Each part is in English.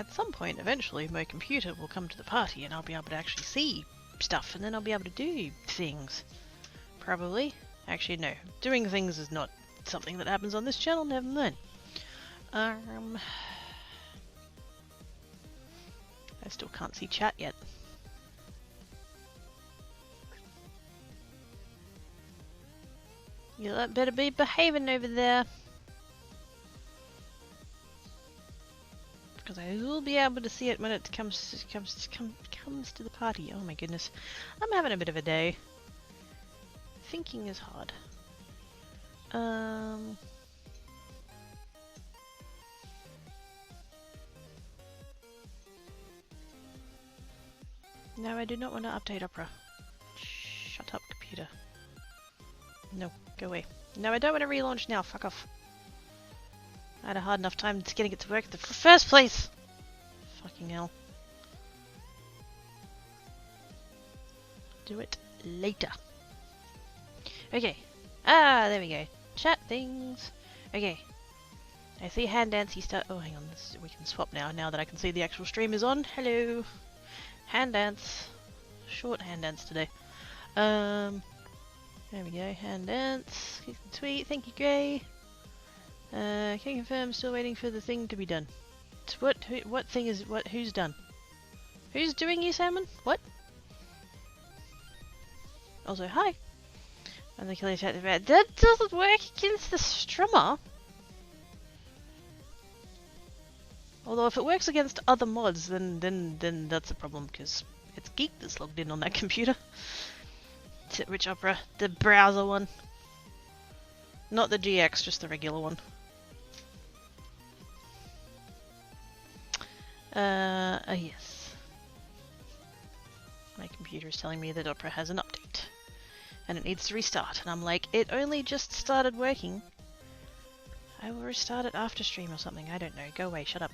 At some point, eventually, my computer will come to the party and I'll be able to actually see stuff, and then I'll be able to do things. Probably. Actually, no. Doing things is not something that happens on this channel, never mind. I still can't see chat yet. You lot better be behaving over there. Because I will be able to see it when it comes to the party. Oh my goodness. I'm having a bit of a day. Thinking is hard. No, I do not want to update Opera. Shut up, computer. No, go away. No, I don't want to relaunch now. Fuck off. I had a hard enough time getting it to work in the first place. Fucking hell. Do it later. Okay. Ah, there we go. Chat things. Okay. I see hand dancey stuff. Oh, hang on. We can swap now that I can see the actual stream is on. Hello. Hand dance. Short hand dance today. There we go. Hand dance. Tweet. Thank you, Gray. Can confirm. Still waiting for the thing to be done. What thing is what? Who's done? Who's doing you, Salmon? What? Also, hi. And the killer chat about that doesn't work against the strummer. Although if it works against other mods, then that's a problem because it's Geek that's logged in on that computer. Which Opera? The browser one. Not the GX, just the regular one. Yes. My computer is telling me that Opera has an update. And it needs to restart. And I'm like, it only just started working. I will restart it after stream or something. I don't know. Go away. Shut up.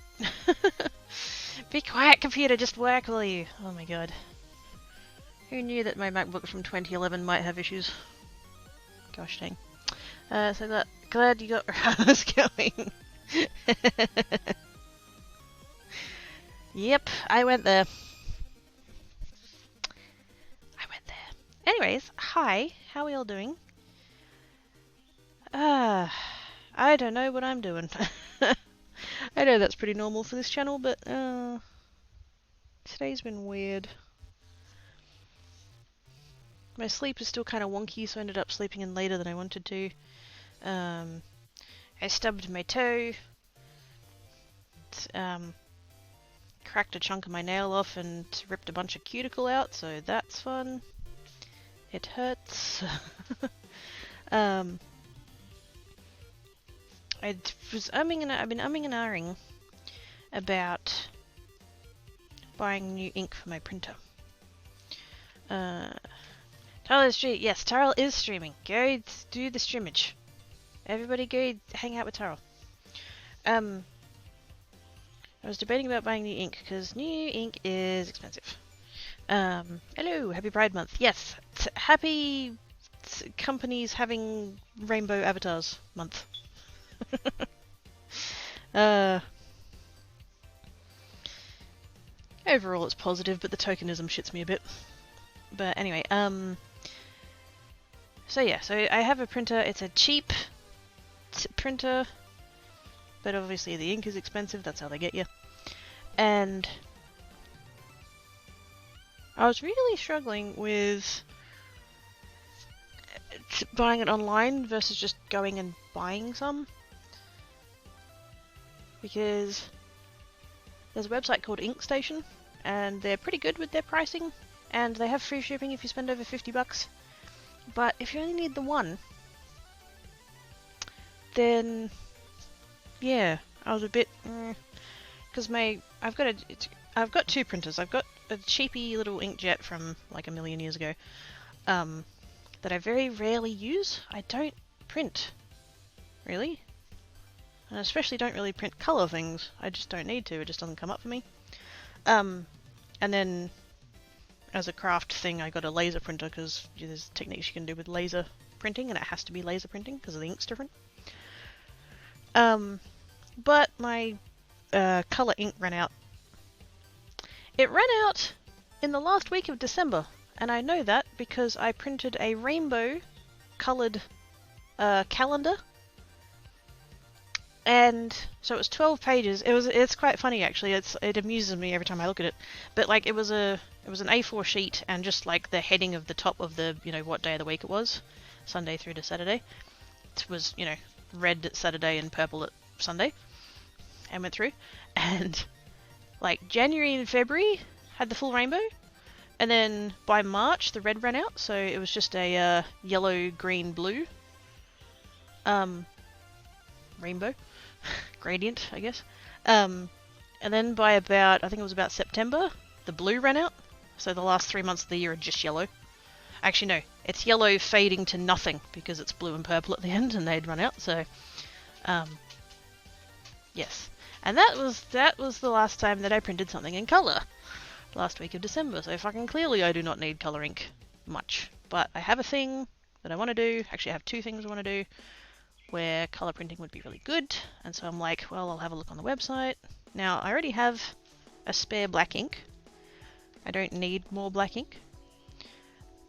Be quiet, computer. Just work, will you? Oh my god. Who knew that my MacBook from 2011 might have issues? Gosh dang. So glad you got where I was going. Yep, I went there. Anyways, hi. How are we all doing? I don't know what I'm doing. I know that's pretty normal for this channel, but today's been weird. My sleep is still kind of wonky, so I ended up sleeping in later than I wanted to. I stubbed my toe, cracked a chunk of my nail off and ripped a bunch of cuticle out, so that's fun. It hurts. I was I've been umming and ahhing about buying new ink for my printer. Tyrell is streaming. Yes, Tyrell is streaming. Go do the streamage. Everybody go hang out with Tyrell. I was debating about buying new ink because new ink is expensive. Hello, happy Pride Month. Yes, happy companies having rainbow avatars month. Overall it's positive, but the tokenism shits me a bit. But anyway, so yeah, so I have a printer. It's a cheap printer, but obviously the ink is expensive. That's how they get you. And I was really struggling with buying it online versus just going and buying some, because there's a website called InkStation and they're pretty good with their pricing and they have free shipping if you spend over $50. But if you only need the one, then yeah, I was a bit because I've got two printers. I've got a cheapy little inkjet from like a million years ago that I very rarely use. I don't print, really. And especially don't really print colour things. I just don't need to, it just doesn't come up for me. And then as a craft thing I got a laser printer because there's techniques you can do with laser printing and it has to be laser printing because the ink's different. But my colour ink ran out It ran out in the last week of December, and I know that because I printed a rainbow coloured calendar, and so it was 12 pages. It's quite funny actually. It amuses me every time I look at it. But like it was an A4 sheet, and just like the heading of the top of the, you know, what day of the week it was, Sunday through to Saturday. It was, you know, red at Saturday and purple at Sunday, and went through, and like January and February had the full rainbow, and then by March the red ran out, so it was just a yellow, green, blue rainbow gradient, I guess. And then by about, I think it was about September, the blue ran out, so the last 3 months of the year are just yellow. Actually no, it's yellow fading to nothing because it's blue and purple at the end and they'd run out, so yes. And that was the last time that I printed something in colour. Last week of December, so fucking clearly I do not need colour ink much. But I have a thing that I want to do. Actually, I have two things I want to do where colour printing would be really good. And so I'm like, well, I'll have a look on the website. Now, I already have a spare black ink. I don't need more black ink.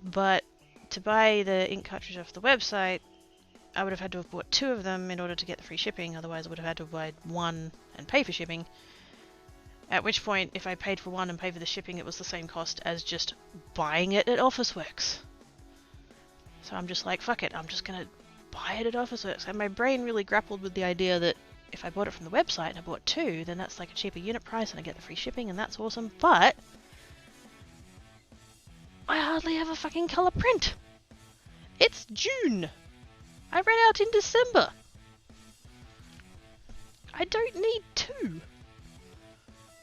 But to buy the ink cartridge off the website, I would have had to have bought 2 of them in order to get the free shipping. Otherwise, I would have had to buy 1 and pay for shipping. At which point, if I paid for 1 and paid for the shipping, it was the same cost as just buying it at Officeworks. So I'm just like, fuck it, I'm just gonna buy it at Officeworks. And my brain really grappled with the idea that if I bought it from the website and I bought 2, then that's like a cheaper unit price and I get the free shipping and that's awesome. But I hardly have a fucking colour print. It's June. I ran out in December. I don't need 2.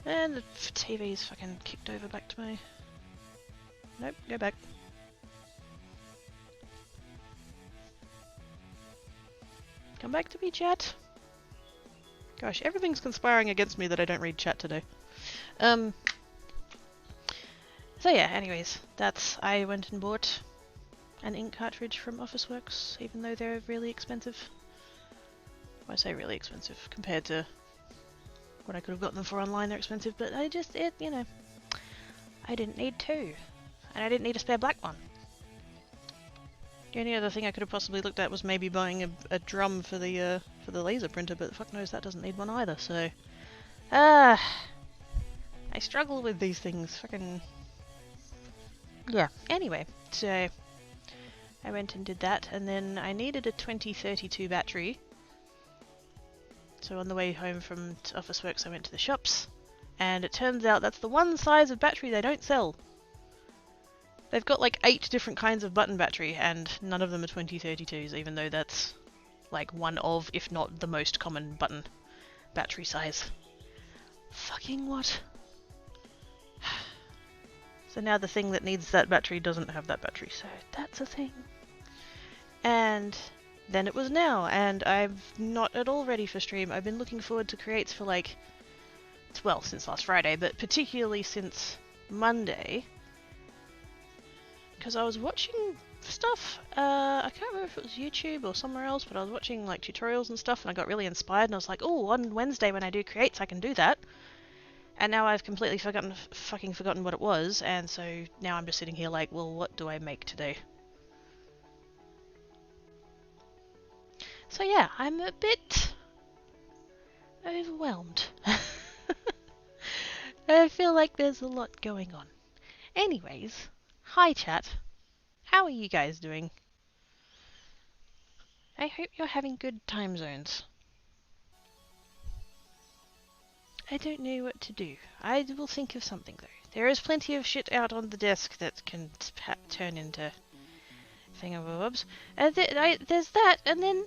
And the TV's fucking kicked over back to me. Nope, go back. Come back to me, chat. Gosh, everything's conspiring against me that I don't read chat today. So yeah, anyways, I went and bought an ink cartridge from Officeworks, even though they're really expensive. Well, I say really expensive compared to what I could have gotten them for online. They're expensive, but you know, I didn't need 2, and I didn't need a spare black one. The only other thing I could have possibly looked at was maybe buying a drum for the laser printer, but fuck knows that doesn't need one either. So, I struggle with these things. Fucking yeah. Anyway, so I went and did that, and then I needed a 2032 battery. So on the way home from Officeworks, I went to the shops, and it turns out that's the one size of battery they don't sell. They've got like 8 different kinds of button battery, and none of them are 2032s, even though that's like one of, if not the most common button battery size. Fucking what? So now the thing that needs that battery doesn't have that battery, so that's a thing. And then it was now, and I'm not at all ready for stream. I've been looking forward to creates for like, well, since last Friday, but particularly since Monday. Because I was watching stuff, I can't remember if it was YouTube or somewhere else, but I was watching like tutorials and stuff, and I got really inspired, and I was like, oh, on Wednesday when I do creates I can do that. And now I've completely fucking forgotten what it was, and so now I'm just sitting here like, well, what do I make today? So yeah, I'm a bit overwhelmed. I feel like there's a lot going on. Anyways, hi chat. How are you guys doing? I hope you're having good time zones. I don't know what to do. I will think of something though. There is plenty of shit out on the desk that can turn into thingamabobs. There's that, and then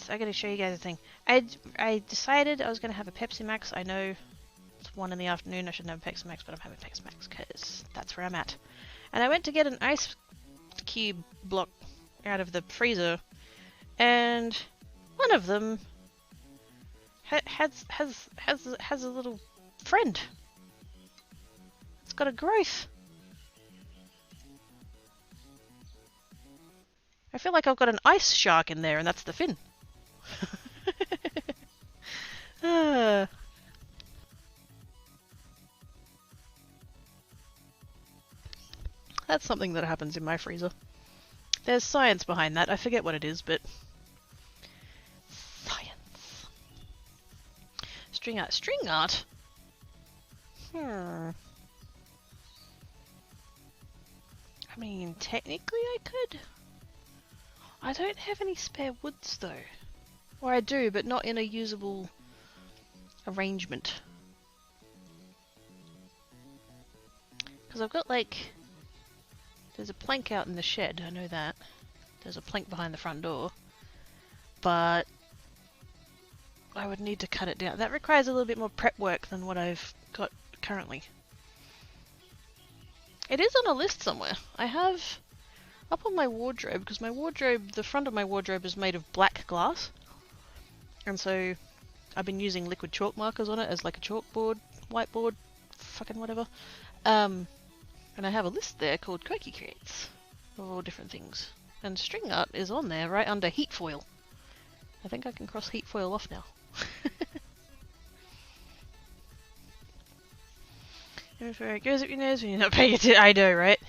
I gotta show you guys a thing. I decided I was gonna have a Pepsi Max. I know it's 1 in the afternoon. I shouldn't have a Pepsi Max, but I'm having Pepsi Max because that's where I'm at. And I went to get an ice cube block out of the freezer, and one of them has a little friend. It's got a growth. I feel like I've got an ice shark in there, and that's the fin. That's something that happens in my freezer. There's science behind that. I forget what it is, but... Science. String art. String art? I mean, technically I could. I don't have any spare woods, though. Or I do, but not in a usable arrangement. Because I've got, like... There's a plank out in the shed, I know that. There's a plank behind the front door. But... I would need to cut it down. That requires a little bit more prep work than what I've got currently. It is on a list somewhere. I have... Up on my wardrobe, because my wardrobe, the front of my wardrobe is made of black glass. And so... I've been using liquid chalk markers on it as like a chalkboard, whiteboard, fucking whatever. And I have a list there called Quirky Creates of all different things. And string art is on there right under heat foil. I think I can cross heat foil off now. Where it goes up your nose when you're not paying attention. I know, right?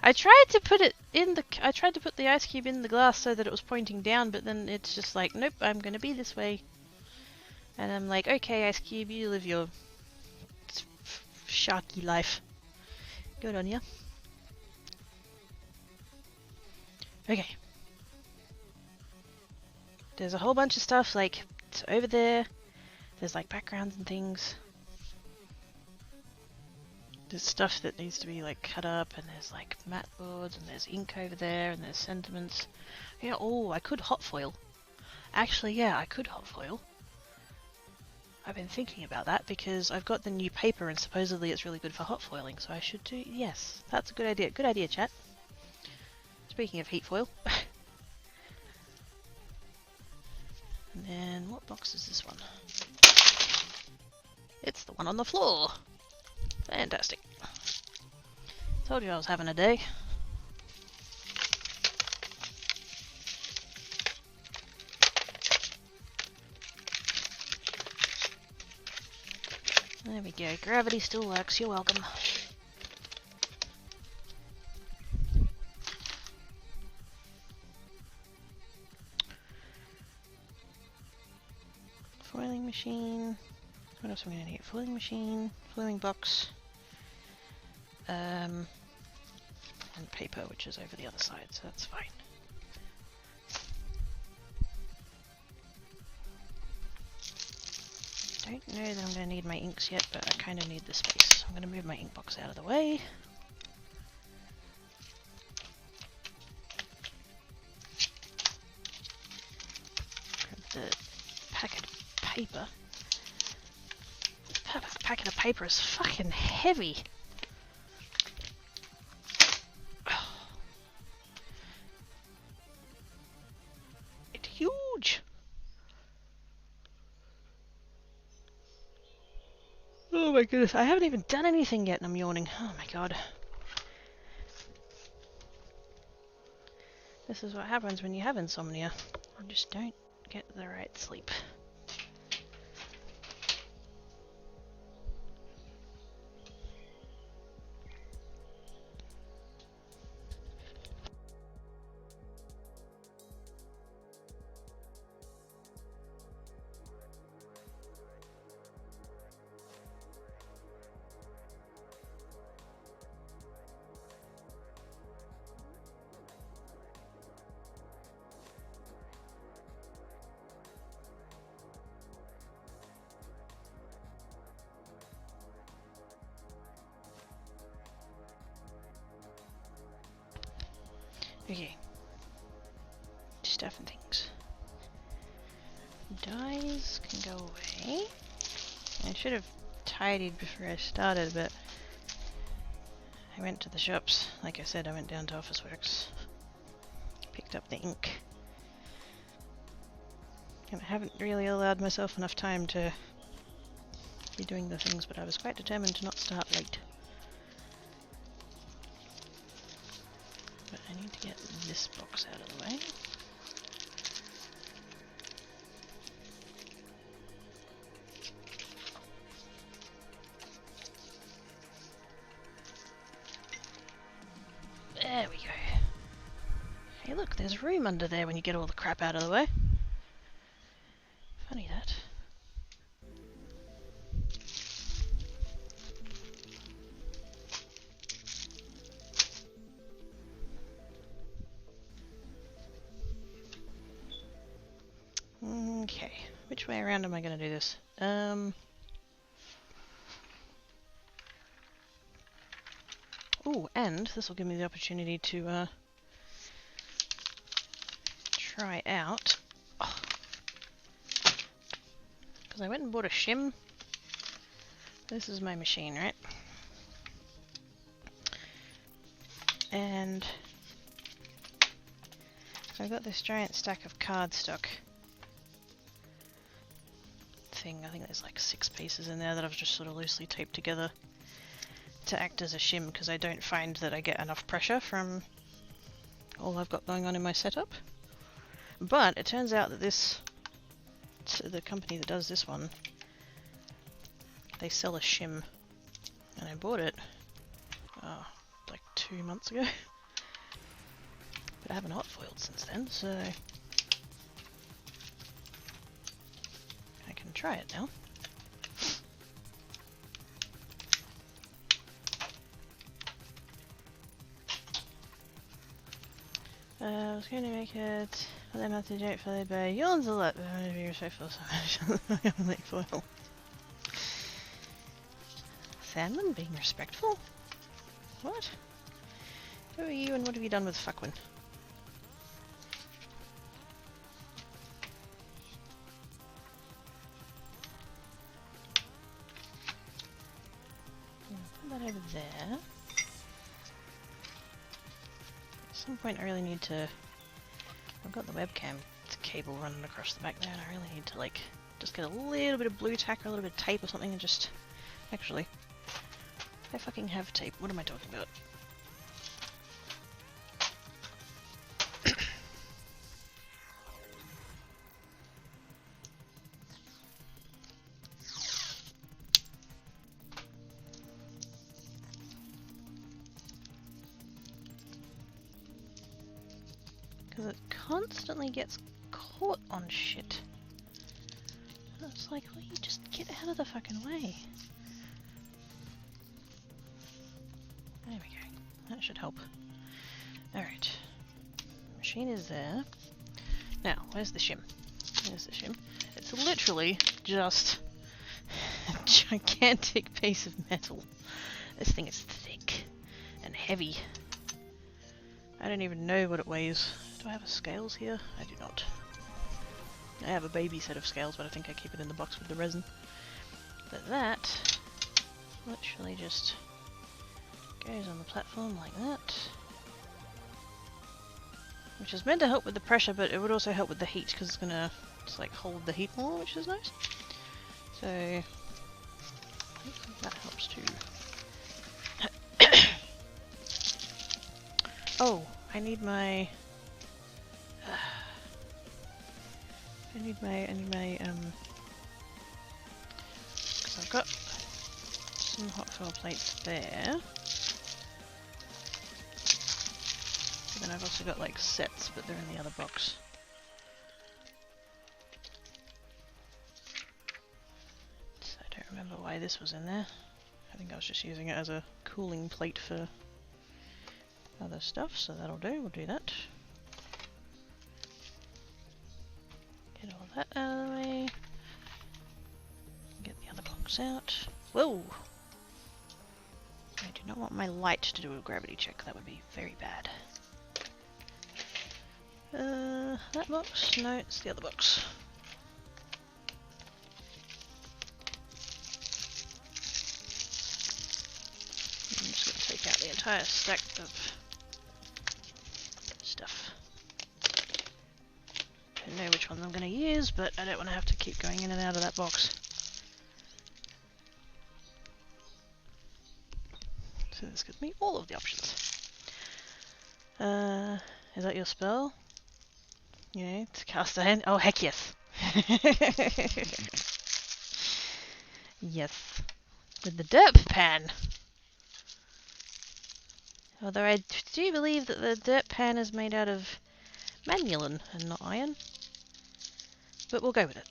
I tried to put it in the. I tried to put the ice cube in the glass so that it was pointing down, but then it's just like, nope, I'm gonna be this way. And I'm like, okay, ice cube, you live your sharky life. Good on ya. Okay. There's a whole bunch of stuff, like, it's over there. There's, like, backgrounds and things. There's stuff that needs to be, like, cut up, and there's, like, mat boards, and there's ink over there, and there's sentiments. Yeah, oh, I could hot foil. Actually, yeah, I could hot foil. I've been thinking about that because I've got the new paper and supposedly it's really good for hot foiling, so I should do... Yes, that's a good idea. Good idea, chat. Speaking of heat foil. And then, what box is this one? It's the one on the floor. Fantastic. Told you I was having a day. There we go. Gravity still works. You're welcome. Foiling machine. What else am I going to need? Foiling machine, foiling box, and paper, which is over the other side, so that's fine. Don't know that I'm going to need my inks yet, but I kind of need the space. So I'm going to move my ink box out of the way. Grab the packet of paper. That packet of paper is fucking heavy. It's huge. Oh my goodness, I haven't even done anything yet and I'm yawning. Oh my god. This is what happens when you have insomnia. You just don't get the right sleep. Okay. Stuff and things. Dyes can go away. I should have tidied before I started, but I went to the shops. Like I said, I went down to Officeworks. Picked up the ink. And I haven't really allowed myself enough time to be doing the things, but I was quite determined to not start late. But I need to get this box out of the way. Look, there's room under there when you get all the crap out of the way. Funny that. Okay, which way around am I going to do this? Oh, and this will give me the opportunity to try out. Because I went and bought a shim. This is my machine, right? And I've got this giant stack of cardstock thing. I think there's like 6 pieces in there that I've just sort of loosely taped together to act as a shim, because I don't find that I get enough pressure from all I've got going on in my setup. But it turns out that the company that does this one, they sell a shim, and I bought it like 2 months ago. But I haven't hot foiled since then, so I can try it now. I was going to make it, but then I have to do it followed by yawns a lot, but I'm going to be respectful, so I'm going to make foil. Sandman being respectful? What? Who are you and what have you done with Fuckwin? Put that over there. At some point I really need to... I've got the webcam cable running across the back there, and I really need to like just get a little bit of blue tack or a little bit of tape or something and just... Actually, I fucking have tape. What am I talking about? Because it constantly gets caught on shit. And it's like, well, you just get out of the fucking way. There we go. That should help. Alright. Machine is there. Now, where's the shim? There's the shim. It's literally just a gigantic piece of metal. This thing is thick and heavy. I don't even know what it weighs. Do I have scales here? I do not. I have a baby set of scales, but I think I keep it in the box with the resin. But that literally just goes on the platform like that. Which is meant to help with the pressure, but it would also help with the heat, because it's gonna just like hold the heat more, which is nice. So I think that helps too. Oh, I need my because I've got some hot foil plates there. But then I've also got like sets, but they're in the other box. So I don't remember why this was in there. I think I was just using it as a cooling plate for other stuff, so that'll do. We'll do that. Get all that out of the way. Get the other box out. Whoa! I do not want my light to do a gravity check. That would be very bad. That box? No, it's the other box. I'm just going to take out the entire stack of stuff. Don't know which one I'm going to use, but I don't want to have to keep going in and out of that box. So this gives me all of the options. Is that your spell? You know, to cast a hand? Oh, heck yes! Yes. With the derp pan! Although I do believe that the derp pan is made out of Manulin and not iron. But we'll go with it.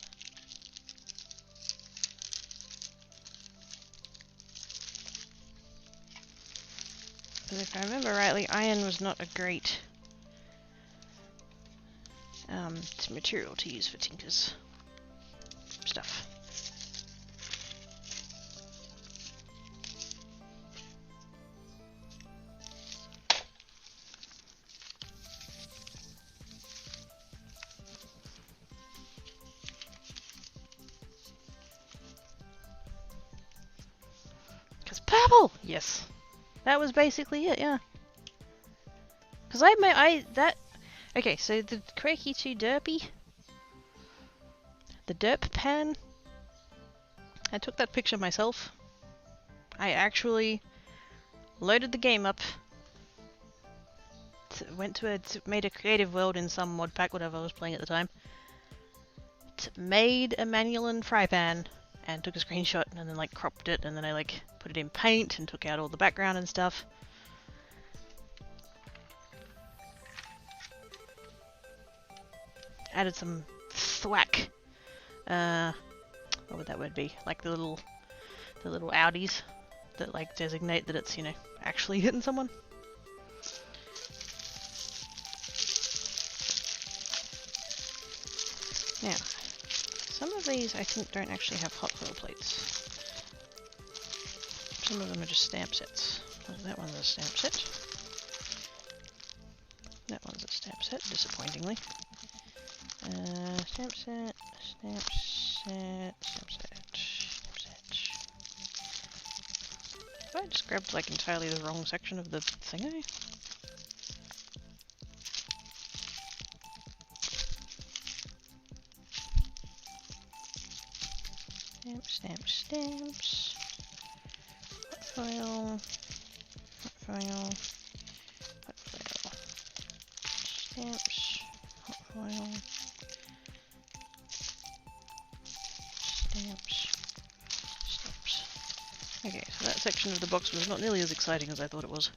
But if I remember rightly, iron was not a great material to use for Tinker's stuff. Because purple! Yes. That was basically it, yeah. Because okay, so the Quakey 2 Derpy, the Derp Pan, I took that picture myself. I actually loaded the game up, made a creative world in some mod pack, whatever I was playing at the time, made a Manulin fry pan, and took a screenshot, and then like cropped it, and then I like put it in paint and took out all the background and stuff. Added some thwack. What would that word be? Like the little Audis that like designate that it's, you know, actually hitting someone. Now, some of these I think don't actually have hot foil plates. Some of them are just stamp sets. Oh, that one's a stamp set. That one's a stamp set, disappointingly. Stamp set, stamp set, stamp set, stamp set. I just grabbed like entirely the wrong section of the thingy. Stamps. Hot foil. Stamps. Hot foil. Stamps. Okay, so that section of the box was not nearly as exciting as I thought it was.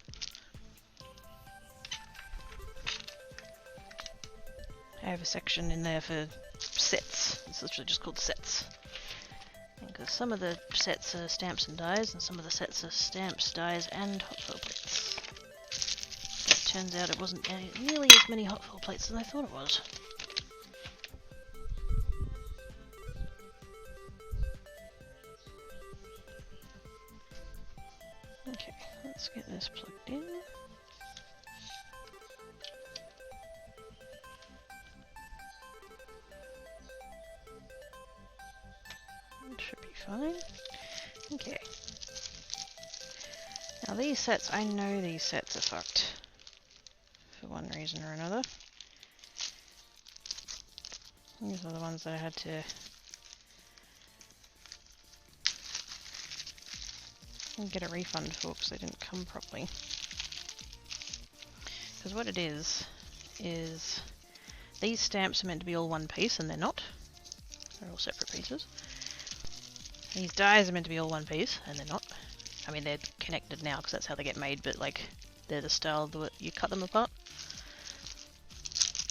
I have a section in there for sets. It's literally just called sets. Because some of the sets are stamps and dies, and some of the sets are stamps, dies, and hot foil plates. It turns out it wasn't nearly as many hot foil plates as I thought it was. Okay, let's get this plugged in. Should be fine. Okay. Now these sets, I know these sets are fucked. For one reason or another. These are the ones that I had to get a refund for because they didn't come properly. Because what it is these stamps are meant to be all one piece and they're not. They're all separate pieces. These dies are meant to be all one piece, and they're not. I mean, they're connected now because that's how they get made, but like, they're the style that you cut them apart.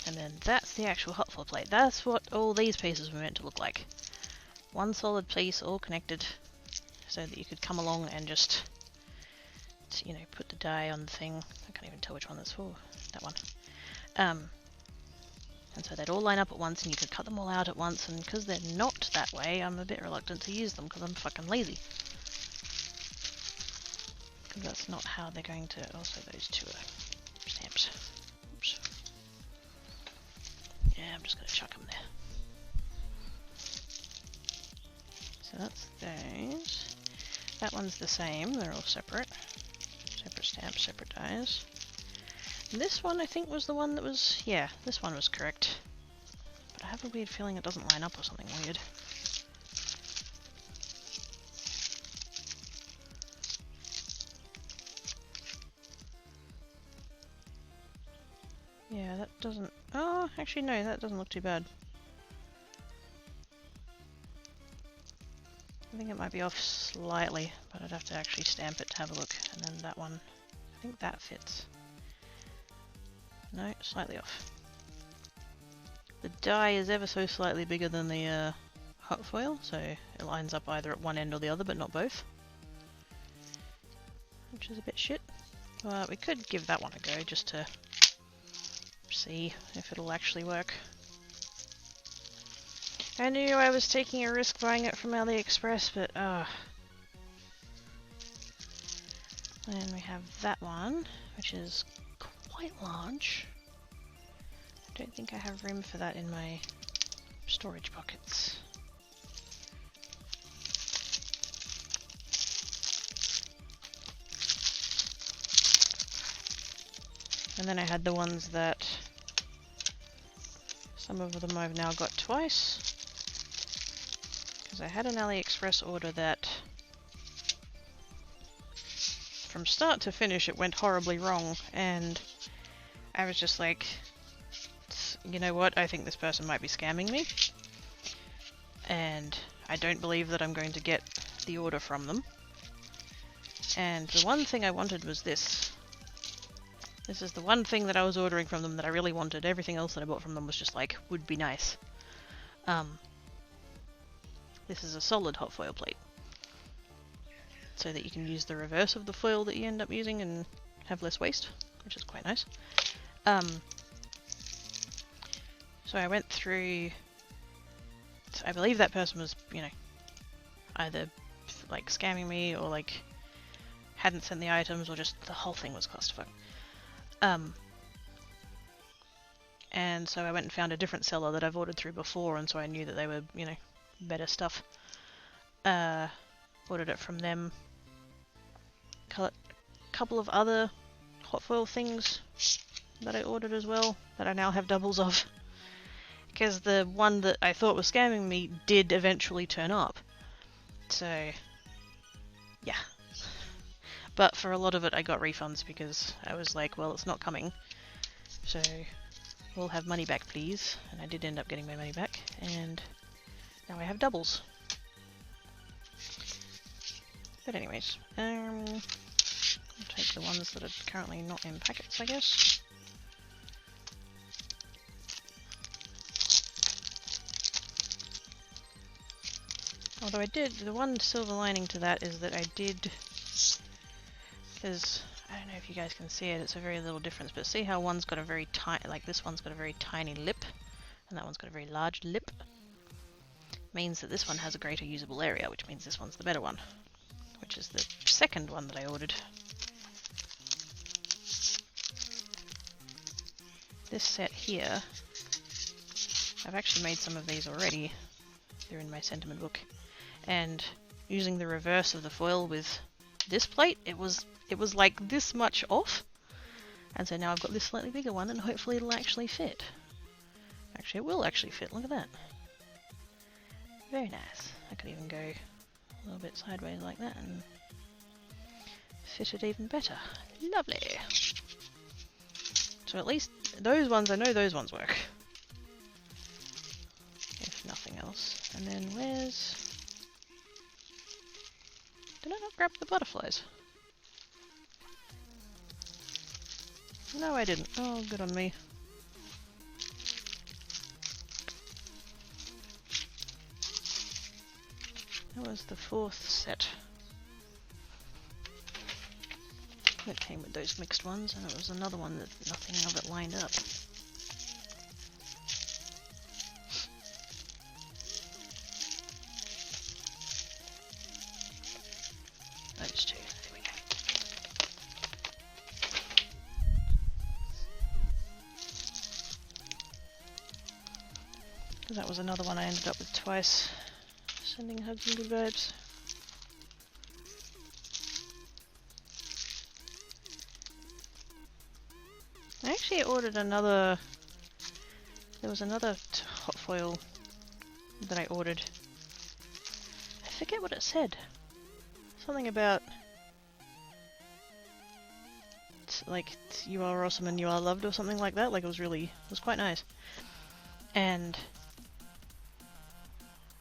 And then that's the actual hot foil plate. That's what all these pieces were meant to look like. One solid piece, all connected, so that you could come along and just, you know, put the die on the thing. I can't even tell which one that's for. That one. And so they'd all line up at once and you could cut them all out at once, and because they're not that way, I'm a bit reluctant to use them because I'm fucking lazy. Because that's not how they're going to... Also, those two are stamps. Oops. Yeah, I'm just going to chuck them there. So that's those. That one's the same, they're all separate. Separate stamps, separate dies. This one, I think, was the one that was... Yeah, this one was correct. But I have a weird feeling it doesn't line up or something weird. Yeah, that doesn't... Oh, actually no, that doesn't look too bad. I think it might be off slightly, but I'd have to actually stamp it to have a look. And then that one, I think that fits. No, slightly off. The die is ever so slightly bigger than the hot foil, so it lines up either at one end or the other, but not both. Which is a bit shit. But we could give that one a go just to see if it'll actually work. I knew I was taking a risk buying it from AliExpress, but Then we have that one, which is quite large. I don't think I have room for that in my storage pockets. And then I had the ones that some of them I've now got twice. Because I had an AliExpress order that from start to finish it went horribly wrong, and I was just like, you know what, I think this person might be scamming me. And I don't believe that I'm going to get the order from them. And the one thing I wanted was this. This is the one thing that I was ordering from them that I really wanted. Everything else that I bought from them was just like, would be nice. This is a solid hot foil plate. So that you can use the reverse of the foil that you end up using and have less waste, which is quite nice. So I went through... I believe that person was, you know, either like scamming me or like hadn't sent the items or just the whole thing was clusterfuck. And so I went and found a different seller that I've ordered through before, and so I knew that they were, you know, better stuff. Ordered it from them. A couple of other hot foil things that I ordered as well, that I now have doubles of. Because the one that I thought was scamming me did eventually turn up. So, yeah. But for a lot of it I got refunds because I was like, well, it's not coming. So, we'll have money back please. And I did end up getting my money back. And now I have doubles. But anyways, I'll take the ones that are currently not in packets, I guess. Although I did, the one silver lining to that is that I did, because I don't know if you guys can see it, it's a very little difference, but see how one's got a very tiny, like this one's got a very tiny lip, and that one's got a very large lip? Means that this one has a greater usable area, which means this one's the better one, which is the second one that I ordered. This set here, I've actually made some of these already, they're in my sentiment book. And using the reverse of the foil with this plate, it was like this much off. And so now I've got this slightly bigger one, and hopefully it'll actually fit. Actually, it will actually fit, look at that. Very nice. I could even go a little bit sideways like that and fit it even better. Lovely. So at least those ones, I know those ones work. If nothing else. And then where's... Did I not grab the butterflies? No, I didn't. Oh, good on me. That was the fourth set that came with those mixed ones, and it was another one that nothing of it lined up. Those two. There we go. That was another one I ended up with twice. Sending hugs and good vibes. I actually ordered another... There was another hot foil that I ordered. I forget what it said. Something about... like, you are awesome and you are loved or something like that. Like, it was quite nice. And...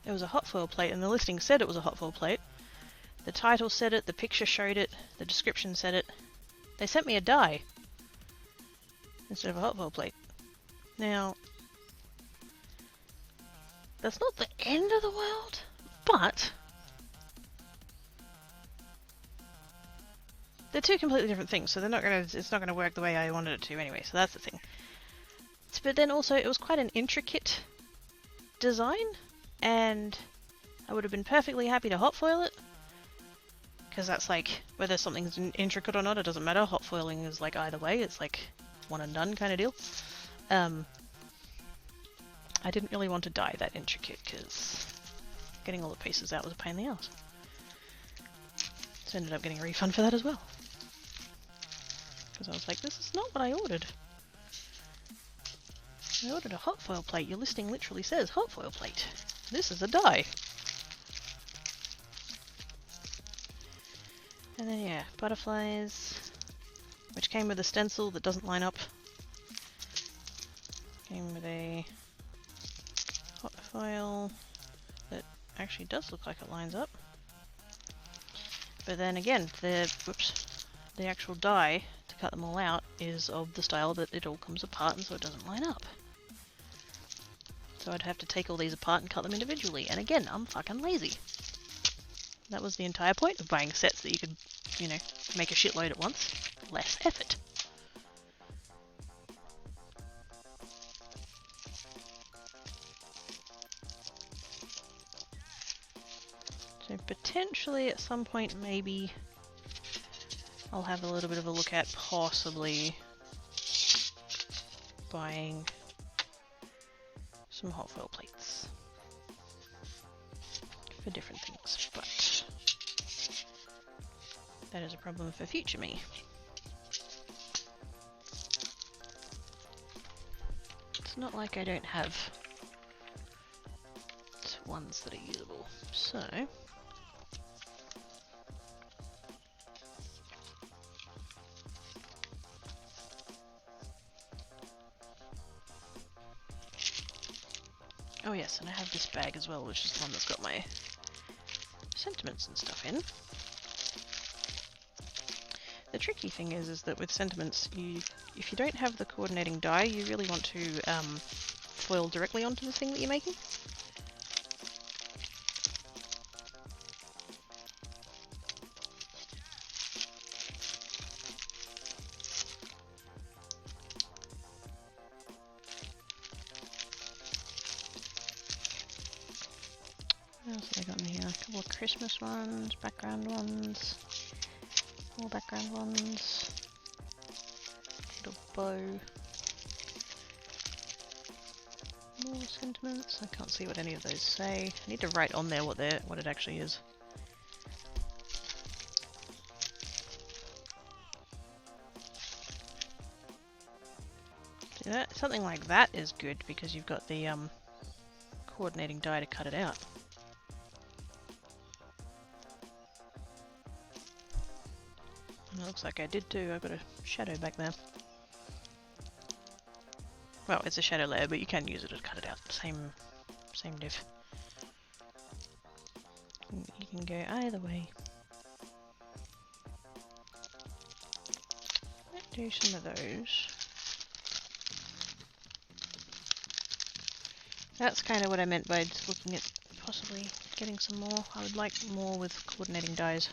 it was a hot foil plate, and the listing said it was a hot foil plate. The title said it, the picture showed it, the description said it. They sent me a die instead of a hot foil plate. Now, That's not the end of the world, but they're two completely different things, so they're not gonna. It's not gonna work the way I wanted it to anyway. So that's the thing. But then also, it was quite an intricate design, and I would have been perfectly happy to hot foil it, because that's like whether something's intricate or not, it doesn't matter. Hot foiling is like either way. It's like one and done kind of deal. I didn't really want to dye that intricate because getting all the pieces out was a pain in the ass. So I ended up getting a refund for that as well. Because I was like, this is not what I ordered. I ordered a hot foil plate. Your listing literally says hot foil plate. This is a dye. And then yeah, butterflies, which came with a stencil that doesn't line up. Came with a hot foil that actually does look like it lines up. But then again, the actual die to cut them all out is of the style that it all comes apart, and so it doesn't line up. So I'd have to take all these apart and cut them individually. And again, I'm fucking lazy. That was the entire point of buying sets, that you could, you know, make a shitload at once. Less effort. So potentially at some point maybe I'll have a little bit of a look at possibly buying some hot foil plates for different things, but that is a problem for future me. It's not like I don't have ones that are usable, so oh yes, and I have this bag as well, which is the one that's got my sentiments and stuff in. The tricky thing is that with sentiments, if you don't have the coordinating die, you really want to foil directly onto the thing that you're making. What else have I got in here? A couple of Christmas ones, background ones, more background ones, little bow, more sentiments. I can't see what any of those say. I need to write on there what it actually is. See that? Something like that is good because you've got the coordinating die to cut it out. It looks like I did too. I've got a shadow back there. Well, it's a shadow layer, but you can use it to cut it out. Same diff. You can go either way. Let's do some of those. That's kind of what I meant by just looking at possibly getting some more. I would like more with coordinating dies.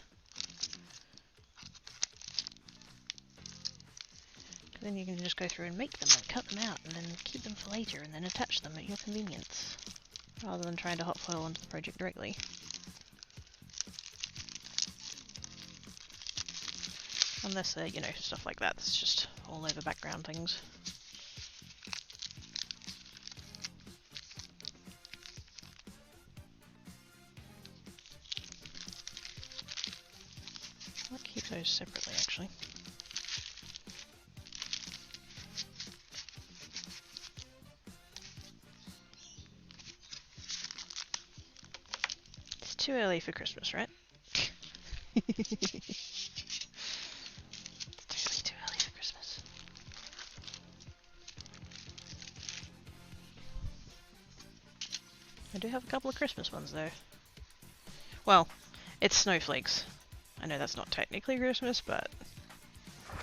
Then you can just go through and make them and cut them out and then keep them for later and then attach them at your convenience, rather than trying to hot foil onto the project directly. Unless they're, you know, stuff like that that's just all over background things. I'll keep those separately actually. Too early for Christmas, right? It's too early for Christmas. I do have a couple of Christmas ones though. Well, it's snowflakes. I know that's not technically Christmas, but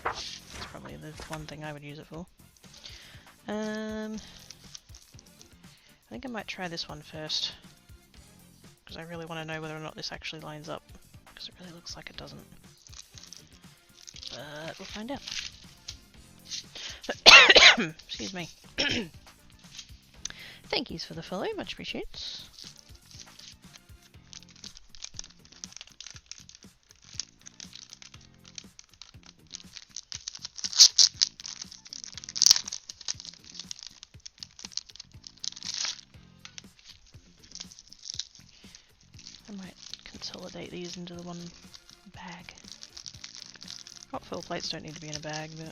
it's probably the one thing I would use it for. I think I might try this one first, because I really want to know whether or not this actually lines up, because it really looks like it doesn't. But we'll find out. Excuse me. Thank yous for the follow, much appreciated. I might consolidate these into the one bag. Hot fill plates don't need to be in a bag, but...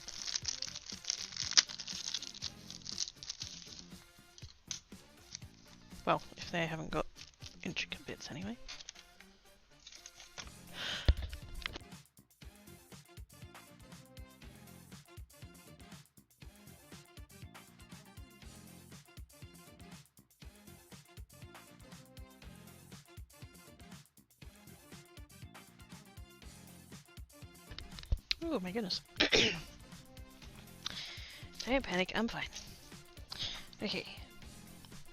well, if they haven't got intricate bits anyway. Oh my goodness. Don't panic, I'm fine. Okay.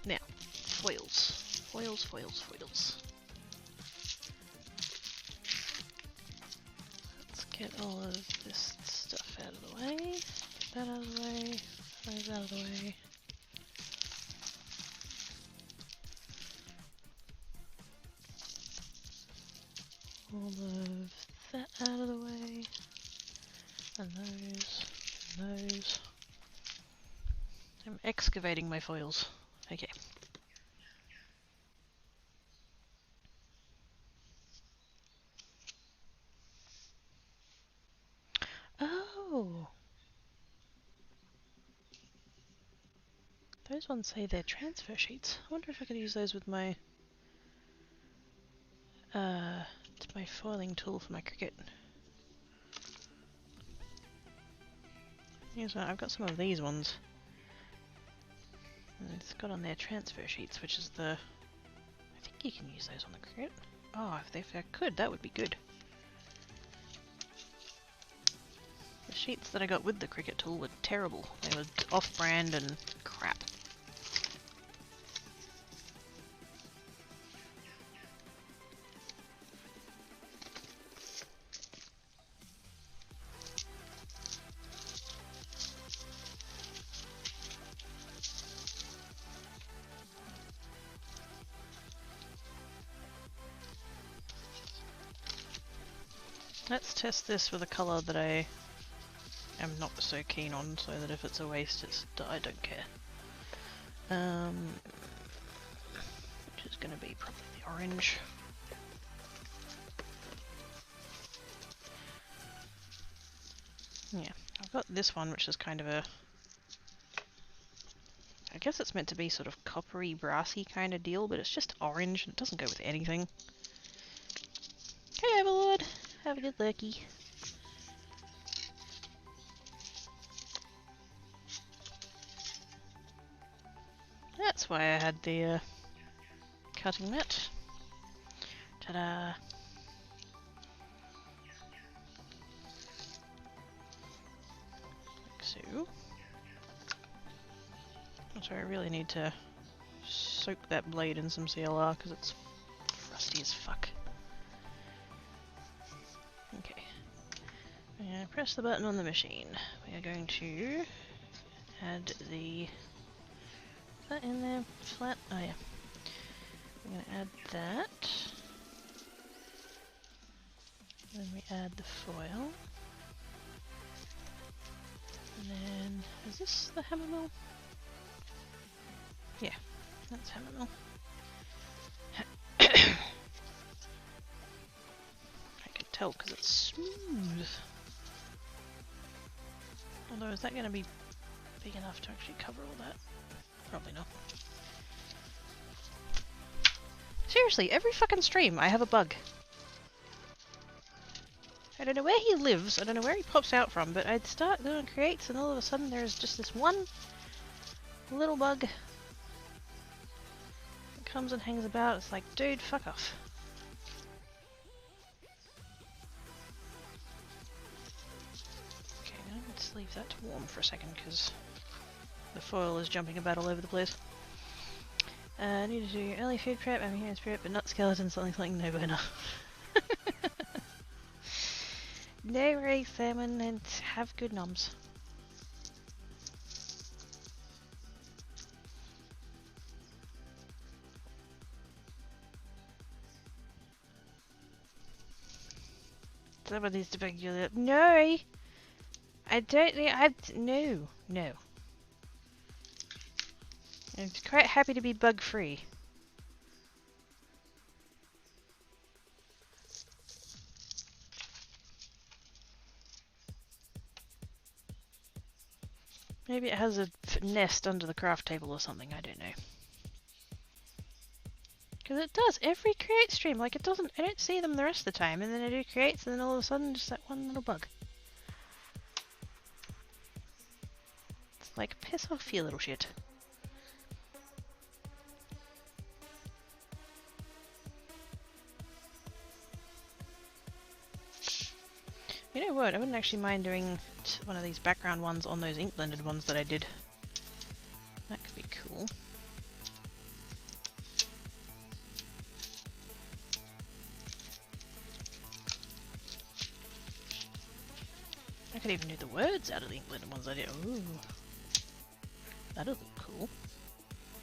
Now, foils. Foils, foils, foils. Let's get all of this stuff out of the way. Get that out of the way. Those out of the way. All of that out of the way. And those. And those. I'm excavating my foils. Okay. Oh! Those ones say they're transfer sheets. I wonder if I could use those with my my foiling tool for my cricket. Here's one. I've got some of these ones. And it's got on their transfer sheets, which is the... I think you can use those on the cricket. Oh, if I could, that would be good. The sheets that I got with the cricket tool were terrible. They were off-brand and crap. Let's test this with a colour that I am not so keen on, so that if it's a waste, I don't care. Which is going to be probably the orange. Yeah, I've got this one, which is kind of a... I guess it's meant to be sort of coppery, brassy kind of deal, but it's just orange and it doesn't go with anything. Hey Everlord! Have a good lurky. That's why I had the cutting mat. Ta-da! Like so. So I really need to soak that blade in some CLR because it's rusty as fuck. Okay. I'm going to press the button on the machine. We are going to add the... Is that in there flat? Oh yeah. I'm going to add that. Then we add the foil. And then... Is this the hammer mill? Yeah, that's hammer mill. I can tell because it's smooth. Although, is that going to be big enough to actually cover all that? Probably not. Seriously, every fucking stream I have a bug. I don't know where he lives, I don't know where he pops out from, but I'd start doing creates and all of a sudden there's just this one little bug that comes and hangs about. It's like, dude, fuck off. Okay, now let's leave that to warm for a second because the foil is jumping about all over the place. I need to do early food prep, I'm here spirit, but not skeleton, something no burner. No worries, salmon, and have good noms. Somebody's to you that. No! I don't think no. No. I'm quite happy to be bug free. Maybe it has a nest under the craft table or something, I don't know. Because it does, every create stream, like it doesn't, I don't see them the rest of the time, and then I do creates, and then all of a sudden, just that one little bug. It's like, piss off, you little shit. You know what, I wouldn't actually mind doing one of these background ones on those ink blended ones that I did. That could be cool. I could even do the words out of the ink blended ones I did. Ooh. That'll look cool.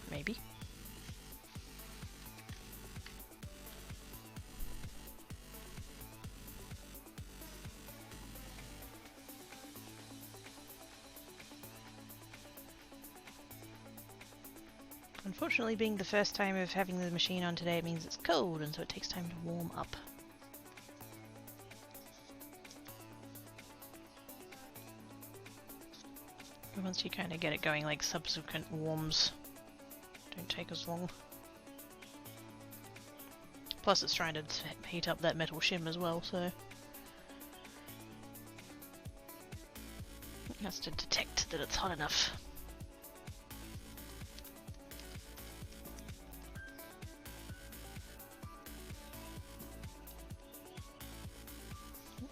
Maybe. Unfortunately, being the first time of having the machine on today, it means it's cold, and so it takes time to warm up. And once you kind of get it going, like, subsequent warms don't take as long. Plus it's trying to heat up that metal shim as well, so... it has to detect that it's hot enough.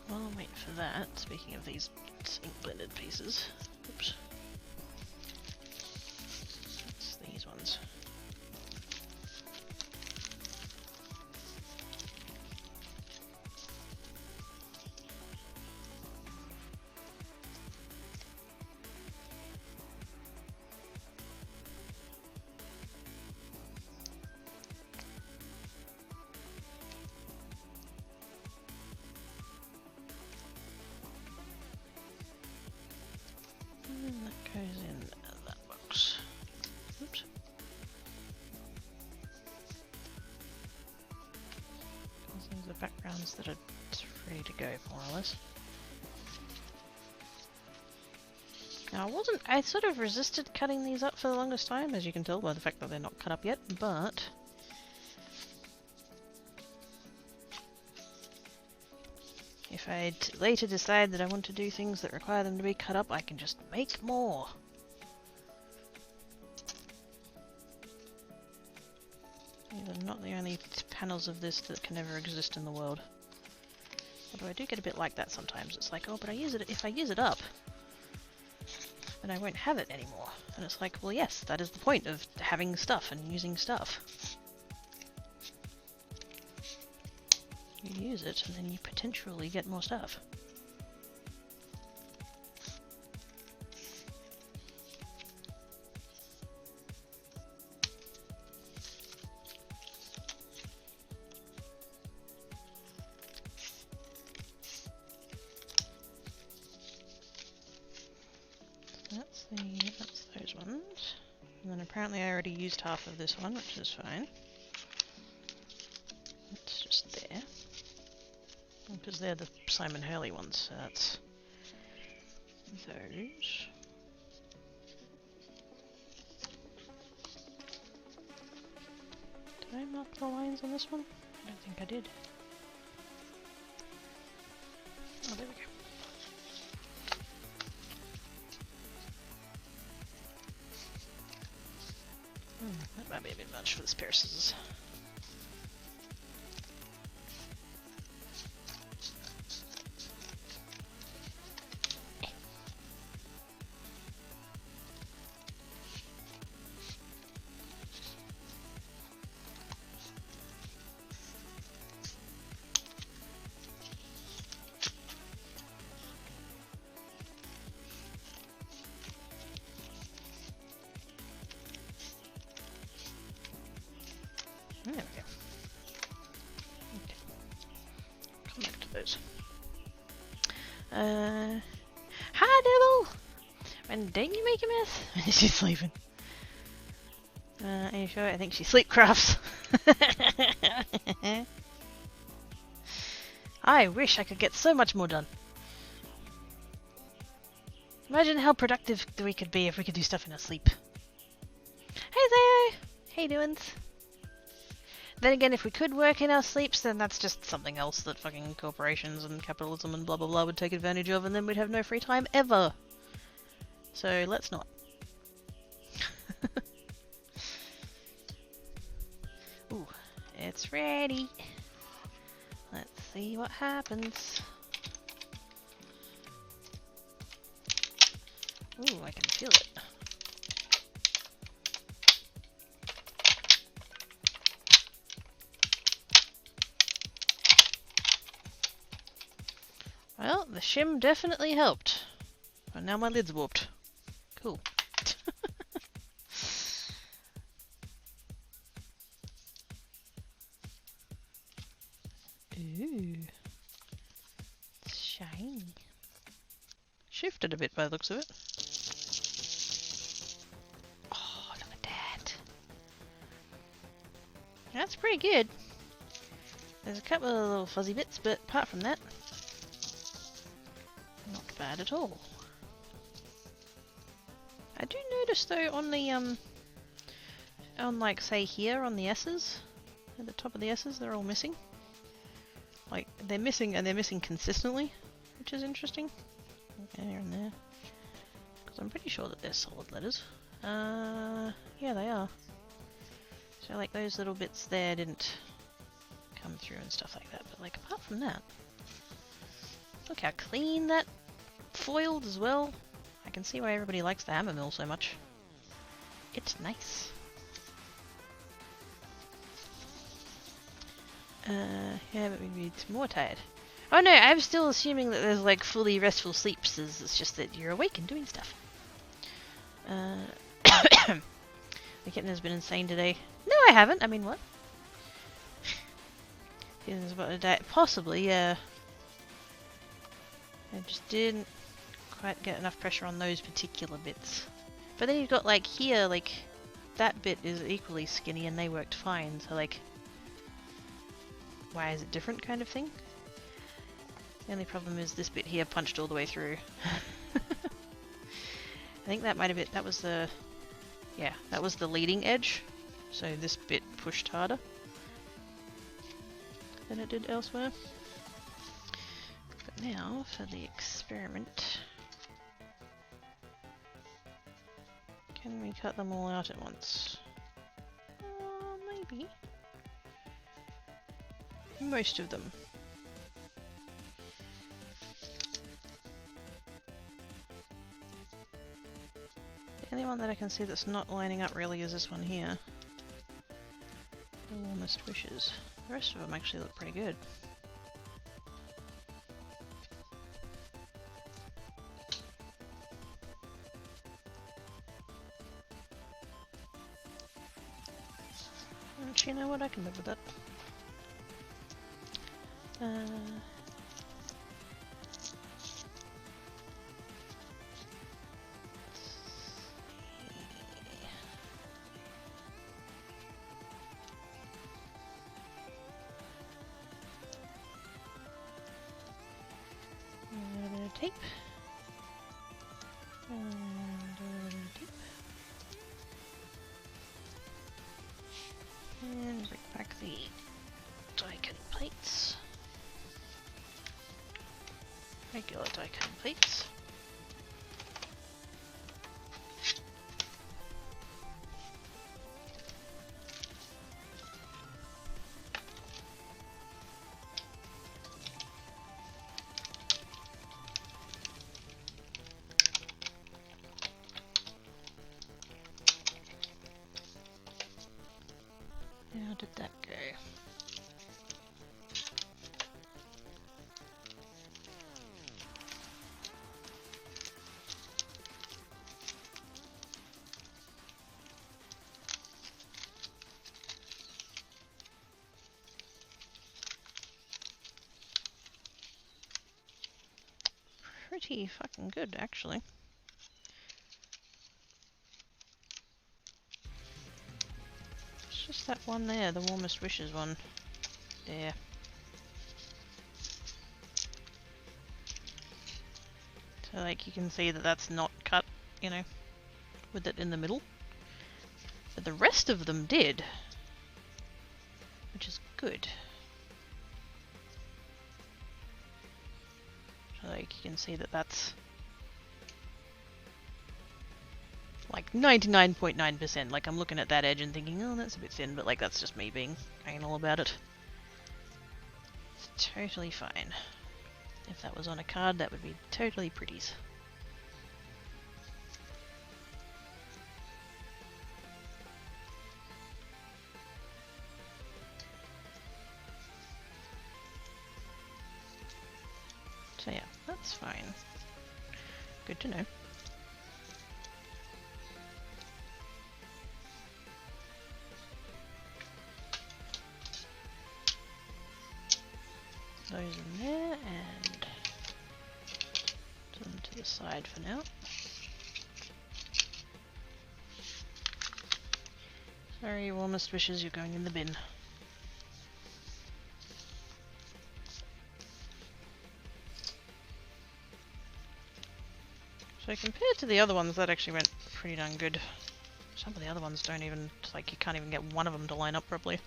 While I'm waiting for that, speaking of these ink blended pieces, oops. It's these ones. And that goes in that box. Oops. Those are the backgrounds that are ready to go, more or less. Now, I sort of resisted cutting these up for the longest time, as you can tell by the fact that they're not cut up yet, but... if I later decide that I want to do things that require them to be cut up, I can just make more. These are not the only panels of this that can ever exist in the world. Although I do get a bit like that sometimes. It's like, oh, but if I use it up, then I won't have it anymore. And it's like, well, yes, that is the point of having stuff and using stuff. You use it, and then you potentially get more stuff. That's those ones. And then apparently I already used half of this one, which is fine. It's just there. Because they're the Simon Hurley ones, so that's those. Did I mark the lines on this one? I don't think I did. Oh, there we go. That might be a bit much for this pair of scissors. those. Hi, Devil! And don't you make a mess? She's sleeping. Are you sure? I think she sleep crafts. I wish I could get so much more done. Imagine how productive we could be if we could do stuff in our sleep. Hey there! How you doing? Then again, if we could work in our sleeps, then that's just something else that fucking corporations and capitalism and blah blah blah would take advantage of, and then we'd have no free time ever. So let's not. Ooh, it's ready. Let's see what happens. Ooh, I can feel it. Well, the shim definitely helped. And now my lid's warped. Cool. Ooh. It's shiny. Shifted a bit by the looks of it. Oh, look at that. That's pretty good. There's a couple of little fuzzy bits, but apart from that, not bad at all. I do notice though on the on like say here on the S's, at the top of the S's, they're all missing. Like they're missing, and they're missing consistently, which is interesting. Okay, here and there, because I'm pretty sure that they're solid letters. Yeah, they are. So like those little bits there didn't come through and stuff like that, but like apart from that, look how clean that foiled as well. I can see why everybody likes the hammer mill so much. It's nice. Yeah, but we'd be more tired. Oh no, I'm still assuming that there's like fully restful sleeps. It's just that you're awake and doing stuff. The kitten has been insane today. No, I haven't. I mean, what? Kitten's about to die. Possibly, yeah. I just didn't quite get enough pressure on those particular bits. But then you've got like here, like that bit is equally skinny and they worked fine, so like why is it different kind of thing? The only problem is this bit here punched all the way through. I think that might have been, that was the, yeah, that was the leading edge. So this bit pushed harder than it did elsewhere. But now for the experiment. Can we cut them all out at once? Maybe. Most of them. The only one that I can see that's not lining up really is this one here. The warmest wishes. The rest of them actually look pretty good. Actually, you know what? I can live with that. A little bit of tape. And a little bit of tape. And bring back the die-cutting plates. Regular die-cutting plates. How did that go? pretty fucking good, actually. It's just that one there, the Warmest Wishes one. There. So like you can see that that's not cut, you know, with it in the middle. But the rest of them did. Which is good. So like you can see that that's like 99.9%. Like I'm looking at that edge and thinking, oh, that's a bit thin, but like that's just me being anal about it. It's totally fine. If that was on a card, that would be totally pretties. So yeah, that's fine. Good to know. Those in there and put them to the side for now. Sorry, Warmest Wishes, you're going in the bin. So compared to the other ones, that actually went pretty darn good. Some of the other ones don't even, like you can't even get one of them to line up properly.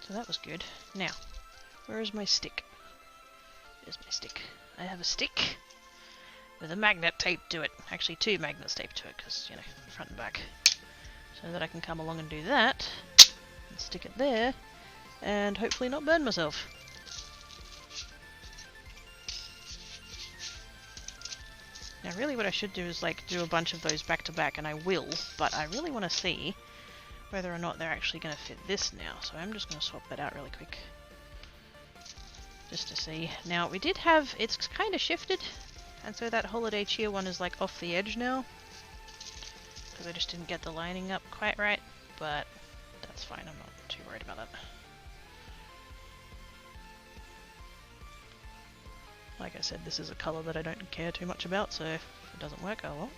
So that was good. Now, where is my stick? There's my stick. I have a stick with a magnet taped to it. Actually, two magnets taped to it, because, you know, front and back. So that I can come along and do that, and stick it there, and hopefully not burn myself. Now really what I should do is like do a bunch of those back to back, and I will, but I really want to see whether or not they're actually going to fit this now. So I'm just going to swap that out really quick. Just to see. Now we did have, it's kind of shifted, and so that Holiday Cheer one is like off the edge now. Because I just didn't get the lining up quite right, but that's fine, I'm not too worried about that. Like I said, this is a colour that I don't care too much about, so if it doesn't work, oh well.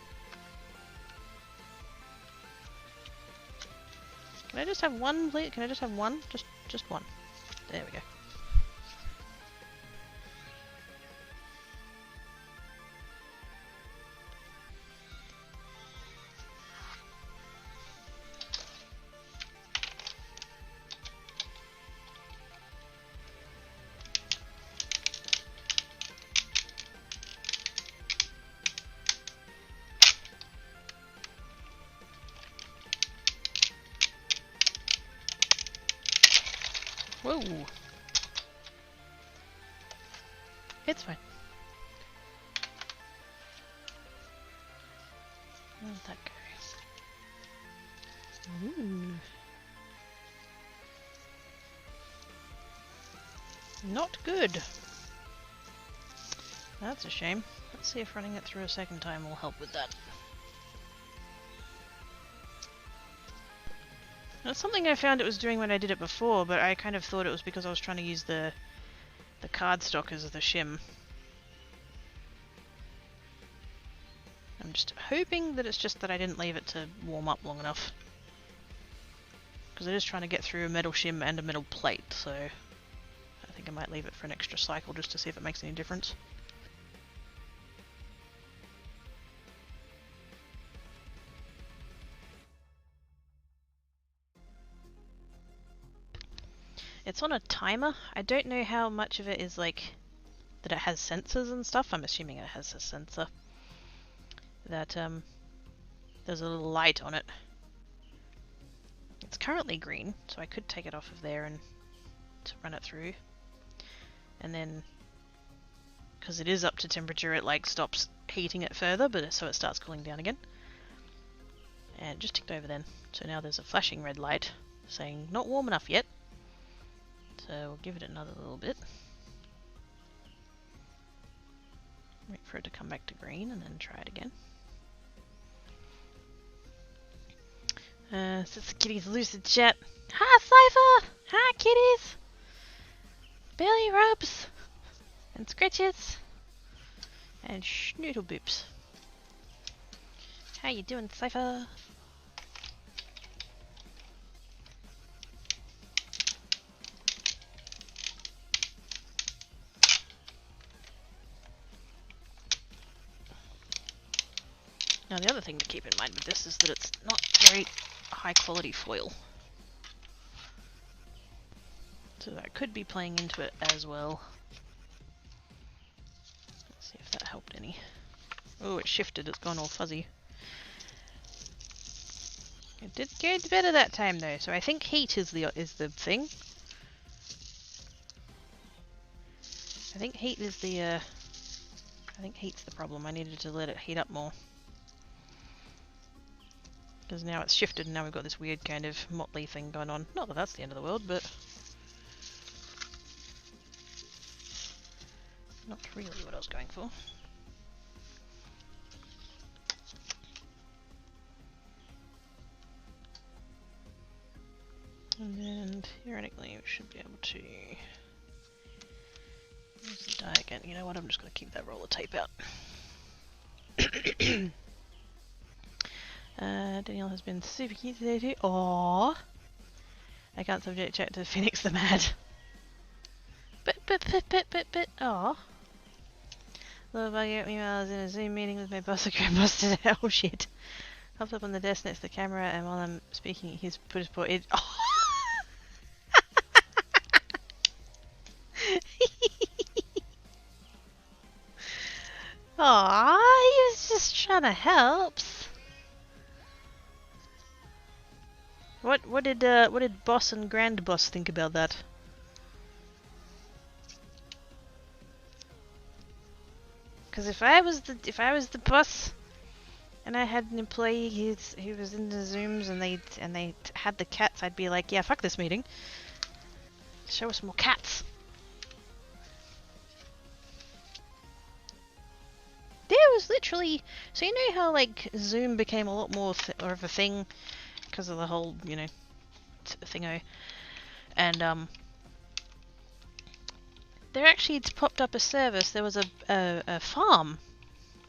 Can I just have one, please? Can I just have one? Just one. There we go. Whoa! It's fine. Where did that go? Ooh. Not good. That's a shame. Let's see if running it through a second time will help with that. That's something I found it was doing when I did it before, but I kind of thought it was because I was trying to use the cardstock as the shim. I'm just hoping that it's just that I didn't leave it to warm up long enough. Because it is trying to get through a metal shim and a metal plate, so I think I might leave it for an extra cycle just to see if it makes any difference. It's on a timer. I don't know how much of it is like that it has sensors and stuff. I'm assuming it has a sensor. That there's a little light on it. It's currently green, so I could take it off of there and to run it through. And then, because it is up to temperature, it like stops heating it further, but so it starts cooling down again. And it just ticked over then. So now there's a flashing red light saying not warm enough yet. So we'll give it another little bit. Wait for it to come back to green and then try it again. So the kitties lose the chat. Hi Cypher! Hi, kitties! Belly rubs! And scratches! And schnoodle boops. How you doing, Cypher? Now the other thing to keep in mind with this is that it's not very high quality foil. So that could be playing into it as well. Let's see if that helped any. Oh, it shifted, it's gone all fuzzy. It did get better that time though, so I think heat is the thing. I think heat is the I think heat's the problem. I needed to let it heat up more. Because now it's shifted and now we've got this weird kind of motley thing going on. Not that that's the end of the world, but not really what I was going for. And then theoretically we should be able to use the die again. You know what, I'm just going to keep that roll of tape out. Danielle has been super cute today too. Aww. I can't subject chat to Phoenix the Mad. But. Aww. Love, I get emails in a Zoom meeting with my boss or grandboss today. Oh shit. Popped up on the desk next to the camera, and while I'm speaking, he's put his paw in. Oh. Aww, he was just trying to help. What did boss and grand boss think about that? Because if I was the boss, and I had an employee who was in the Zooms and they had the cats, I'd be like, yeah, fuck this meeting. Show us more cats. There was literally, so you know how like Zoom became a lot more of a thing because of the whole, you know, thingo, and there actually popped up a service. There was a farm.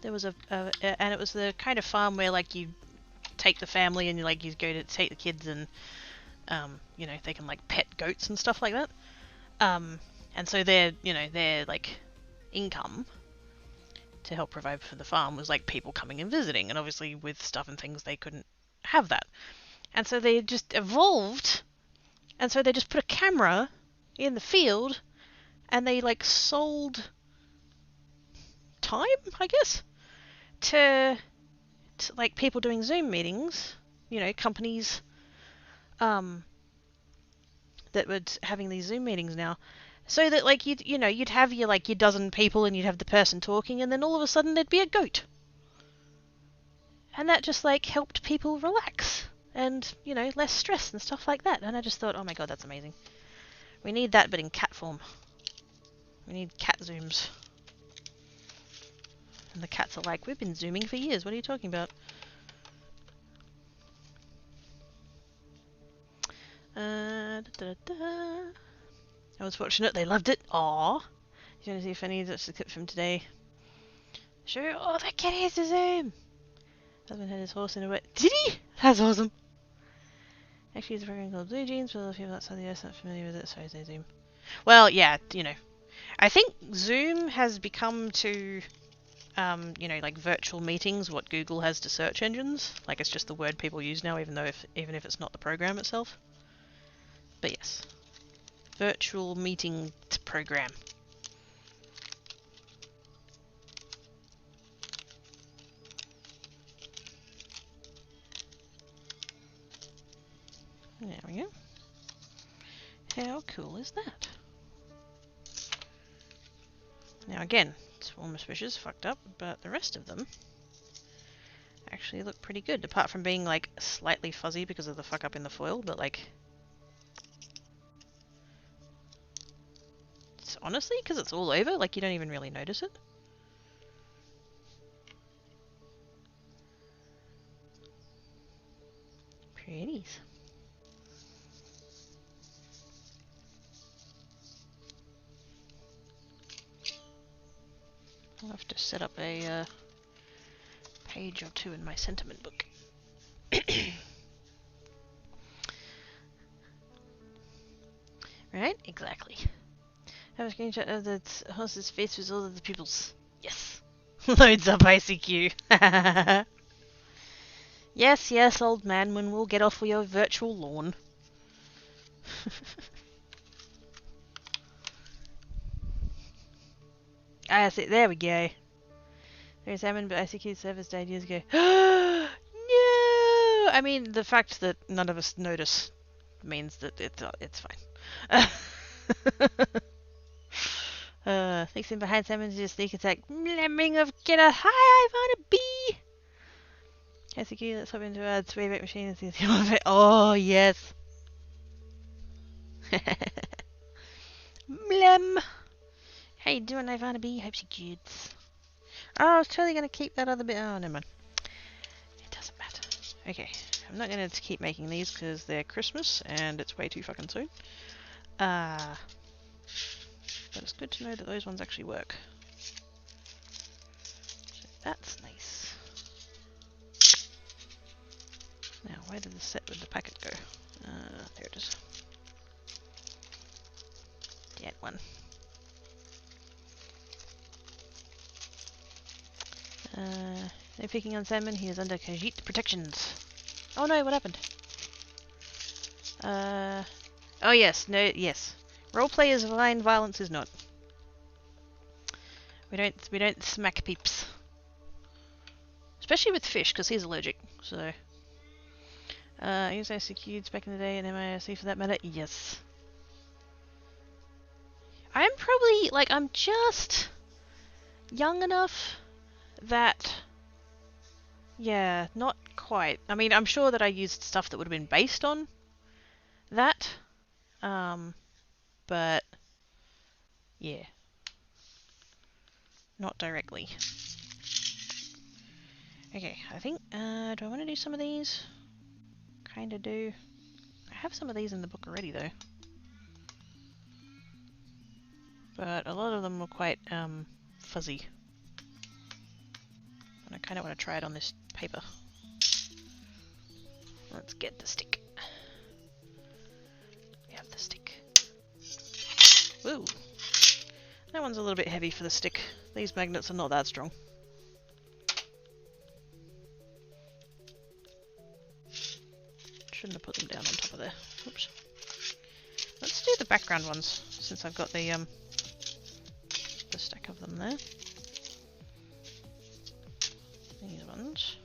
There was and it was the kind of farm where like you take the family and you go to take the kids and you know, they can like pet goats and stuff like that. And so their like income to help provide for the farm was like people coming and visiting, and obviously with stuff and things they couldn't have that. And so they just evolved, and so they just put a camera in the field and they like sold time, I guess, to like people doing Zoom meetings, you know, companies that were having these Zoom meetings now, so that like you'd have your like your dozen people and you'd have the person talking, and then all of a sudden there'd be a goat, and that just like helped people relax and, you know, less stress and stuff like that. And I just thought, oh my god, that's amazing. We need that, but in cat form. We need cat Zooms. And the cats are like, we've been Zooming for years. What are you talking about? I was fortunate. They loved it. Aww. You want to see if any that's a clip from today? Sure. Oh, that kitty has a Zoom. Husband had his horse in a wet. Did he? That's awesome. Actually, it's a program called Blue Jeans. For those people outside the US not familiar with it, so they Zoom. Well, yeah, you know, I think Zoom has become to, you know, like virtual meetings what Google has to search engines. Like it's just the word people use now, even if it's not the program itself. But yes, virtual meeting program. There we go. How cool is that? Now again, Swarm of Swishes fucked up, but the rest of them actually look pretty good, apart from being like slightly fuzzy because of the fuck up in the foil, but like, it's honestly, because it's all over, like you don't even really notice it. Pretties. I'll have to set up a page or two in my sentiment book. Right? Exactly. Have a screenshot of the horse's face with all of the pupils. Yes. Loads up ICQ. Yes, yes, old man, when we'll get off your virtual lawn. Ah, see, there we go. There's Salmon, but ICQ service died years ago. No! I mean, the fact that none of us notice means that it's fine. Fixing behind Salmon to just sneak attack. Lemming of get a hi, I want a bee! ICQ, let's hop into our Wayback Machine and see the Oh, yes! Blem! How you doing, Ivana B? Hope you're good. Oh, I was totally gonna keep that other bit. Oh, never mind. It doesn't matter. Okay, I'm not gonna keep making these because they're Christmas and it's way too fucking soon. But it's good to know that those ones actually work. So that's nice. Now, where did the set with the packet go? There it is. That one. No picking on Salmon, he is under Khajiit protections. Oh no, what happened? Oh yes, no, yes. Roleplay is fine, violence is not. We don't smack peeps. Especially with fish, because he's allergic, so. I used ICQs back in the day and MIRC for that matter, yes. I'm probably, like, I'm just young enough that, yeah, not quite. I mean, I'm sure that I used stuff that would have been based on that, but yeah, not directly. Okay, I think, do I want to do some of these? Kinda do. I have some of these in the book already though. But a lot of them were quite, fuzzy. And I kinda want to try it on this paper. Let's get the stick. We have the stick. Ooh. That one's a little bit heavy for the stick. These magnets are not that strong. Shouldn't have put them down on top of there. Oops. Let's do the background ones, since I've got the stack of them there. These ones.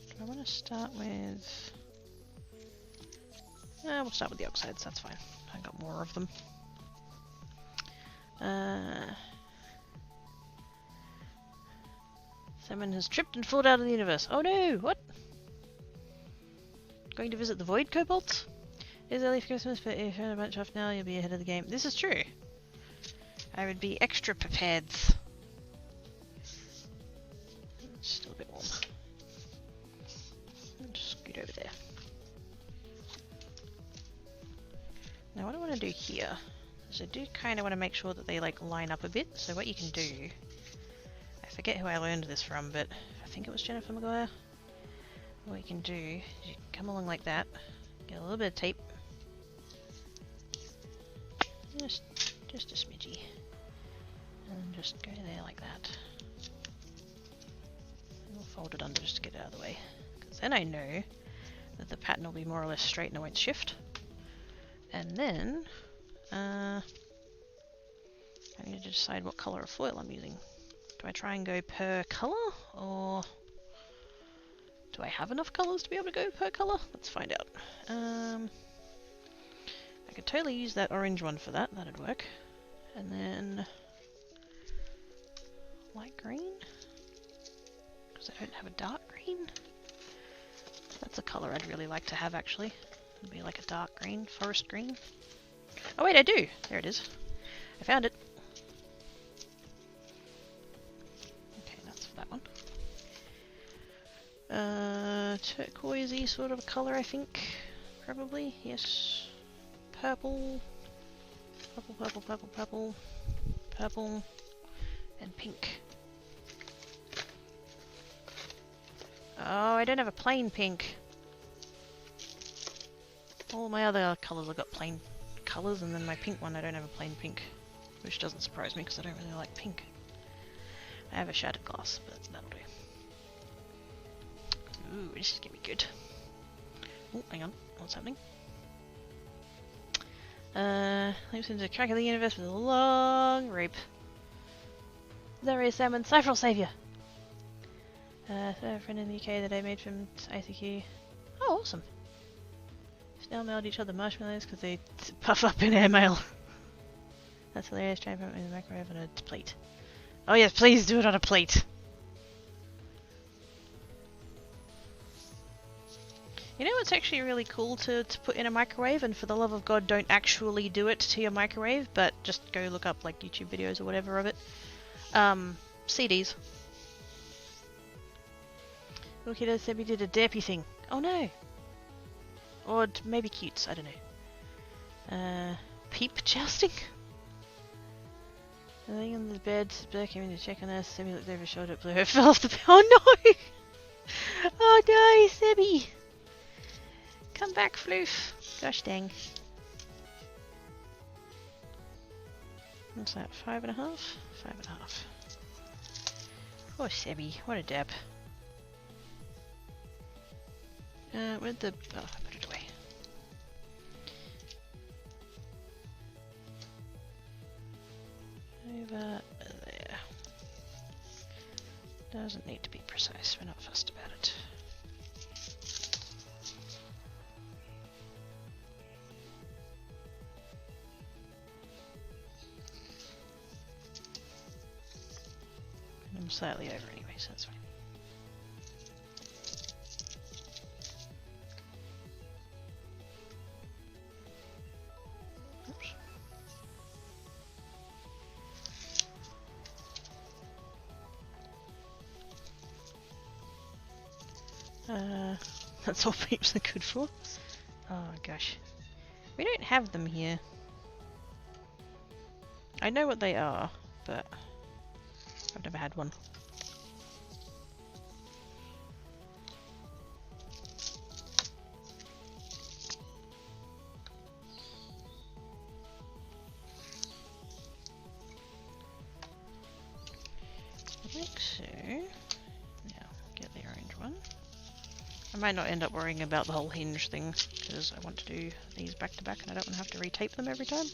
Do I want to start with... we'll start with the oxides, that's fine. I got more of them. Salmon has tripped and fallen out of the universe. Oh no! What? Going to visit the Void Kobolds? It is early for Christmas, but if you're in a bunch off now, you'll be ahead of the game. This is true. I would be extra prepared. It's still a bit warm. I'll just scoot over there. Now what I want to do here is I do kind of want to make sure that they like line up a bit. So what you can do, I forget who I learned this from, but I think it was Jennifer Maguire. What you can do is you can come along like that, get a little bit of tape, just a smidgy, and just go there like that. And we'll fold it under just to get it out of the way, because then I know that the pattern will be more or less straight and it won't shift. And then I need to decide what colour of foil I'm using. Do I try and go per colour, or do I have enough colours to be able to go per colour? Let's find out. I could totally use that orange one for that, that'd work. And then light green, because I don't have a dark green. That's a colour I'd really like to have actually. It'd be like a dark green, forest green. Oh wait, I do! There it is. I found it. Okay, that's for that one. Turquoisey sort of colour, I think. Probably, yes. Purple. Purple, purple, purple, purple. Purple. And pink. Oh, I don't have a plain pink. All my other colours I've got plain colours, and then my pink one I don't have a plain pink. Which doesn't surprise me because I don't really like pink. I have a shattered glass, but that'll do. Ooh, this is gonna be good. Oh, hang on. What's happening? Leaps into the crack of the universe with a long rope. There is Salmon, Cypher will save you! Third friend in the UK that I made from ICQ. Oh, awesome. Snail mailed each other marshmallows because they puff up in airmail. That's hilarious. Try and put it in the microwave on a plate. Oh yes, please do it on a plate. You know what's actually really cool to put in a microwave, and for the love of God don't actually do it to your microwave, but just go look up like YouTube videos or whatever of it. CDs. Look, he said we did a derpy thing. Oh no! Or maybe cutes, I don't know. Peep jousting? Laying in the bed, Blair came in to check on us. Sebby looked over his shoulder at Blair, fell off the bed. Oh no! Oh no, Sebby! Come back, Floof! Gosh dang. What's that, 5.5? 5.5. Poor Sebby, what a dab. Where'd the... oh, I put it away. Over there. Doesn't need to be precise, we're not fussed about it. I'm slightly over anyway, so that's fine. Oops. That's all peeps are good for. Oh gosh. We don't have them here. I know what they are, but I've never had one. Like so. Now, get the orange one. I might not end up worrying about the whole hinge thing, because I want to do these back to back and I don't want to have to retape them every time.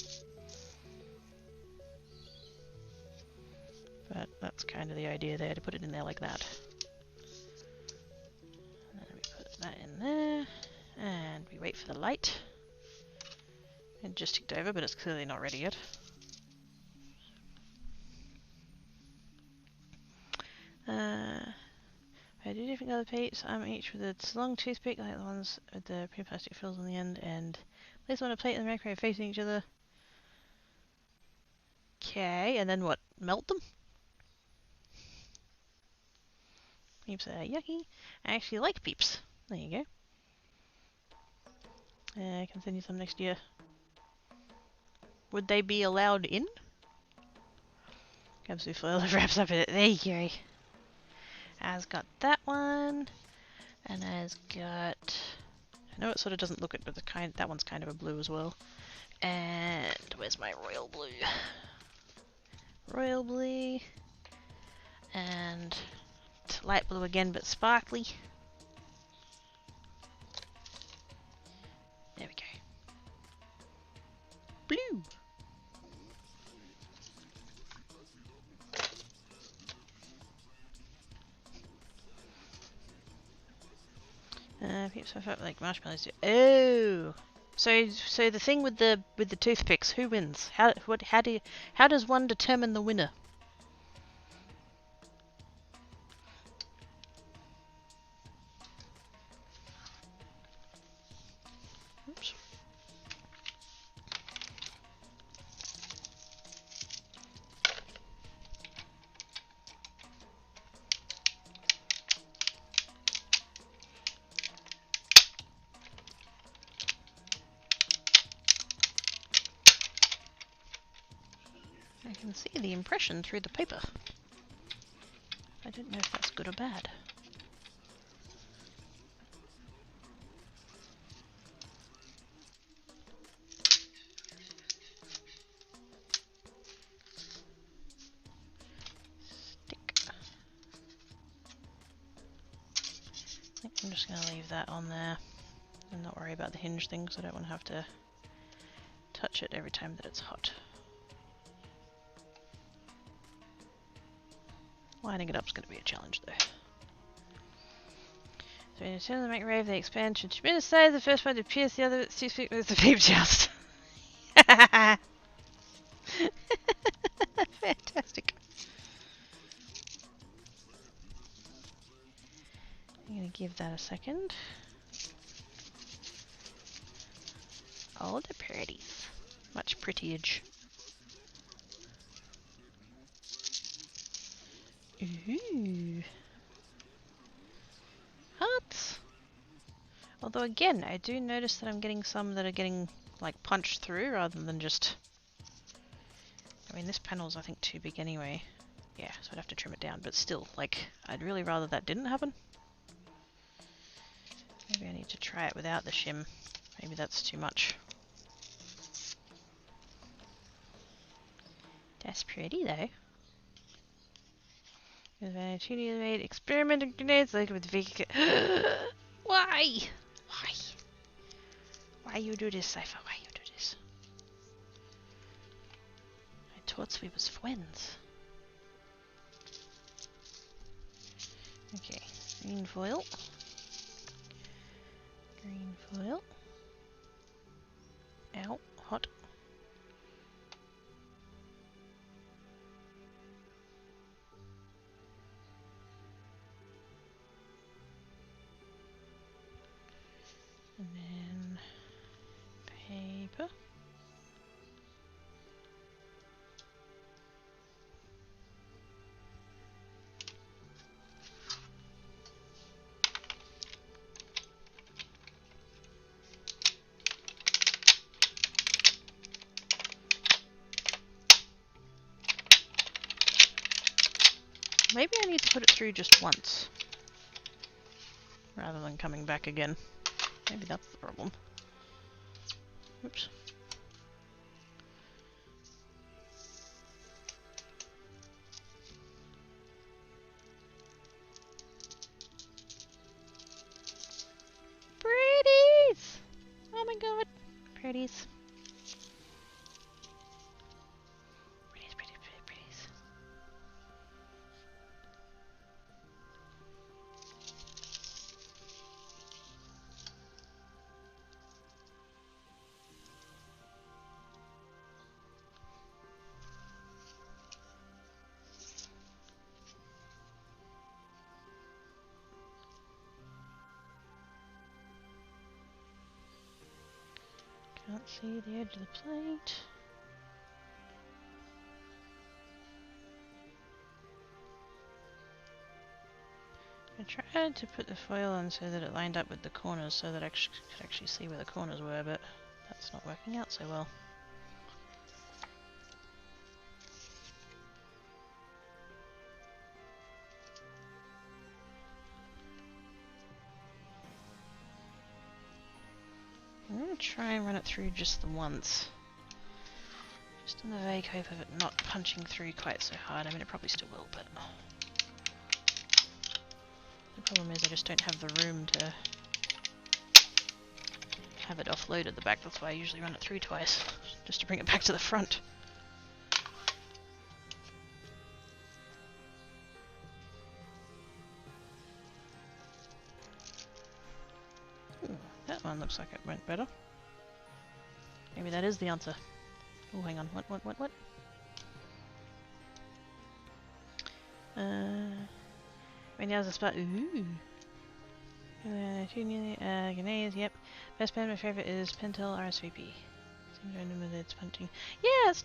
But that's kind of the idea there, to put it in there like that. And then we put that in there, and we wait for the light. It just ticked over, but it's clearly not ready yet. I do different colour paints, each with a long toothpick like the ones with the pure plastic frills on the end, and place them on a plate in the microwave facing each other. Okay, and then what? Melt them? Peeps are yucky. I actually like peeps. There you go. I can send you some next year. Would they be allowed in? Comes with foil wraps up in it. There you go. I've got that one, and I've got... I know it sort of doesn't look it, but that one's kind of a blue as well. And where's my royal blue? Royal blue, and light blue again, but sparkly. There we go. Blue. Peeps have like marshmallows do. Oh, so the thing with the toothpicks, who wins? How does one determine the winner? Oops. can see the impression through the paper. I don't know if that's good or bad. I'm just going to leave that on there and not worry about the hinge thing because I don't want to have to touch it every time that it's hot. Lining it up is going to be a challenge though. So in terms of the microwave, they expand to tremendous size. The first one to pierce the other 6 feet with the paper joust. Fantastic. I'm going to give that a second. Oh, the pretties. Much prettyage. Ooh. Hearts. Although again, I do notice that I'm getting some that are getting like punched through rather than just... I mean, this panel's I think too big anyway. Yeah, so I'd have to trim it down, but still, like, I'd really rather that didn't happen. Maybe I need to try it without the shim. Maybe that's too much. That's pretty though. Made experimental grenades like with Vika. Why? Why? Why you do this, Cypher? Why you do this? I thought we was friends. Okay, green foil. Green foil. Ow, hot. And then paper. Maybe I need to put it through just once, rather than coming back again. Maybe that's the problem. Oops. Pretties! Oh my god. Pretties. Pretties, pretties, pretties, pretties. Can't see the edge of the plate. I tried to put the foil on so that it lined up with the corners so that I could actually see where the corners were, but that's not working out so well. I'm going to try and run it through just the once. Just in the vague hope of it not punching through quite so hard. I mean, it probably still will, but... The problem is I just don't have the room to have it offload at the back. That's why I usually run it through twice, just to bring it back to the front. Ooh, that one looks like it went better. Maybe that is the answer. Oh, hang on. What? Right now's the spot. Ooh. Grenades, yep. Best pen, my favorite is Pentel RSVP. Seems random with its punching. Yeah, it's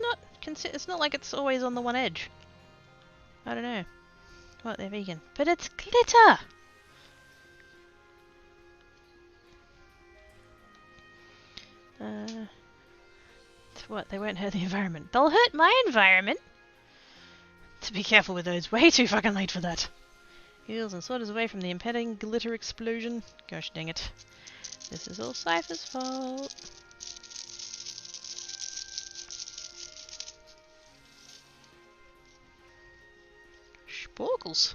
not like it's always on the one edge. I don't know. What, they're vegan. But it's glitter! What, they won't hurt the environment. They'll hurt my environment! To be careful with those. Way too fucking late for that. Heals and sort us away from the impending glitter explosion. Gosh dang it. This is all Cypher's fault. Sporkles.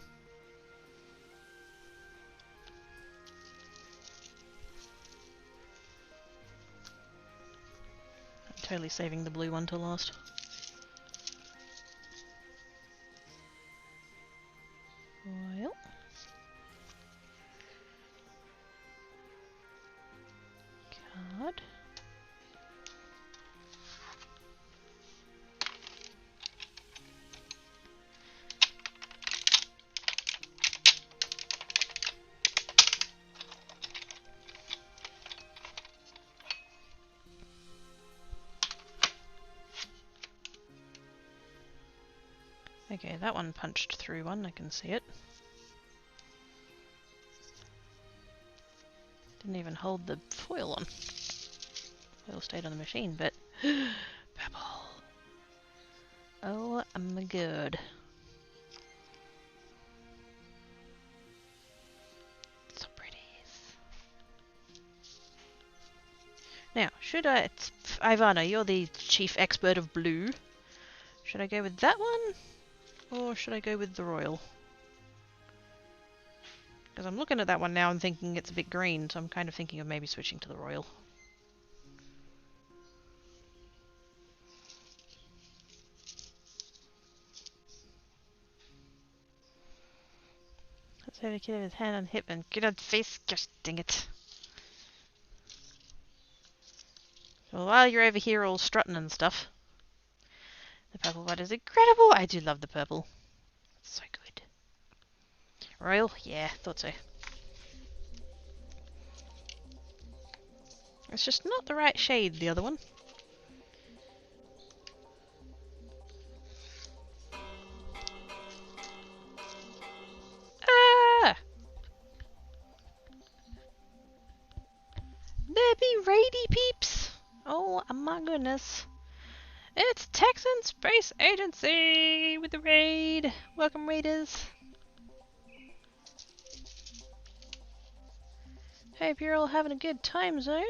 I'm totally saving the blue one till last. Well. Card. Okay, that one punched through one, I can see it. Didn't even hold the foil on. Foil stayed on the machine, but... Purple! Oh my god. So pretty. Now, should I... Ivana, you're the chief expert of blue. Should I go with that one? Or should I go with the royal? Because I'm looking at that one now and thinking it's a bit green, so I'm kind of thinking of maybe switching to the royal. Let's have a kid with his hand on hip and get on face. Gosh dang it. Well, while you're over here all strutting and stuff, the purple one is incredible. I do love the purple. It's so good. Royal? Yeah, thought so. It's just not the right shade, the other one. Ah! There be raidy peeps! Oh my goodness. It's Texan Space Agency with the raid. Welcome, raiders. Hope you're all having a good time zone.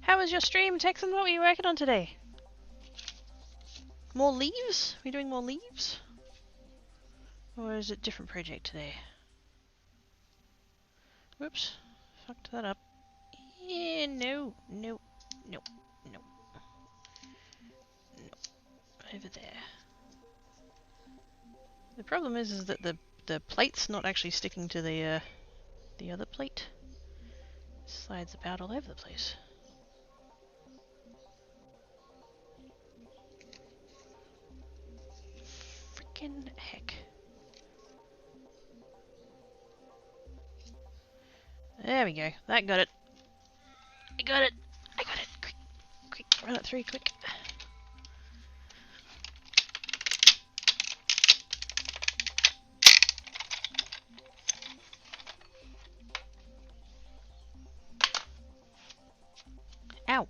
How was your stream, Texan? What were you working on today? More leaves? Are we doing more leaves? Or is it a different project today? Whoops. Fucked that up. Yeah, no. No. No. No. No. Over there. The problem is that the plate's not actually sticking to the other plate. It slides about all over the place. Frickin' heck. There we go. That got it. I got it. I got it. Quick. Quick. Run it through quick. Ow.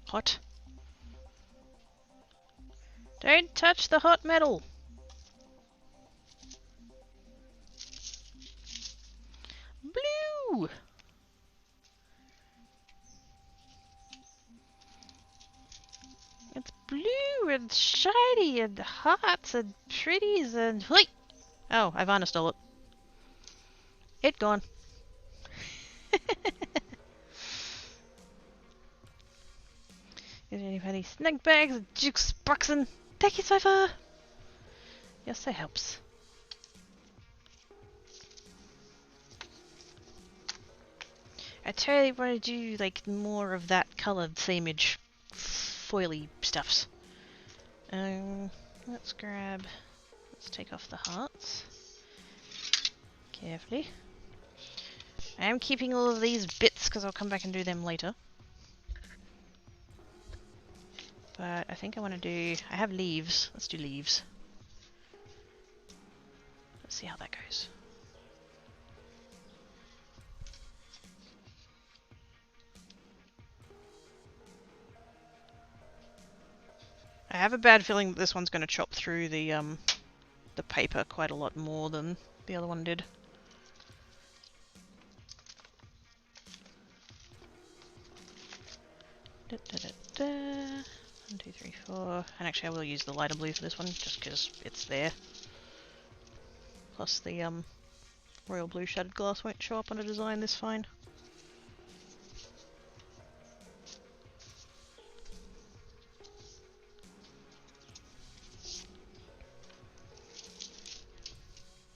Hot. Don't touch the hot metal. Blue. It's blue and shiny and hot and pretties and... Wait! Oh, Ivana stole it. It gone. Is there any snack bags, jukes boxing? Thank you, Cypher! Yes, that helps. I totally want to do like more of that coloured themage foily stuffs. Let's take off the hearts. Carefully. I am keeping all of these bits because I'll come back and do them later. But I think I want to do... I have leaves. Let's do leaves. Let's see how that goes. I have a bad feeling that this one's going to chop through the the paper quite a lot more than the other one did. Da, da, da, da. 1, 2, 3, 4. And actually I will use the lighter blue for this one, just because it's there. Plus the royal blue shaded glass won't show up on a design this fine.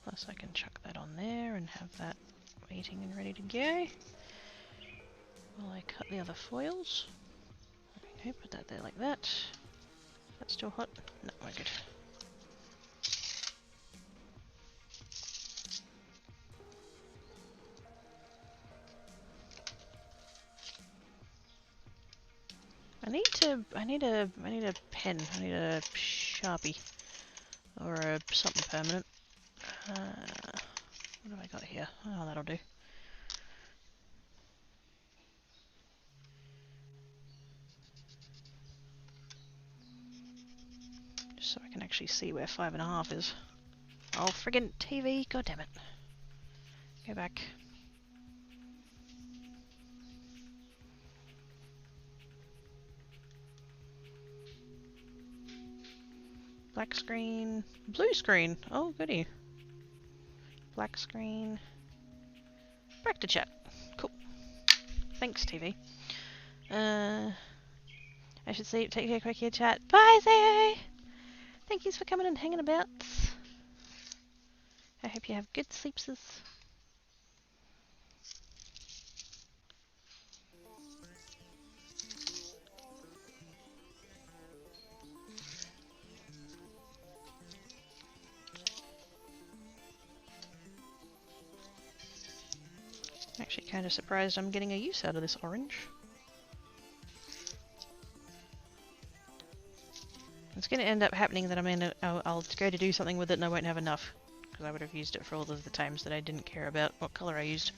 Plus I can chuck that on there and have that waiting and ready to go. While I cut the other foils. Okay, put that there like that. Is that still hot? No, we're good. I need a pen. I need a Sharpie or a something permanent. What have I got here? Oh, that'll do. Just so I can actually see where 5.5 is. Oh, friggin' TV! God damn it! Go back. Black screen, blue screen. Oh, goody. Black screen. Back to chat. Cool. Thanks, TV. I should say, take a quick here chat. Bye, Zay! Thank yous for coming and hanging about. I hope you have good sleepses. I'm actually kind of surprised I'm getting a use out of this orange. It's going to end up happening that I'll go to do something with it and I won't have enough. Because I would have used it for all of the times that I didn't care about what colour I used.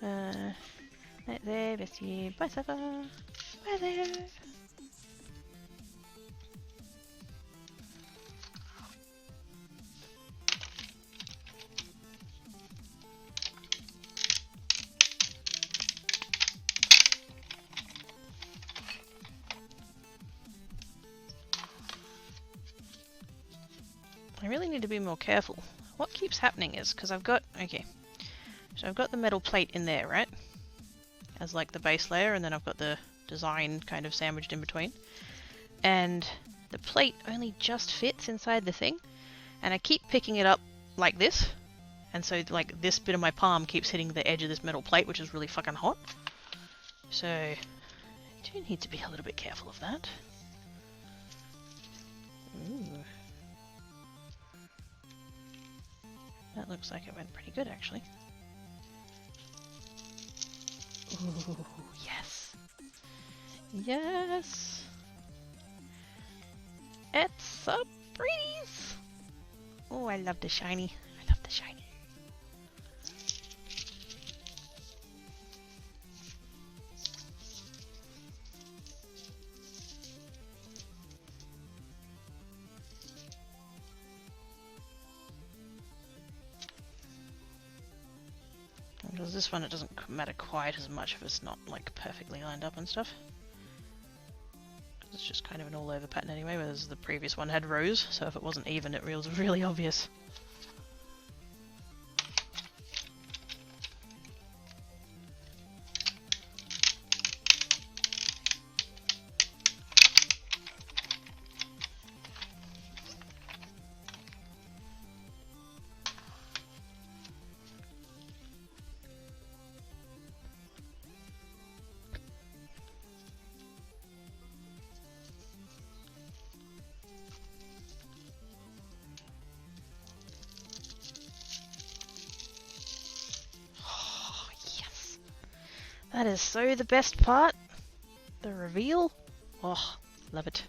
Right there, Bessie. Bye, Safa. Bye there. I really need to be more careful. What keeps happening is, because I've got, okay, so I've got the metal plate in there, right? As like the base layer, and then I've got the design kind of sandwiched in between. And the plate only just fits inside the thing, and I keep picking it up like this, and so like this bit of my palm keeps hitting the edge of this metal plate, which is really fucking hot. So, I do need to be a little bit careful of that. Ooh. That looks like it went pretty good, actually. Ooh, yes! Yes! It's so pretty! Oh, I love the shiny. I love the shiny. Because this one, it doesn't matter quite as much if it's not like perfectly lined up and stuff. It's just kind of an all-over pattern anyway, whereas the previous one had rows, so if it wasn't even, it was really obvious. That is so the best part. The reveal. Oh, love it.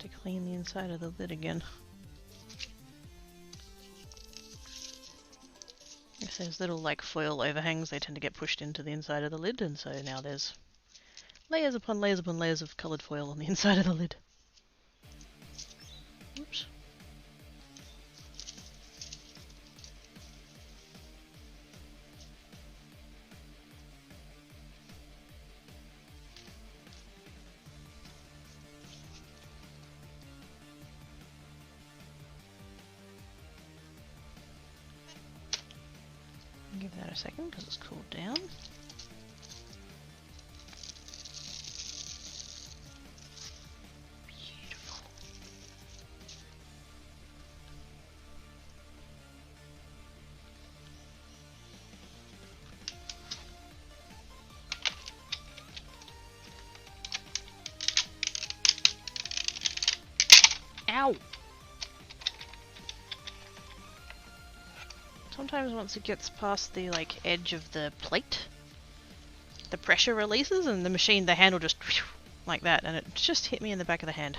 to clean the inside of the lid again. If there's little like foil overhangs, they tend to get pushed into the inside of the lid, and so now there's layers upon layers upon layers of coloured foil on the inside of the lid. Oops. Give that a second because it's cooled down. Beautiful. Ow! Sometimes once it gets past the like edge of the plate, the pressure releases and the machine, the handle just like that, and it just hit me in the back of the hand.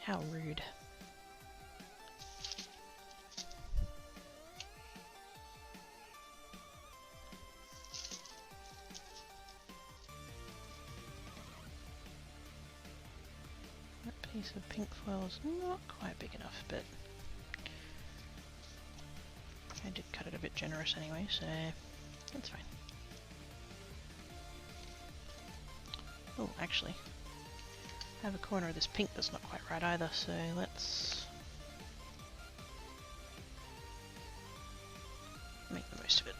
How rude. That piece of pink foil is not quite big enough, but I did cut it a bit generous anyway, so that's fine. Oh, actually, I have a corner of this pink that's not quite right either, so let's make the most of it.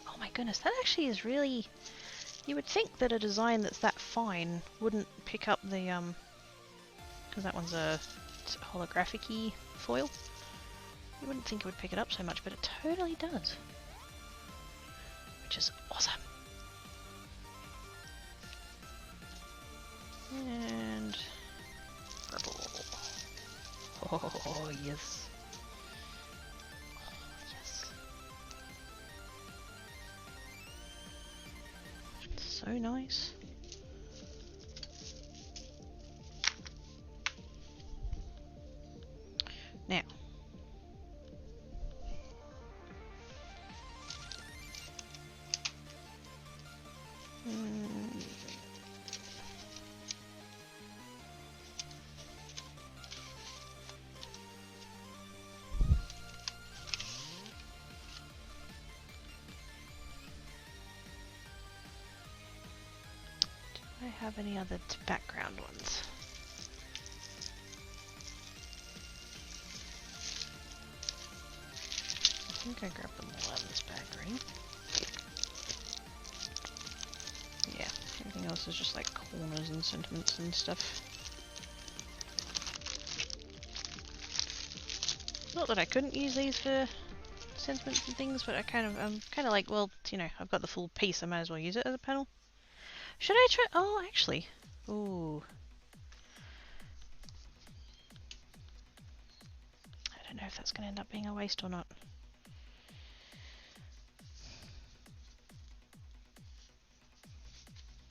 Oh my goodness, that actually is really... You would think that a design that's that fine wouldn't pick up the, because that one's a holographic-y foil. You wouldn't think it would pick it up so much, but it totally does. Which is awesome. And... purple. Oh, yes. So nice. Now, do I have any other background ones? I think I grabbed them all out of this bag already. Yeah, everything else is just like corners and sentiments and stuff. Not that I couldn't use these for sentiments and things, but I'm kind of like, well, you know, I've got the full piece, I might as well use it as a panel. Should I try? Oh, actually. Ooh. I don't know if that's going to end up being a waste or not.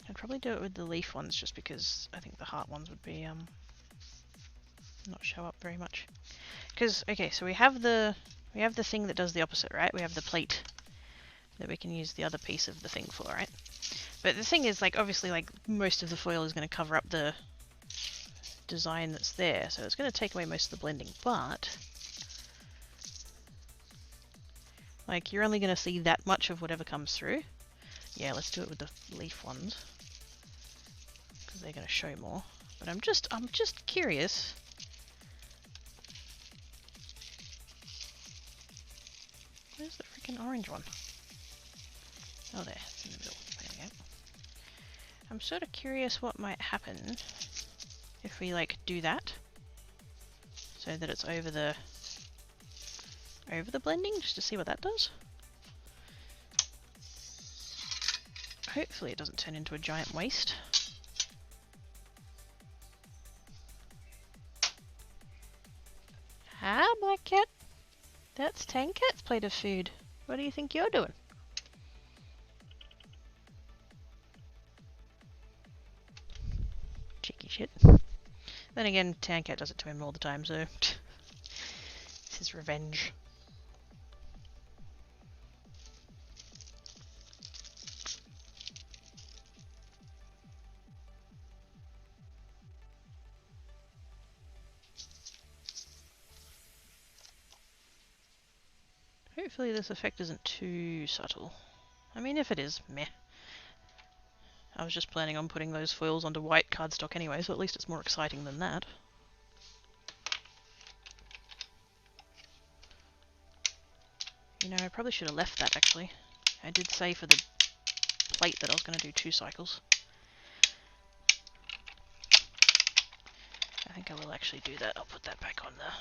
I'd probably do it with the leaf ones just because I think the heart ones would be not show up very much. Because okay, so we have the thing that does the opposite, right? We have the plate that we can use the other piece of the thing for, right? But the thing is, like, obviously, like, most of the foil is going to cover up the design that's there, so it's going to take away most of the blending, but like, you're only going to see that much of whatever comes through. Yeah, let's do it with the leaf ones because they're going to show more. But I'm just curious. Where's the freaking orange one? Oh, there, it's in the middle. There we go. I'm sort of curious what might happen if we like do that, so that it's over the blending, just to see what that does. Hopefully it doesn't turn into a giant waste. Ah, Black Cat. That's Tankat's plate of food. What do you think you're doing? Cheeky shit. Then again, Tankat does it to him all the time, so it's his revenge. Hopefully this effect isn't too subtle. I mean, if it is, meh. I was just planning on putting those foils onto white cardstock anyway, so at least it's more exciting than that. You know, I probably should have left that actually. I did say for the plate that I was going to do 2 cycles. I think I will actually do that. I'll put that back on there.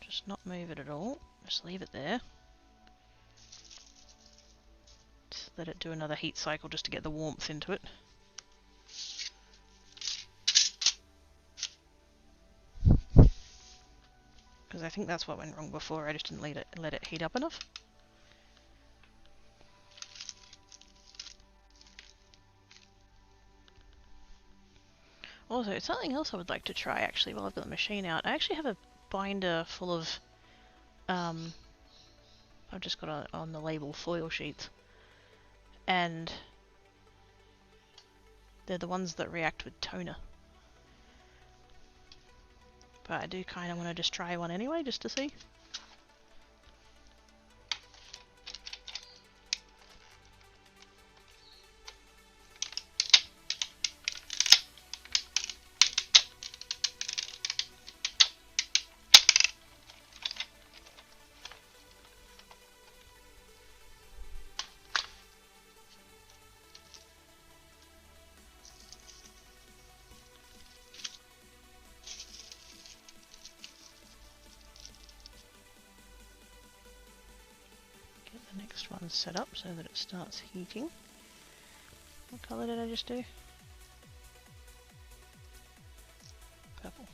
Just not move it at all. Just leave it there. Just let it do another heat cycle just to get the warmth into it. Because I think that's what went wrong before. I just didn't let it heat up enough. Also, something else I would like to try actually while I've got the machine out. I actually have a binder full of, I've just got on the label foil sheets. And they're the ones that react with toner. But I do kind of want to just try one anyway, just to see. The next one's set up so that it starts heating. What colour did I just do? Purple.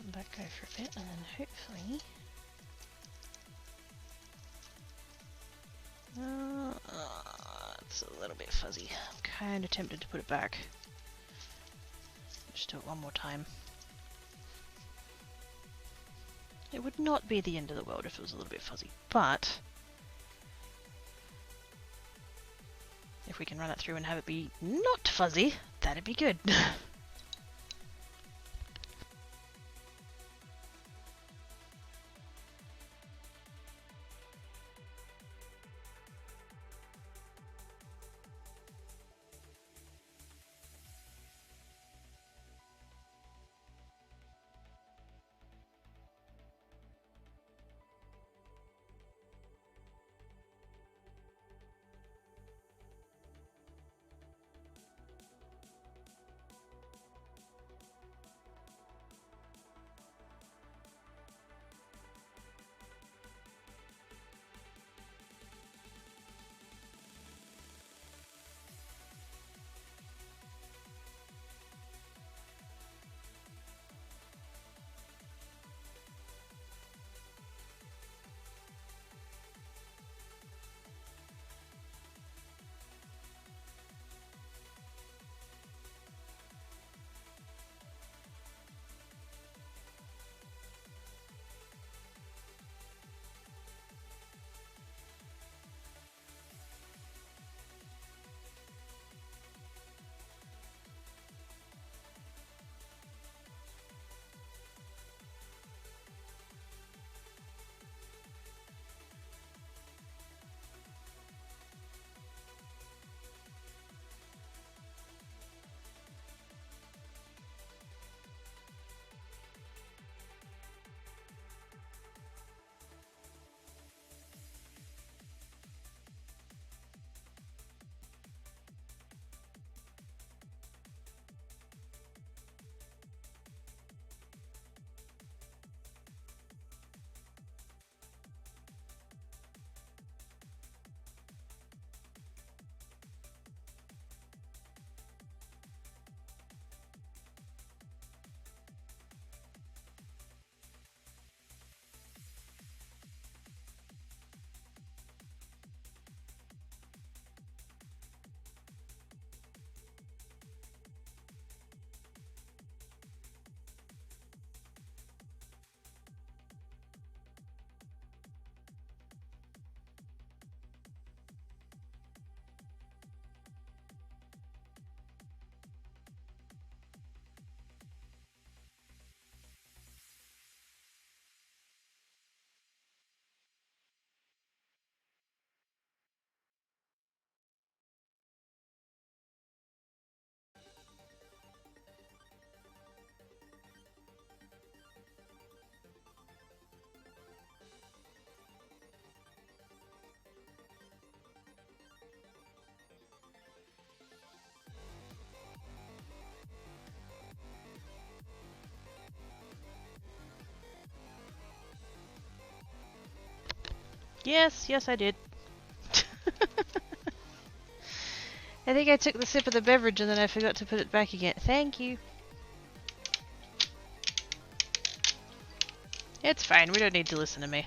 Let that go for a bit and then hopefully... it's a little bit fuzzy. I'm kind of tempted to put it back. Just do it one more time. It would not be the end of the world if it was a little bit fuzzy, but if we can run it through and have it be not fuzzy, that'd be good. Yes, yes I did. I think I took the sip of the beverage and then I forgot to put it back again. Thank you. It's fine, we don't need to listen to me.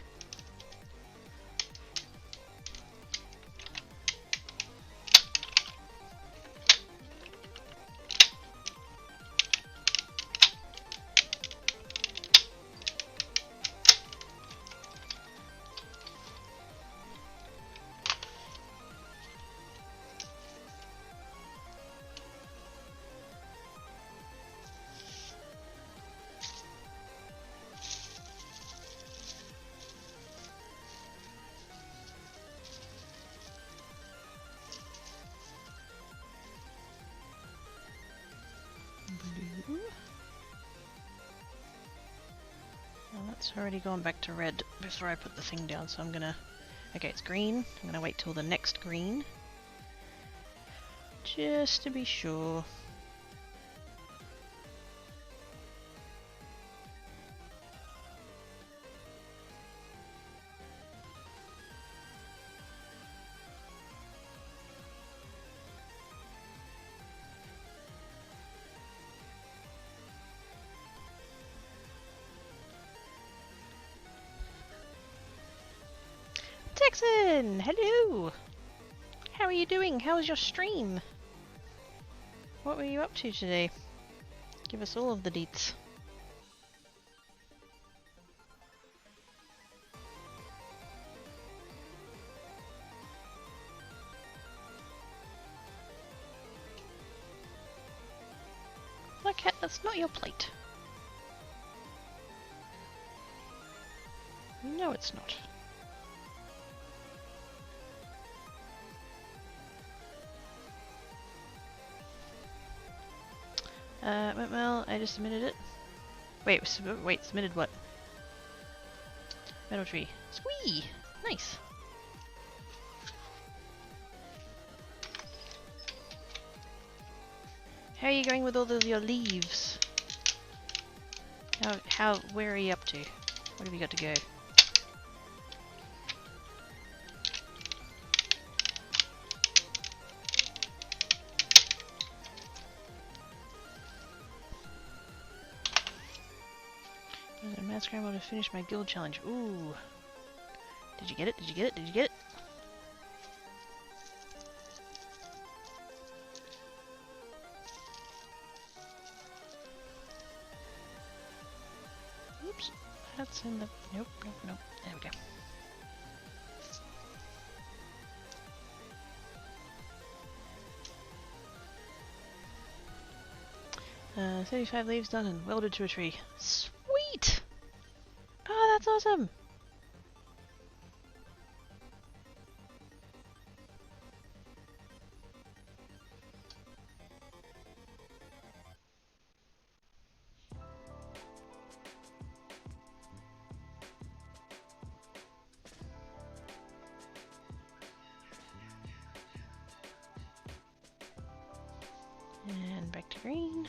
Blue. Well, that's already gone back to red before I put the thing down, so I'm gonna... Okay, it's green. I'm gonna wait till the next green. Just to be sure. Texan! Hello! How are you doing? How was your stream? What were you up to today? Give us all of the deets. Look, cat, that's not your plate. No, it's not. Well, I just submitted it. Wait, submitted what? Metal tree. Squee! Nice. How are you going with all of your leaves? Where are you up to? What have you got to go? There's a mad scramble to finish my guild challenge. Ooh. Did you get it? Did you get it? Did you get it? Oops. That's in the... Nope, nope, nope. There we go. 35 leaves done and welded to a tree. Sweet! Oh, that's awesome! And back to green.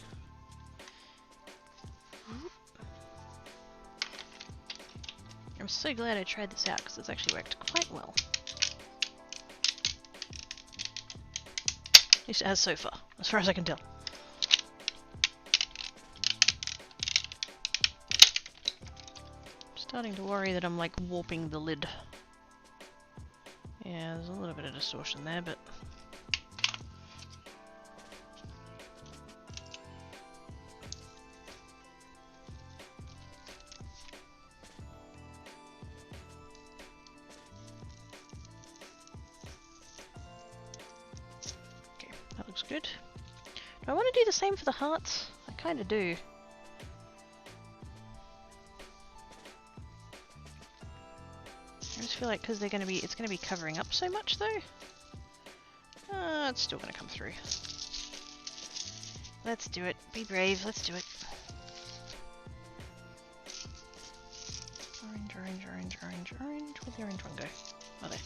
I'm so glad I tried this out because it's actually worked quite well. At least it has so far, as far as I can tell. Starting to worry that I'm like warping the lid. Yeah, there's a little bit of distortion there, but... Okay, that looks good. Do I want to do the same for the hearts? I kind of do. I just feel like because they're going to be, it's going to be covering up so much though. It's still going to come through. Let's do it. Be brave. Let's do it. Orange, orange, orange, orange, orange. Where'd the orange one go? Oh, there.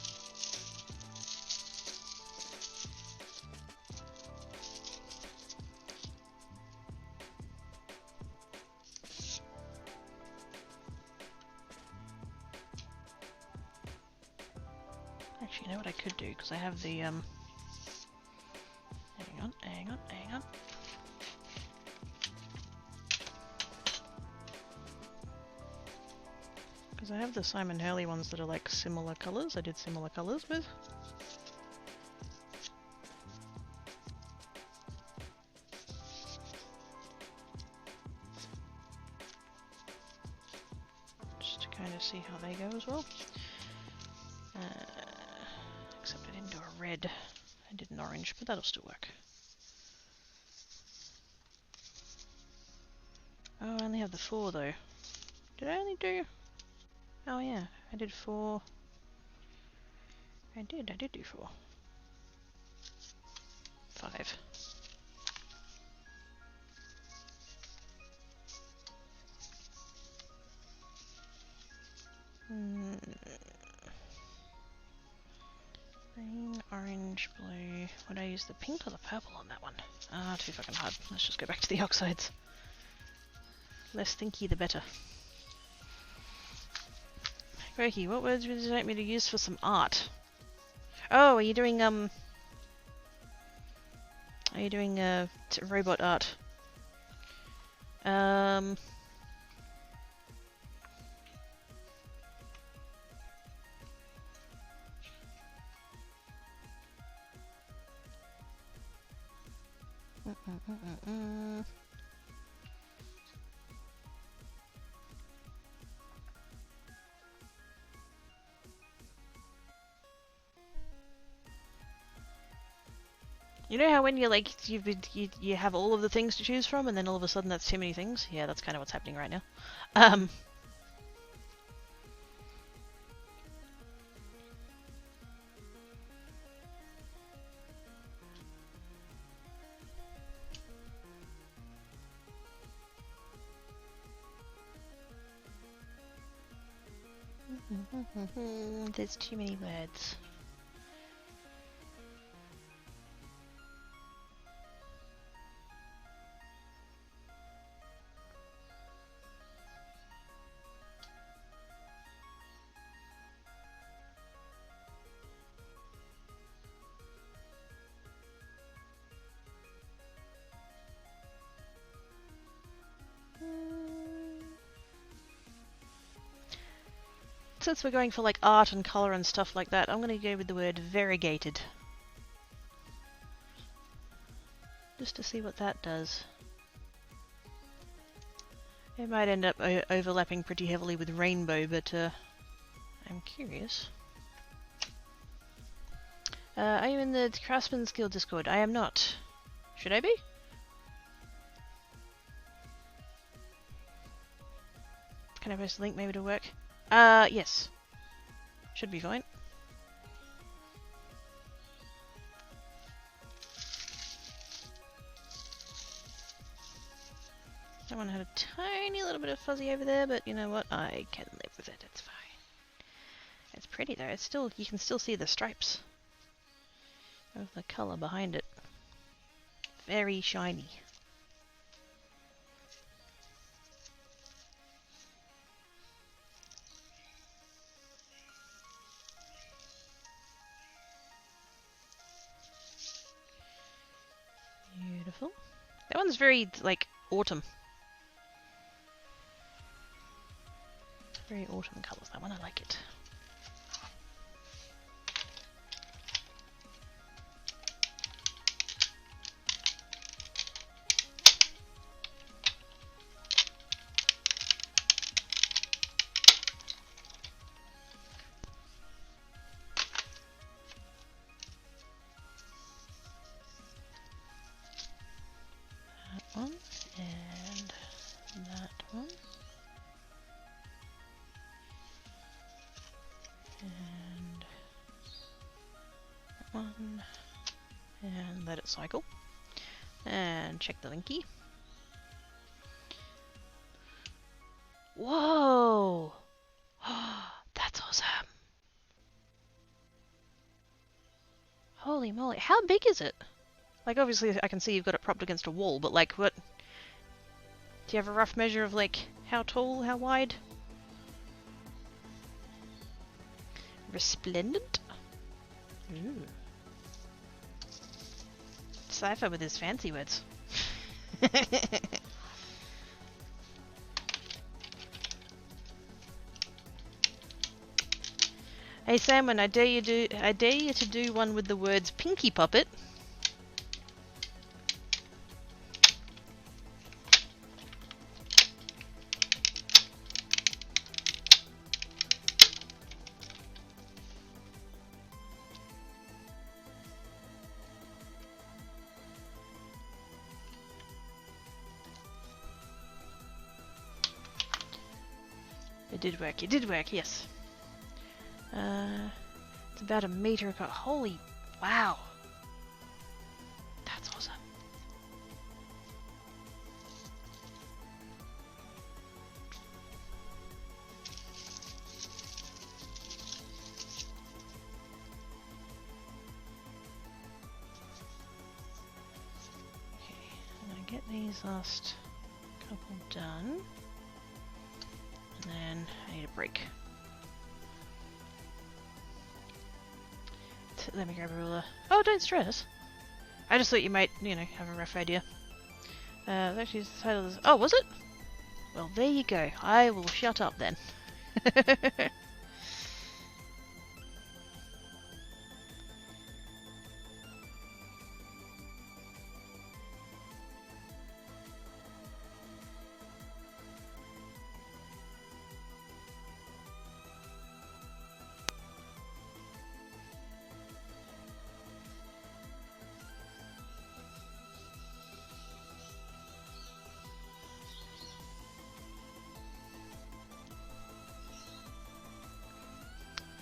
Actually, you know what I could do? Because I have the, hang on. Because I have the Simon Hurley ones that are like similar colours. I did similar colours with. Just to kind of see how they go as well. Except I didn't do a red. I did an orange, but that'll still work. Oh, I only have the 4 though. Did I only do... Oh yeah, I did 4. I did do 4. 5. Green, orange, blue. Would I use the pink or the purple on that one? Ah, too fucking hard. Let's just go back to the oxides. Less thinky the better. Crikey, what words would you like me to use for some art? Oh, are you doing robot art? You know how when you're like you have all of the things to choose from, and then all of a sudden that's too many things? Yeah, that's kind of what's happening right now. There's too many words. Since we're going for like art and colour and stuff like that, I'm going to go with the word variegated. Just to see what that does. It might end up overlapping pretty heavily with rainbow, but I'm curious. Are you in the Craftsman's Guild Discord? I am not. Should I be? Can I post a link maybe to work? Yes. Should be fine. That one had a tiny little bit of fuzzy over there, but you know what? I can live with it. It's fine. It's pretty though. It's still, you can still see the stripes of the colour behind it. Very shiny. Beautiful. That one's very, like, autumn. Very autumn colours, that one. I like it. That one, and that one. And that one, and let it cycle, and check the linky. Whoa! That's awesome! Holy moly, how big is it? Like, obviously I can see you've got it propped against a wall, but like, what? Do you have a rough measure of like, how tall, how wide? Resplendent? Ooh. Cypher with his fancy words. Hey Salmon, I dare you to do one with the words Pinky Puppet. It did work, yes. It's about a meter across. Holy wow. That's awesome. Okay, I'm gonna get these last couple done. And then I need a break. Let me grab a ruler. Oh, don't stress. I just thought you might, you know, have a rough idea. Actually, the title is... Oh, was it? Well, there you go. I will shut up then.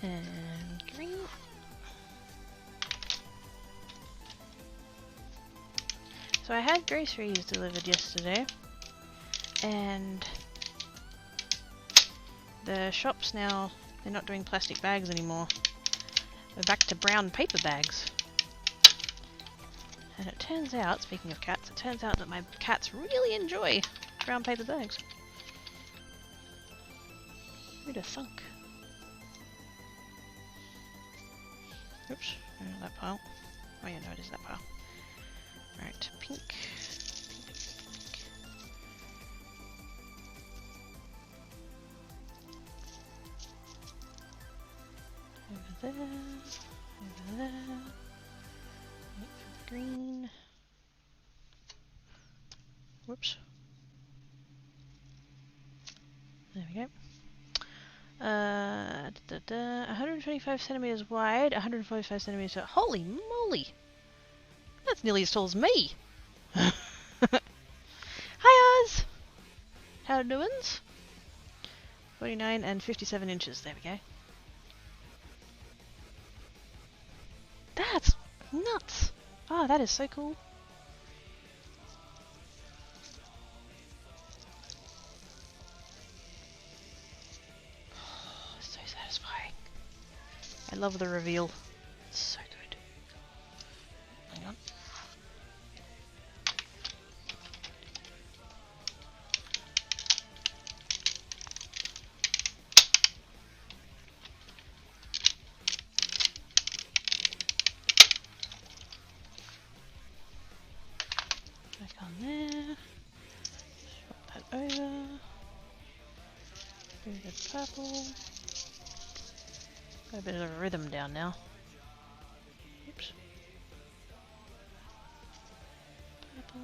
And green. So I had groceries delivered yesterday, and the shops now, they're not doing plastic bags anymore. We're back to brown paper bags. And it turns out, speaking of cats, it turns out that my cats really enjoy brown paper bags. Who'd have thunk? Oops, not that pile. Oh yeah, no, it is that pile. Right, pink. Over there. Over there. Wait for the green. Whoops. There we go. 125 centimeters wide, 145 centimeters tall. Holy moly! That's nearly as tall as me! Hi Oz! How doings? 49 and 57 inches. There we go. That's nuts! Oh, that is so cool. So satisfying. I love the reveal. It's so good. Hang on. Back on there. Swap that over. Do the purple. Got a bit of a rhythm down now. Oops. Purple.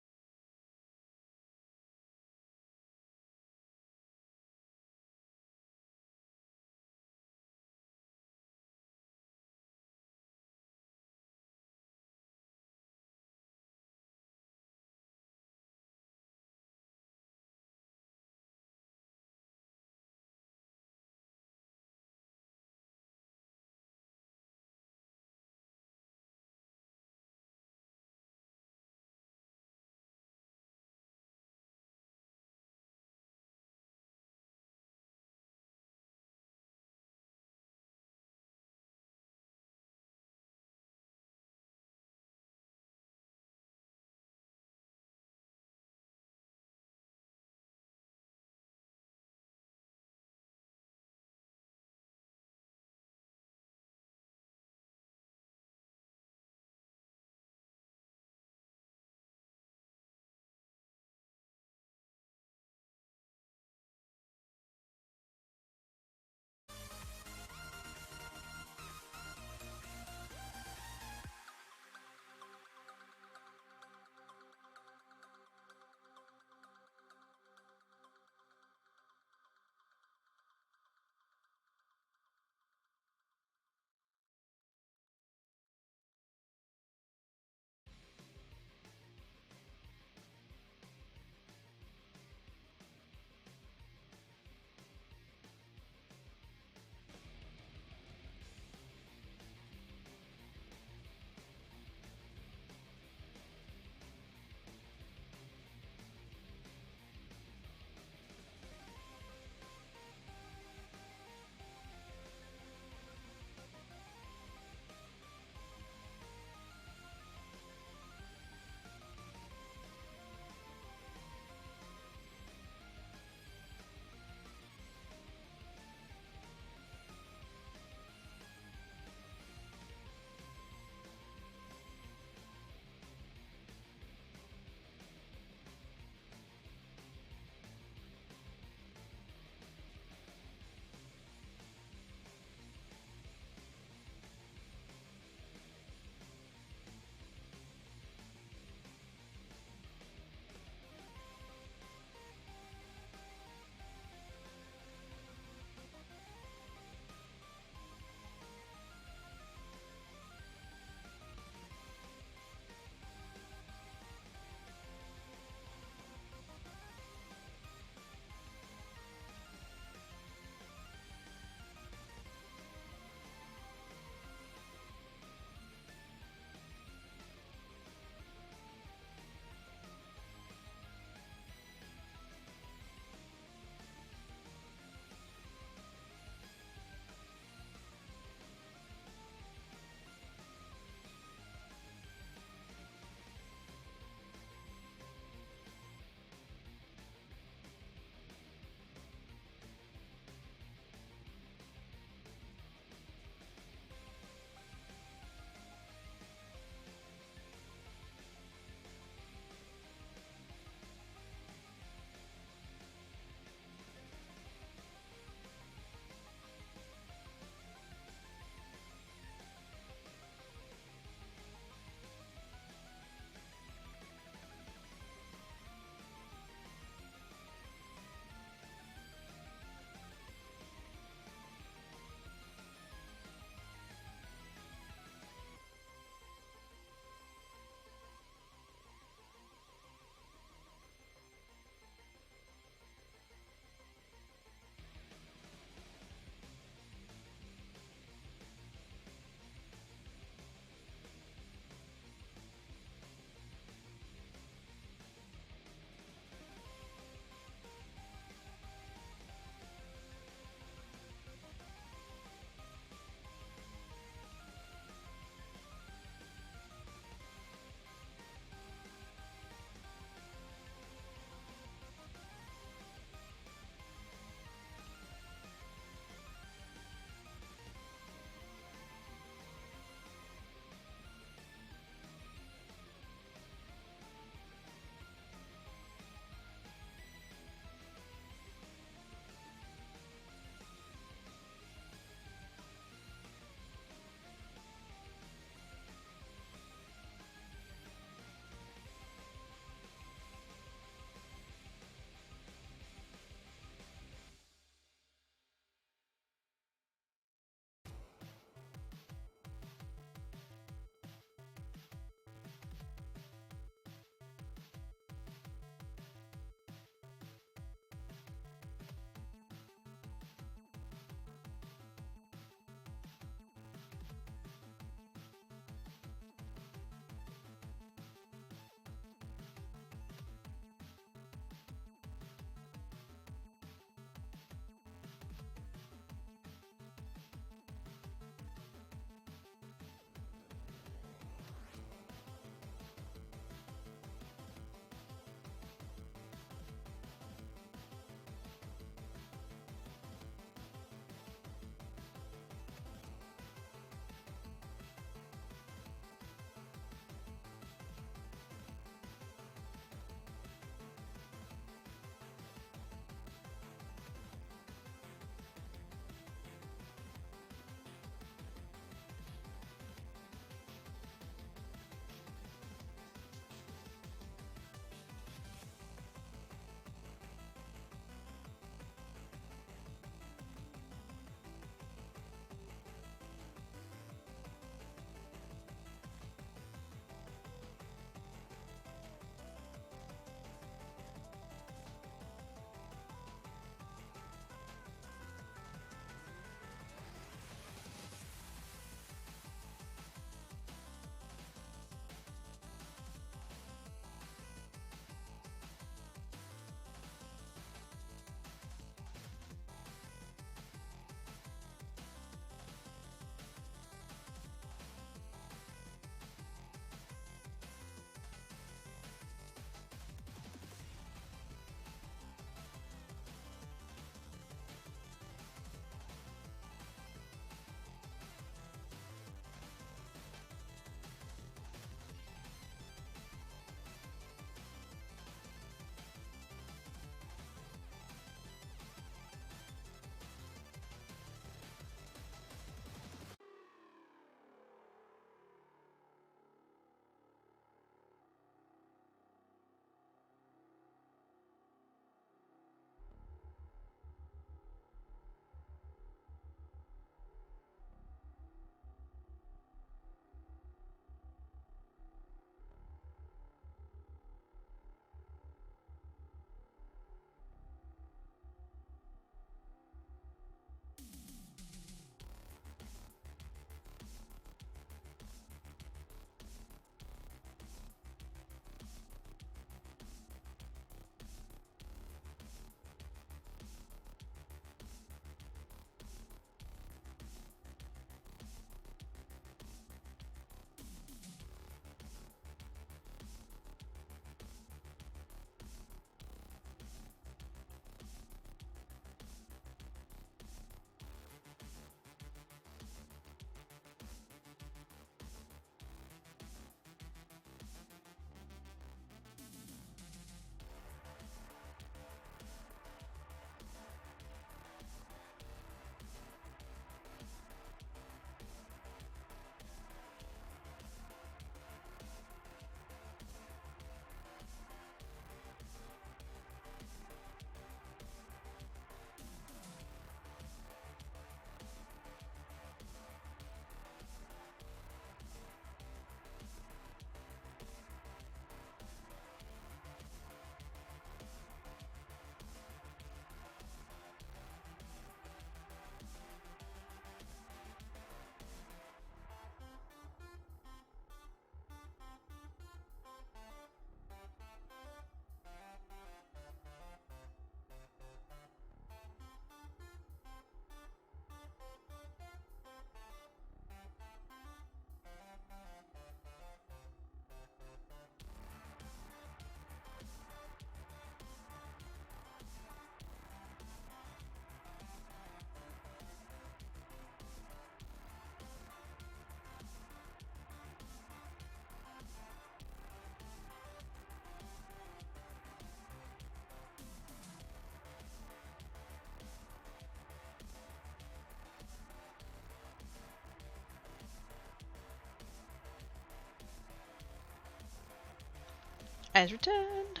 As returned.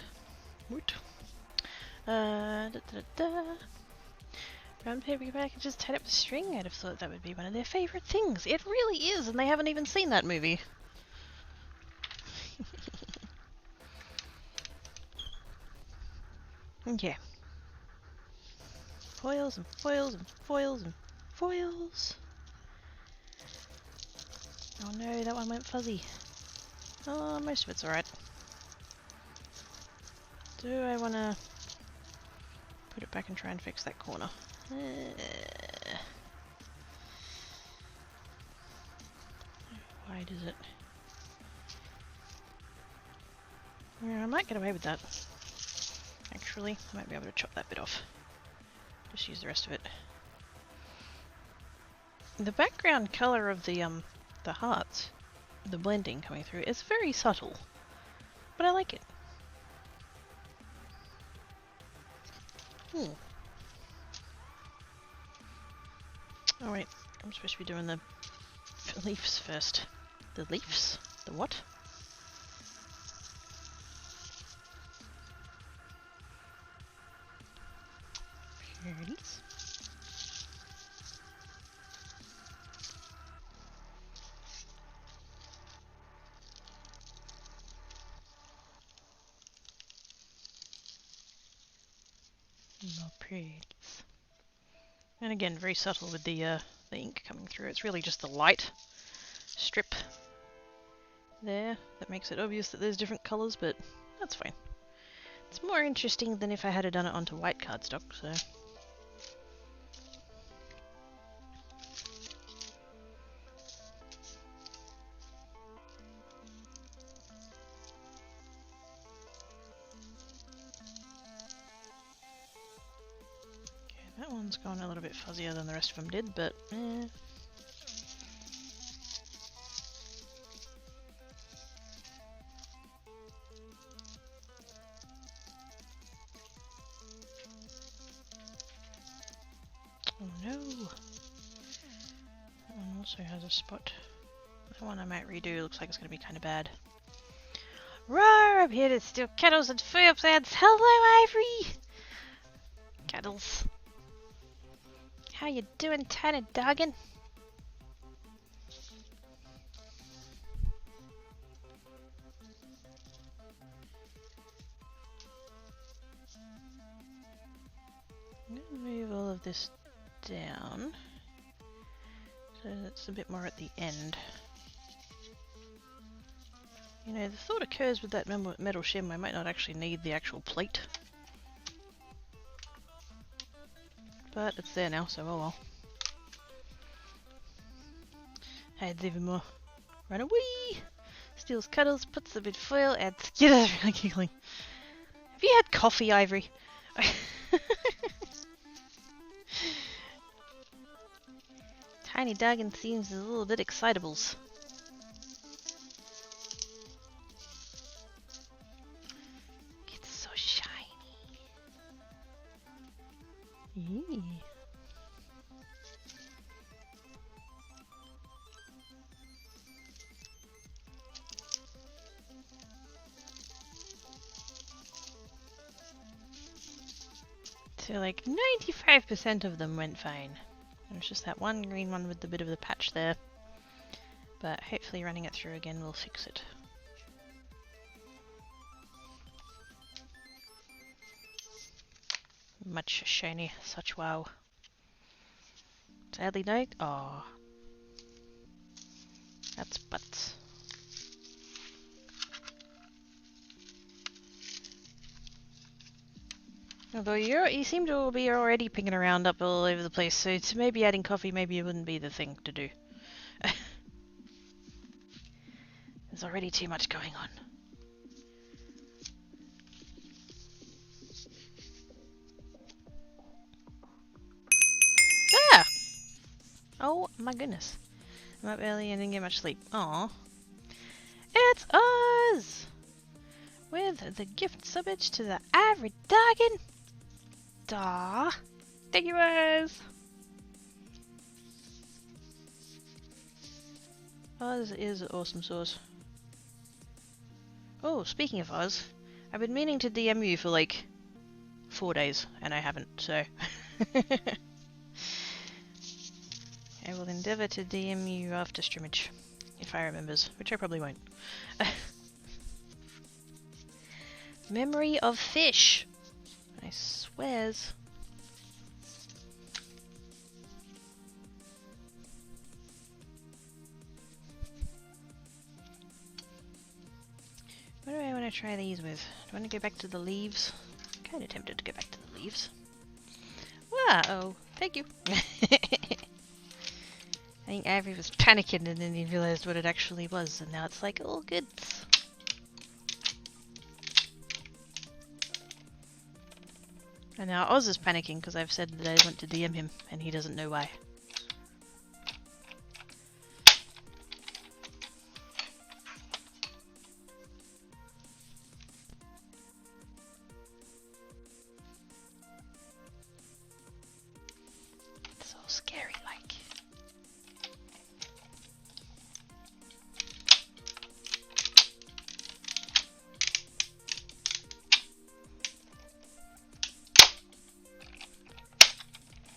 Woot. Da, da, da. Brown paper packages tied up with string. I'd have thought that would be one of their favourite things. It really is, and they haven't even seen that movie. Okay. Foils and foils and foils and foils. Oh no, that one went fuzzy. Oh, most of it's alright. Do I want to put it back and try and fix that corner? How wide is it? Yeah, I might get away with that. Actually, I might be able to chop that bit off. Just use the rest of it. The background colour of the hearts, the blending coming through, is very subtle, but I like it. Oh wait, I'm supposed to be doing the leaves first. The leaves? The what? Pretties. More pretties. And again, very subtle with the ink coming through. It's really just the light strip there that makes it obvious that there's different colours, but that's fine. It's more interesting than if I had done it onto white cardstock, so... Okay, that one's gone a little bit fuzzier than the rest of them did, but eh. Oh no! That one also has a spot. That one I might redo, looks like it's going to be kind of bad. Roar! I'm here to steal kettles and fire plants! Hello, Ivory! Kettles. How you doing, tiny doggin? I'm going to move all of this down so it's a bit more at the end. You know, the thought occurs with that metal shim, I might not actually need the actual plate. But it's there now, so oh well. Hey, even more. Run away! Steals cuddles, puts them in foil, and skitters really giggling. Have you had coffee, Ivory? Tiny Dagon seems a little bit excitables. It's so shiny. Eee. So like 95% of them went fine. There's just that one green one with the bit of the patch there. But hopefully running it through again will fix it. Much shiny, such wow. Sadly no. Oh. That's butts. Although you seem to be already picking around up all over the place, so to maybe adding coffee maybe it wouldn't be the thing to do. There's already too much going on. Ah! Oh my goodness. I'm up early and didn't get much sleep. Aww. It's us! With the gift subbage to the Ivory Dragon. Daw. Thank you, Oz! Oz is awesome sauce. Oh, speaking of Oz, I've been meaning to DM you for like 4 days, and I haven't, so... I will endeavour to DM you after streamage, if I remembers, which I probably won't. Memory of fish! I swears. What do I want to try these with? Do I want to go back to the leaves? I'm kind of tempted to go back to the leaves. Wow, thank you. I think Avery was panicking and then he realised what it actually was, and now it's like, all good. And now Oz is panicking because I've said that I want to DM him and he doesn't know why. It's so scary like.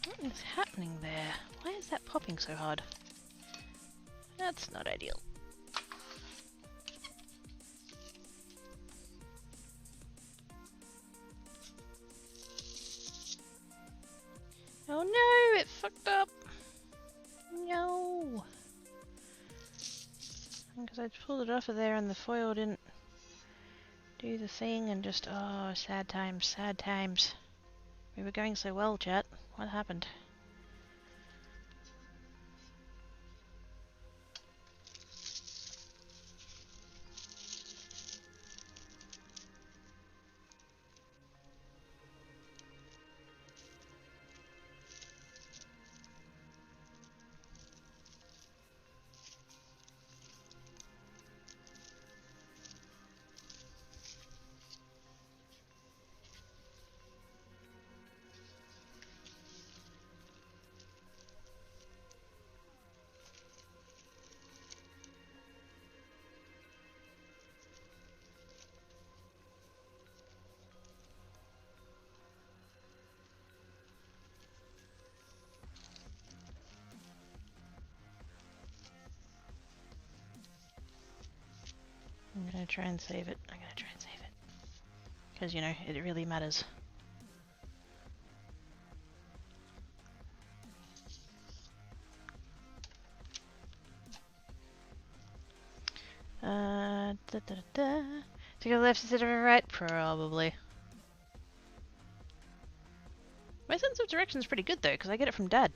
What is happening there? Why is that popping so hard? That's not ideal. Oh no, it fucked up. No. Because I pulled it off of there and the foil didn't do the thing and just, oh, sad times, sad times. We were going so well, chat. What happened? I'm gonna try and save it. I'm gonna try and save it. Because, you know, it really matters. Da da da. To go left instead of right? Probably. My sense of direction is pretty good though, because I get it from Dad.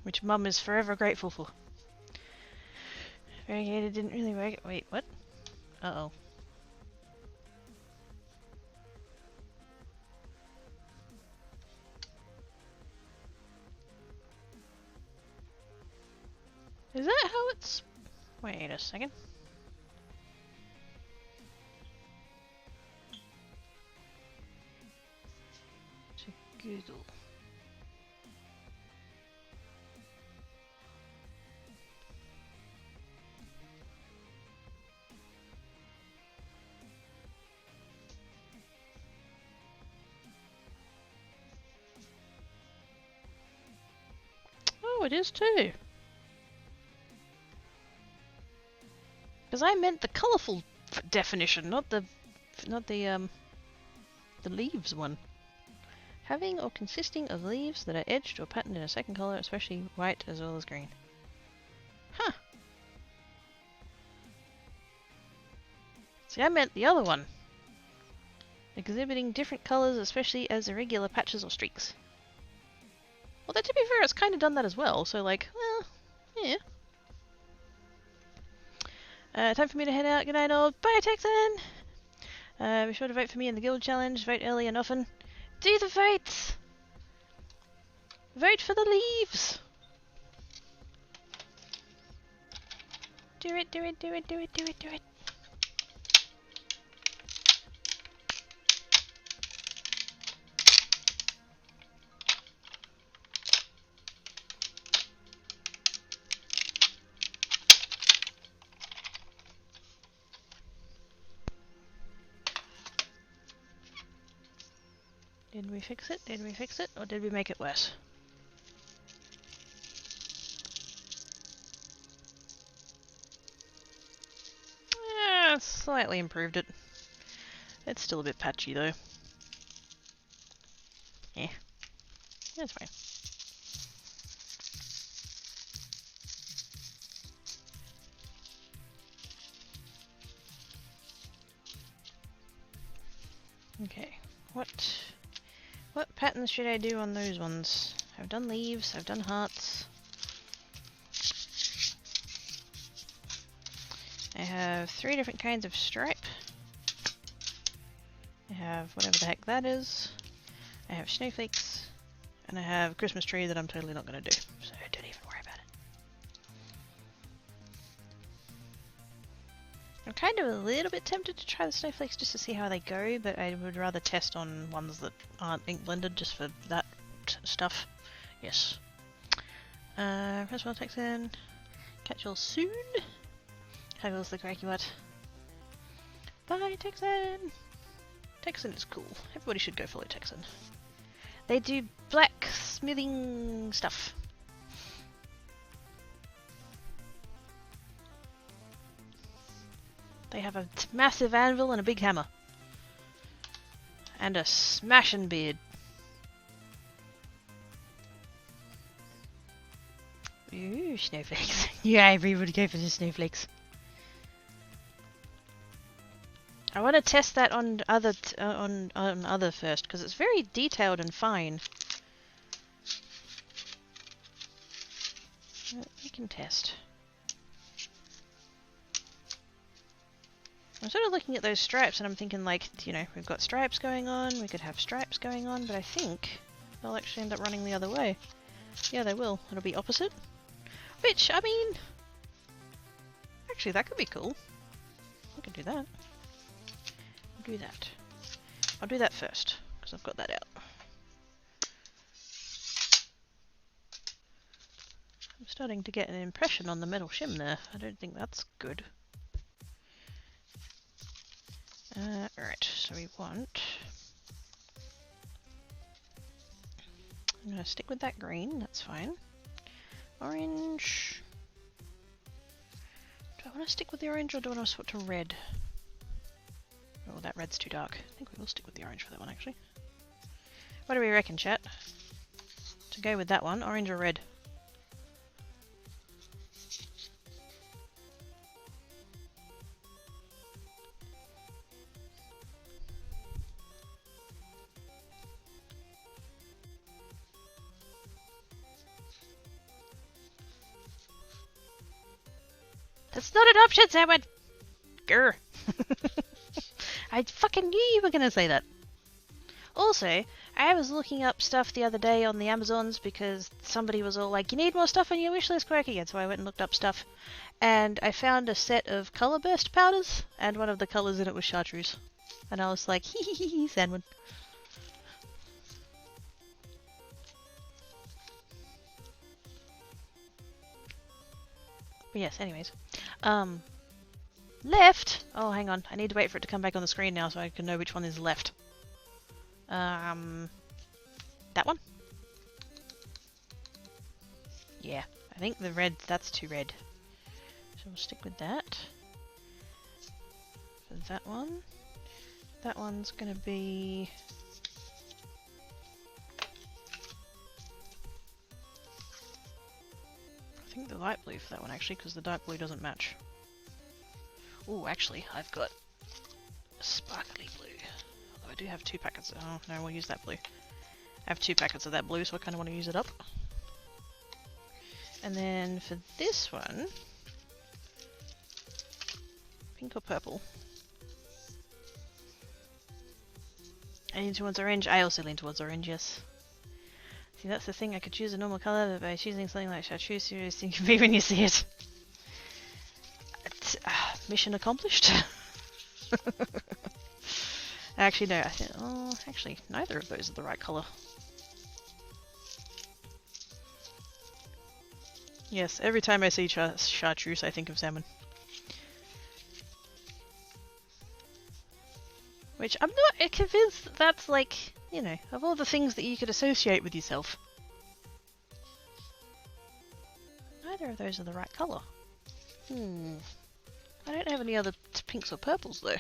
Which Mum is forever grateful for. Variegated didn't really work. Wait, what? Uh-oh. Is that how it's... Wait a second. To Google. Oh, it is too. Because I meant the colourful definition, not the leaves one. Having or consisting of leaves that are edged or patterned in a second colour, especially white as well as green. Huh. See, I meant the other one. Exhibiting different colours, especially as irregular patches or streaks. Well, to be fair, it's kind of done that as well, so like, well, yeah. Time for me to head out. Good night, all. Bye, Texan! Be sure to vote for me in the guild challenge. Vote early and often. Do the votes! Vote for the leaves! Do it, do it, do it, do it, do it, do it. Did we fix it? Did we fix it? Or did we make it worse? Slightly improved it. It's still a bit patchy though. Yeah, that's fine. Okay, what patterns should I do on those ones? I've done leaves, I've done hearts. I have 3 different kinds of stripe. I have whatever the heck that is. I have snowflakes. And I have a Christmas tree that I'm totally not going to do. So don't even worry about it. I'm kind of a little bit tempted to try the snowflakes just to see how they go, but I would rather test on ones that aren't ink blended just for that stuff. Yes. First of all, Texan. Catch you all soon. Haggles the cracky what? Bye, Texan! Texan is cool. Everybody should go follow Texan. They do blacksmithing stuff. They have a massive anvil and a big hammer. And a smashing beard. Ooh, snowflakes. Yeah, everybody go for the snowflakes. I want to test that on other on other first because it's very detailed and fine. You can test. I'm sort of looking at those stripes and I'm thinking like, you know, we've got stripes going on, we could have stripes going on, but I think they'll actually end up running the other way. Yeah, they will. It'll be opposite. Which, I mean, actually that could be cool. I can do that. Do that. I'll do that first, because I've got that out. I'm starting to get an impression on the metal shim there. I don't think that's good. Alright, so we want... I'm going to stick with that green, that's fine. Orange... Do I want to stick with the orange or do I want to switch to red? Oh, that red's too dark. I think we will stick with the orange for that one, actually. What do we reckon, chat? To go with that one, orange or red? That's not an option, Sam! Grr! I fucking knew you were gonna say that. Also, I was looking up stuff the other day on the Amazons because somebody was all like, you need more stuff on your wishlist, Quirky, and so I went and looked up stuff. And I found a set of colour burst powders, and one of the colours in it was chartreuse. And I was like, hee hee hee hee, Sandwin. But yes, anyways. Left! Oh, hang on. I need to wait for it to come back on the screen now so I can know which one is left. That one? Yeah, I think the red, that's too red. So we'll stick with that. For that one. That one's gonna be... I think the light blue for that one actually, because the dark blue doesn't match. Oh, actually, I've got a sparkly blue. Although I do have 2 packets. Oh, no, we'll use that blue. I have 2 packets of that blue, so I kind of want to use it up. And then for this one... Pink or purple? I lean towards orange. I also lean towards orange, yes. See, that's the thing. I could choose a normal colour, but by choosing something like chartreuse, you think of me when you see it. Mission accomplished. Actually, no. I think. Oh, actually, neither of those are the right colour. Yes, every time I see chartreuse, I think of salmon. Which I'm not convinced that's like You know, of all the things that you could associate with yourself. Neither of those are the right colour. I don't have any other pinks or purples though.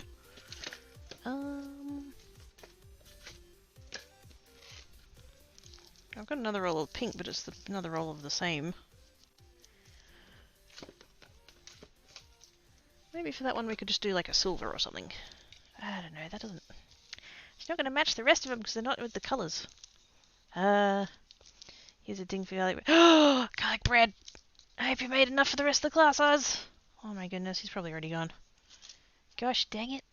I've got another roll of pink, but it's another roll of the same. Maybe for that one we could just do like a silver or something. I don't know, that doesn't... It's not going to match the rest of them because they're not with the colours. Here's a ding for garlic bread. Oh, garlic bread! I hope you made enough for the rest of the class, Oz! Oh my goodness, he's probably already gone. Gosh dang it.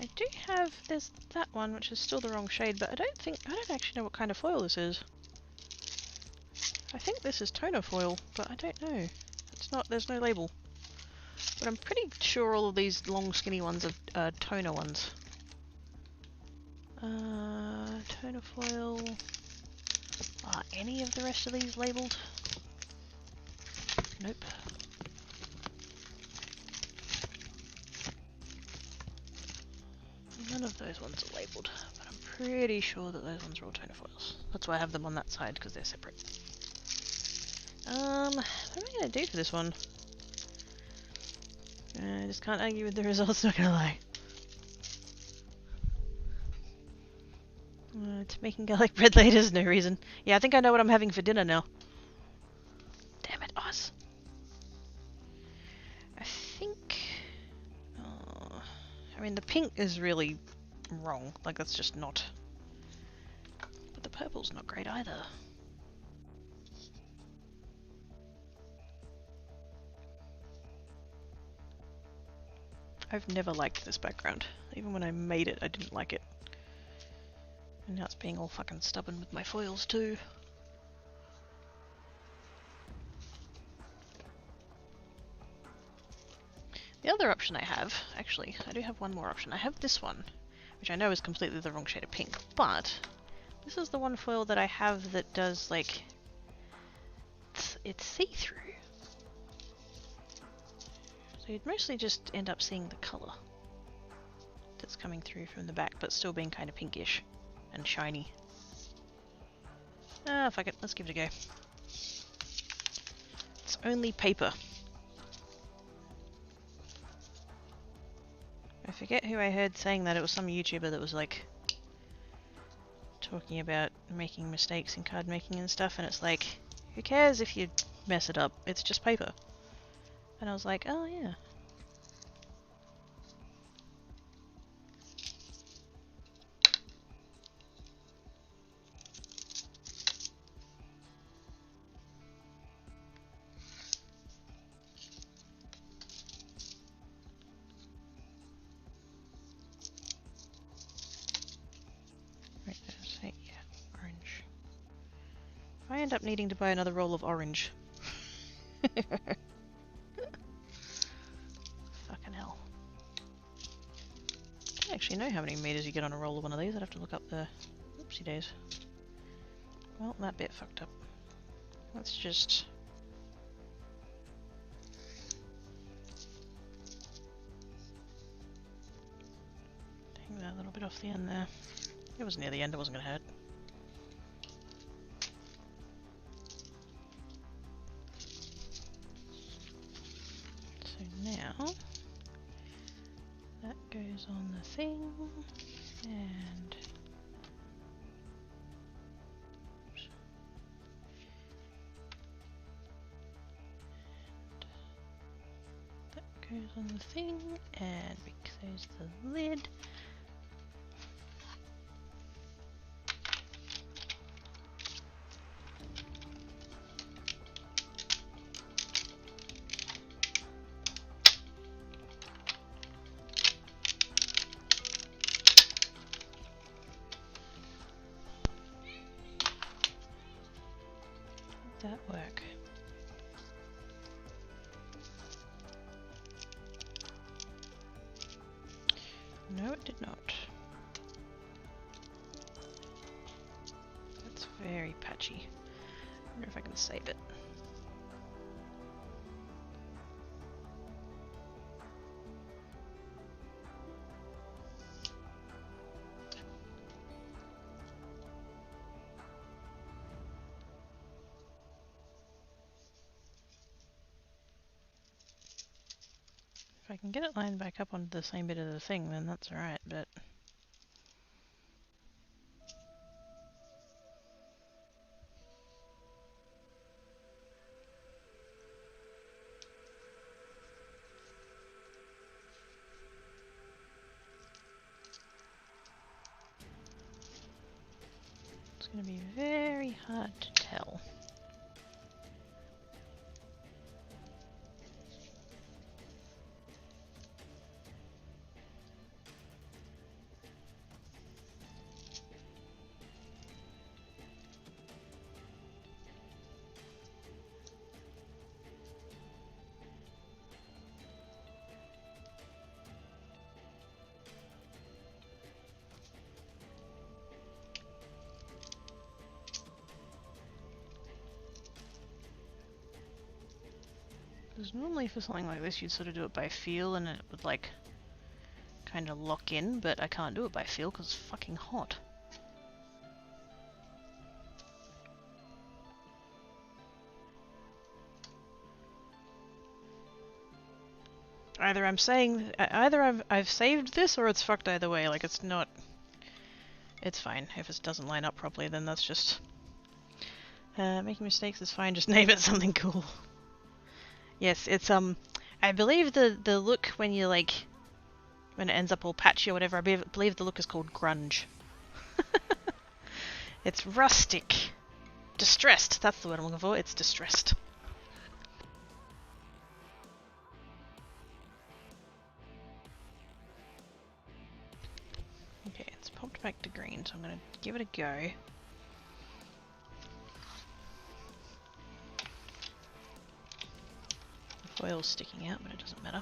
I do have, there's that one which is still the wrong shade, but I don't actually know what kind of foil this is. I think this is toner foil, but I don't know. It's not, there's no label. But I'm pretty sure all of these long skinny ones are toner ones. Toner foil. Are any of the rest of these labelled? Nope. None of those ones are labelled, but I'm pretty sure that those ones are all toner foils. That's why I have them on that side, because they're separate. What am I going to do for this one? I just can't argue with the results, not gonna lie. It's making garlic bread later is no reason. Yeah, I think I know what I'm having for dinner now. Damn it, Oz. I think... I mean, the pink is really wrong. Like, that's just not... But the purple's not great either. I've never liked this background. Even when I made it, I didn't like it. And now it's being all fucking stubborn with my foils too. The other option I have, actually, I do have one more option. I have this one, which I know is completely the wrong shade of pink, but this is the one foil that I have that does, like, it's see-through. So you'd mostly just end up seeing the colour that's coming through from the back, but still being kind of pinkish and shiny. Ah, fuck it, let's give it a go. It's only paper. I forget who I heard saying that. It was some YouTuber that was like talking about making mistakes in card making and stuff, and it's like, who cares if you mess it up? It's just paper. And I was like, oh yeah. Right, there's yeah, orange. If I end up needing to buy another roll of orange. Fucking hell. I don't actually know how many meters you get on a roll of one of these. I'd have to look up the... Oopsie days. Well, that bit fucked up. Let's just... take that little bit off the end there. It was near the end, it wasn't going to hurt. So now, that goes on the thing, and... Oops. And that goes on the thing, and we close the lid. That work? No, it did not. That's very patchy. I wonder if I can save it. If I can get it lined back up onto the same bit of the thing, then that's alright, but... It's going to be very hard to tell. Because normally for something like this you'd sort of do it by feel and it would like kind of lock in, but I can't do it by feel because it's fucking hot. Either I'm saying, either I've saved this or it's fucked either way, like it's not, it's fine. If it doesn't line up properly then that's just, making mistakes is fine, just name it something cool. Yes, it's I believe the look when you like when it ends up all patchy or whatever, I believe the look is called grunge. It's rustic. Distressed, that's the word I'm looking for, it's distressed. Okay, it's popped back to green, so I'm gonna give it a go. Foil's sticking out, but it doesn't matter.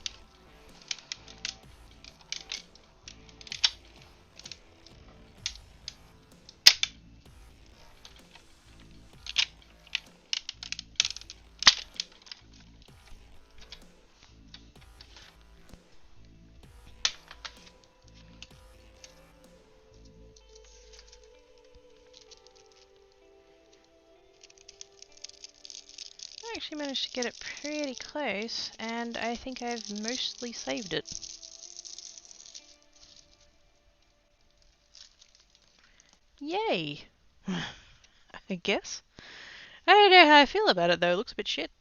I actually managed to get it pretty close, and I think I've mostly saved it. Yay! I guess. I don't know how I feel about it though, it looks a bit shit.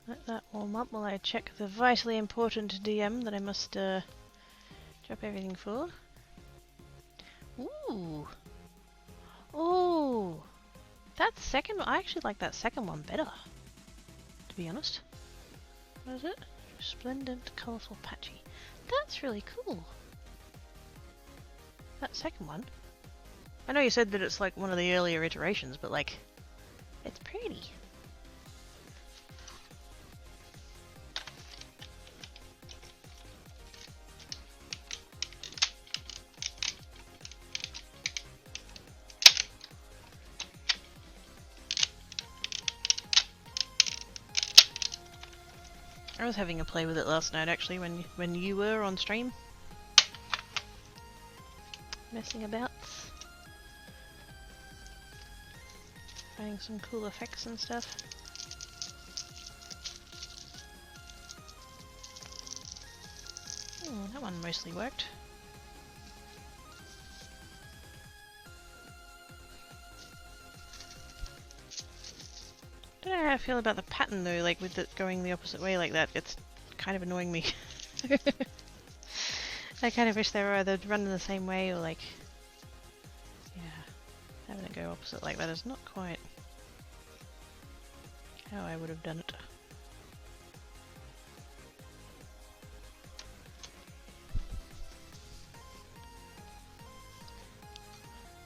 Let that warm up while I check the vitally important DM that I must drop everything for. Ooh! Ooh! That second one, I actually like that second one better, to be honest. What is it? Resplendent, colourful, patchy. That's really cool. That second one. I know you said that it's like one of the earlier iterations, but like, it's pretty. I was having a play with it last night actually when you were on stream. Messing about. Finding some cool effects and stuff. That one mostly worked. I don't know how I feel about the pattern though, like with it going the opposite way like that. It's kind of annoying me. I kind of wish they were either running the same way or like, yeah, having it go opposite like that is not quite how I would have done it.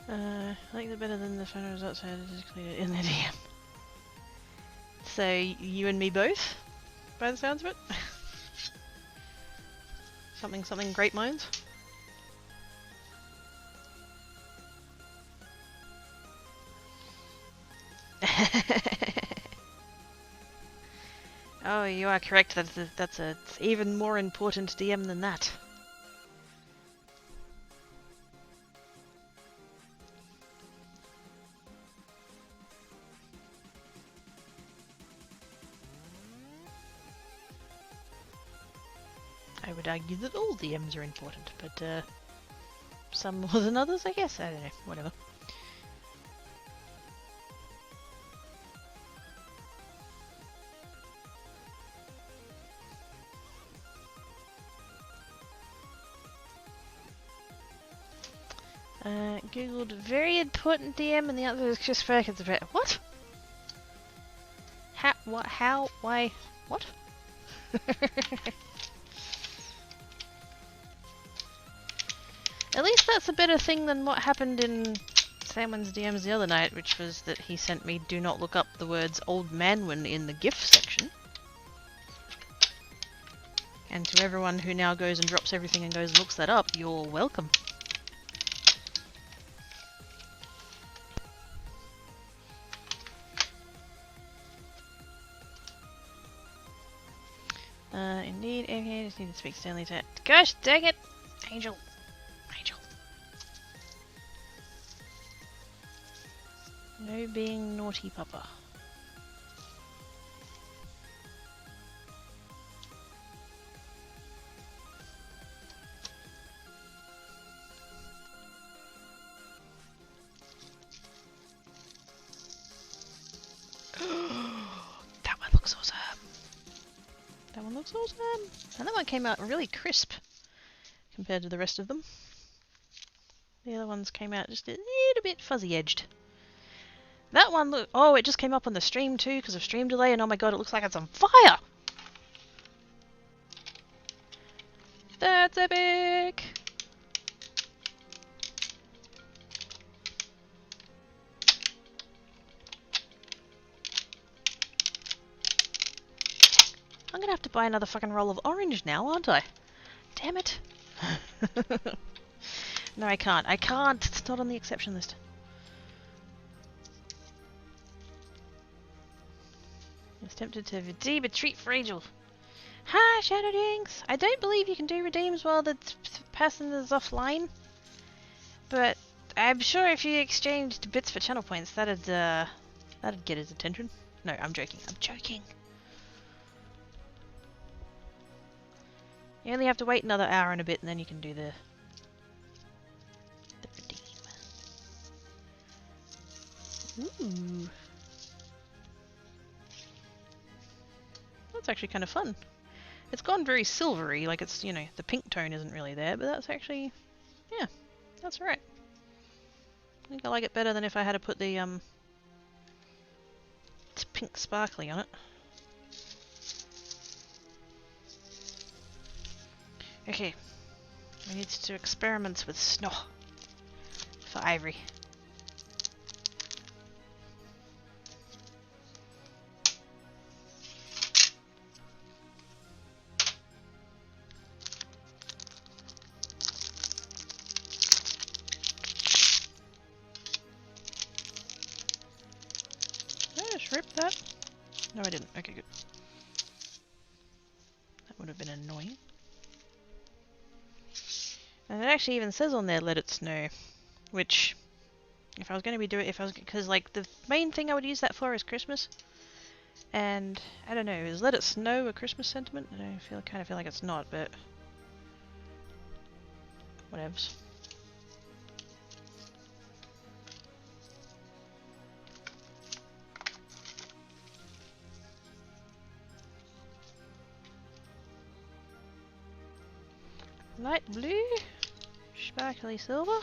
I like it better than the final results I had included in the DM. So, you and me both, by the sounds of it. Something great minds. Oh, you are correct. That's a even more important DM than that. I would argue that all DMs are important, but some more than others, I guess. I don't know. Whatever. Googled very important DM and the answer is just Perkins about what? How? What? How? Why? What? At least that's a better thing than what happened in Samwin's DMs the other night, which was that he sent me do not look up the words old manwin in the GIF section. And to everyone who now goes and drops everything and goes and looks that up, you're welcome. Indeed, okay, I just need to speak Stanley to. Gosh dang it! Angel! Angel! No being naughty, Papa. That one looks awesome! That one looks awesome! And that one came out really crisp compared to the rest of them. The other ones came out just a little bit fuzzy-edged. That one look. Oh, it just came up on the stream too because of stream delay, and oh my god, it looks like it's on fire! That's epic! I'm gonna have to buy another fucking roll of orange now, aren't I? Damn it! No, I can't. I can't! It's not on the exception list. I was tempted to redeem a treat for Angel. Hi, Shadow Dinks! I don't believe you can do redeems while the person is offline. But I'm sure if you exchanged bits for channel points, that'd get his attention. No, I'm joking. I'm joking. You only have to wait another hour and a bit, and then you can do the redeem. Ooh, that's actually kind of fun. It's gone very silvery, like it's, you know, the pink tone isn't really there, but that's actually, yeah, that's right. I think I like it better than if I had to put the pink sparkly on it. Okay, we need to do experiments with snow for ivory. Did I just rip that? No, I didn't. Okay, good. That would have been annoying. And it actually even says on there, let it snow. Which, if I was going to be doing, because like the main thing I would use that for is Christmas. And, I don't know, is let it snow a Christmas sentiment? I kind of feel like it's not, but whatevs. Light blue, sparkly silver.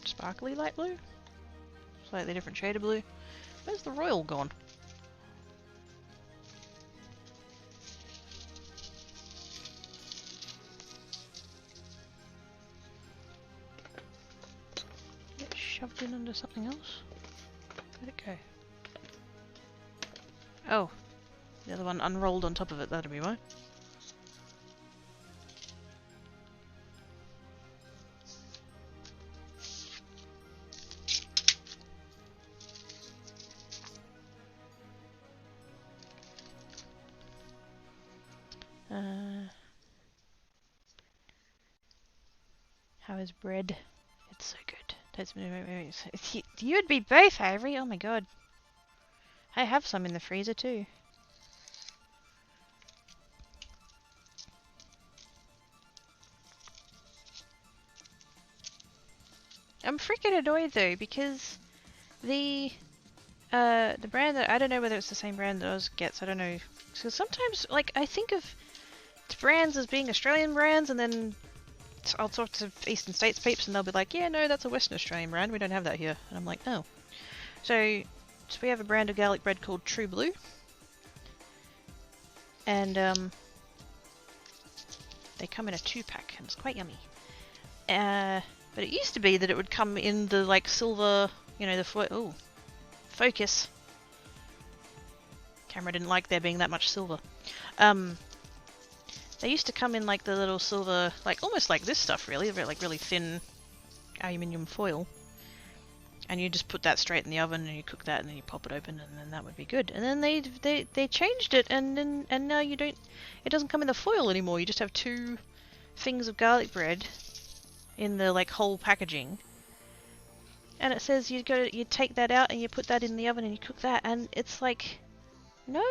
Sparkly light blue? Slightly different shade of blue. Where's the royal gone? Get shoved in under something else? Where'd it go? Oh, the other one unrolled on top of it, that'd be why. How is bread? It's so good. You'd be both, Avery. Oh my god. I have some in the freezer too. I'm freaking annoyed though because the brand that I don't know whether it's the same brand that Oz gets. I don't know. So sometimes, like, I think of brands as being Australian brands, and then I'll talk to Eastern States peeps, and they'll be like, "Yeah, no, that's a Western Australian brand. We don't have that here." And I'm like, "Oh." So we have a brand of garlic bread called True Blue, and they come in a 2-pack, and it's quite yummy. But it used to be that it would come in the like silver, you know, the focus. Camera didn't like there being that much silver. They used to come in like the little silver, like almost like this stuff really, like really thin aluminium foil. And you just put that straight in the oven and you cook that and then you pop it open and then that would be good. And then they changed it and now you don't, it doesn't come in the foil anymore. You just have 2 things of garlic bread in the like whole packaging. And it says you take that out and you put that in the oven and you cook that, and it's like, no,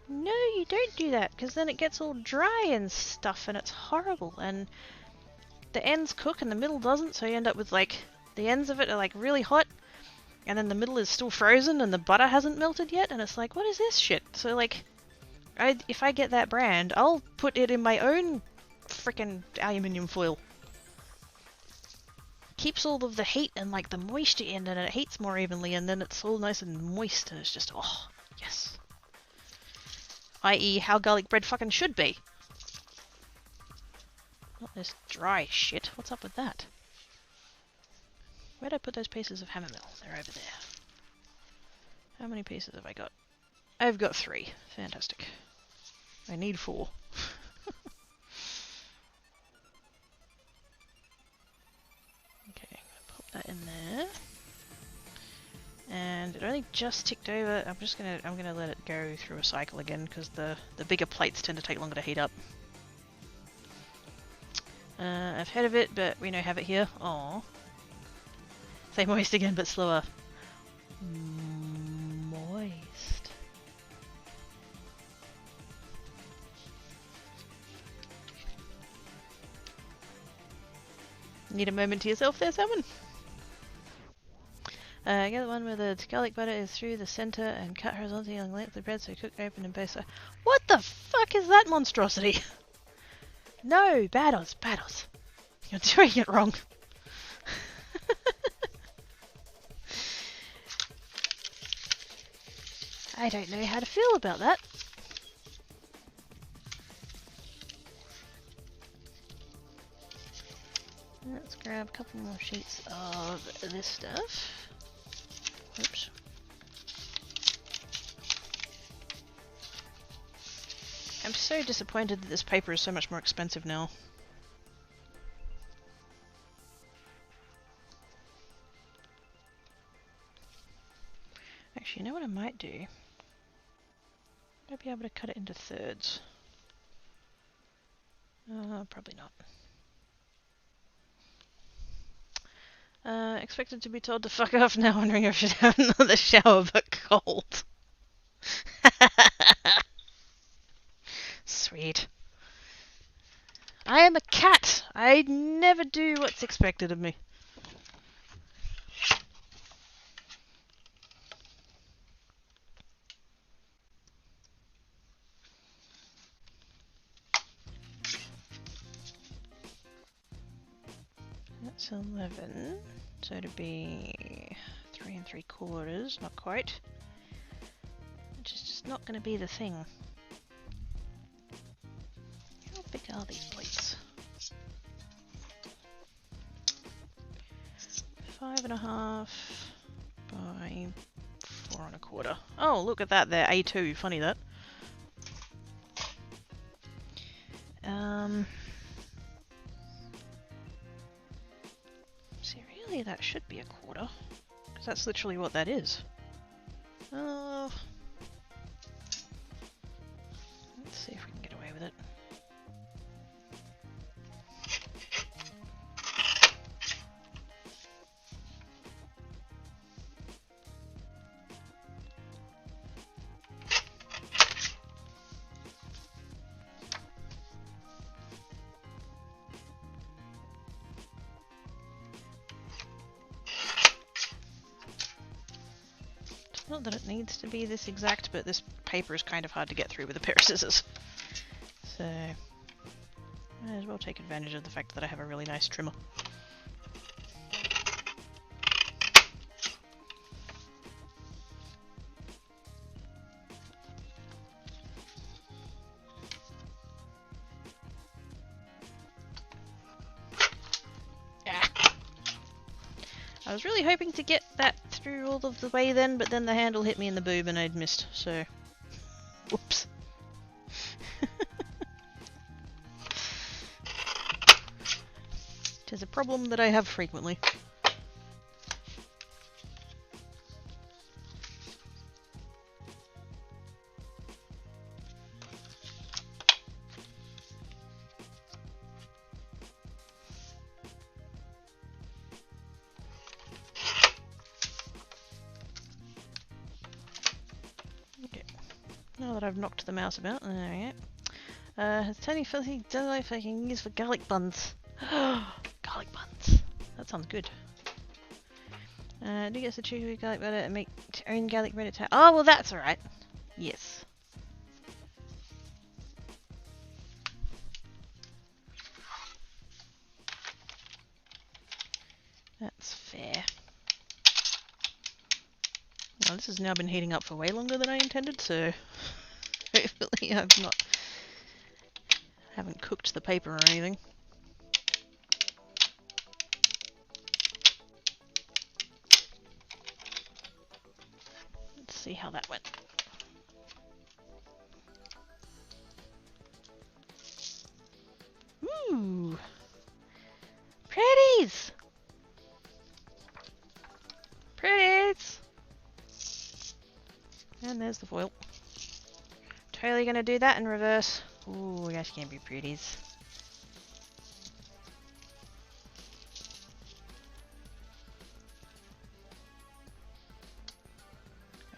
you don't do that, because then it gets all dry and stuff and it's horrible, and the ends cook and the middle doesn't, so you end up with like the ends of it are like really hot and then the middle is still frozen and the butter hasn't melted yet, and it's like, what is this shit? So like, if I get that brand, I'll put it in my own frickin' aluminium foil. Keeps all of the heat and like the moisture in, and it heats more evenly, and then it's all nice and moist, and it's just, oh, yes. I.e. how garlic bread fucking should be. Not this dry shit. What's up with that? Where'd I put those pieces of hammer mill? They're over there. How many pieces have I got? I've got 3. Fantastic. I need 4. That in there, and it only just ticked over. I'm gonna let it go through a cycle again because the bigger plates tend to take longer to heat up. I've heard of it, but we don't have it here. Aww. Say moist again, but slower. Moist. Need a moment to yourself there, Salmon? Get the one where the garlic butter is through the center and cut horizontally along the length of the bread so cook open and both sides. What the fuck is that monstrosity? No, Bados. You're doing it wrong. I don't know how to feel about that. Let's grab a couple more sheets of this stuff. Oops. I'm so disappointed that this paper is so much more expensive now. Actually, you know what I might do? I'd be able to cut it into thirds. Probably not. Expected to be told to fuck off now, wondering if I should have another shower, but cold. Sweet. I am a cat! I never do what's expected of me. That's 11. So it'd be 3 3/4, not quite. Which is just not going to be the thing. How big are these plates? 5.5 by 4 1/4. Oh, look at that there, A2. Funny that. See, really, that should be 1/4, because that's literally what that is. Let's see if we can get away with it. Not that it needs to be this exact, but this paper is kind of hard to get through with a pair of scissors. So, might as well take advantage of the fact that I have a really nice trimmer. I was really hoping to get that through all of the way then, but then the handle hit me in the boob and I'd missed, so... Whoops. It is a problem that I have frequently. Now that I've knocked the mouse about, there we go. Tiny filthy life I can use for garlic buns. Garlic buns. That sounds good. Do get the chewy garlic butter and make own garlic bread attack. Oh, well that's alright. Yes. That's fair. Well, this has now been heating up for way longer than I intended, so hopefully haven't cooked the paper or anything. Let's see how that went. Ooh! Pretties! Pretties! And there's the foil. Totally gonna do that in reverse. Ooh, that's gonna be pretties.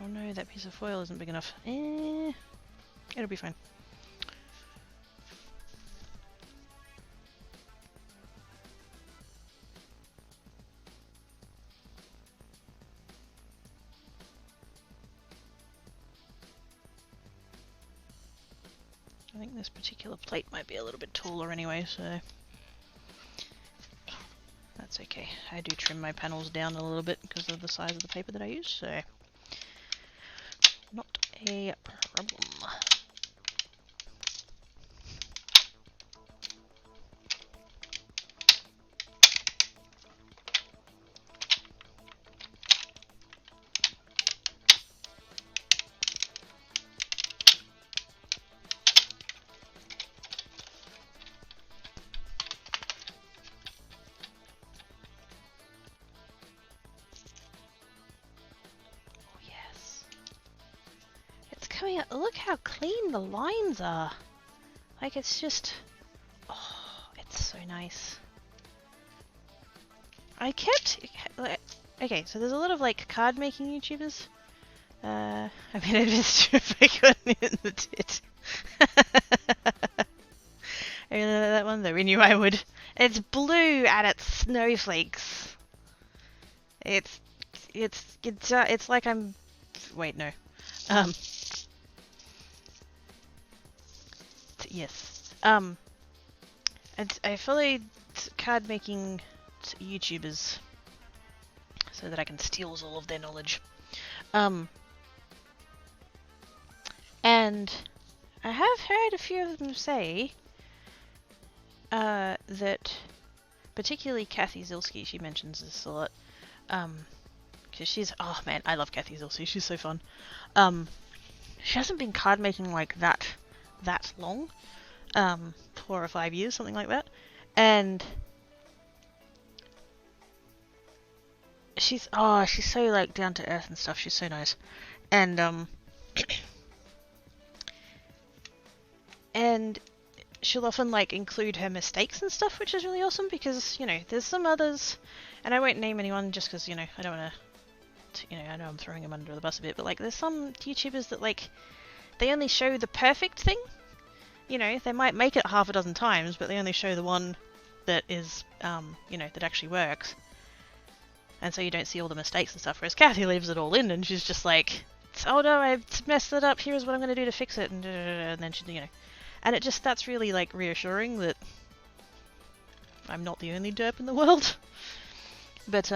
Oh no, that piece of foil isn't big enough. It'll be fine. I think this particular plate might be a little bit taller anyway, so that's okay. I do trim my panels down a little bit because of the size of the paper that I use, so not a problem. Coming out, look how clean the lines are. Like it's just, oh, it's so nice. I kept, okay, so there's a lot of like card making YouTubers. I mean, I'd be stupid if I couldn't hit the tit. I remember that one though, we knew I would. It's blue and it's snowflakes. It's like I'm, wait, no. Yes. I followed card making YouTubers so that I can steal all of their knowledge. And I have heard a few of them say that, particularly Kathy Zilski, she mentions this a lot. Because she's, oh man, I love Kathy Zilski, she's so fun. She hasn't been card making like that long, 4 or 5 years, something like that, and she's so like down to earth and stuff. She's so nice, and and she'll often like include her mistakes and stuff, which is really awesome because, you know, there's some others, and I won't name anyone just because, you know, I don't want to, you know, I know I'm throwing them under the bus a bit, but like there's some YouTubers that like they only show the perfect thing. You know, they might make it half a dozen times, but they only show the one that is, you know, that actually works. and so you don't see all the mistakes and stuff, whereas Kathy leaves it all in, and she's just like, oh no, I messed it up, here's what I'm going to do to fix it, and then she, you know, and it just, that's really like reassuring that I'm not the only derp in the world. But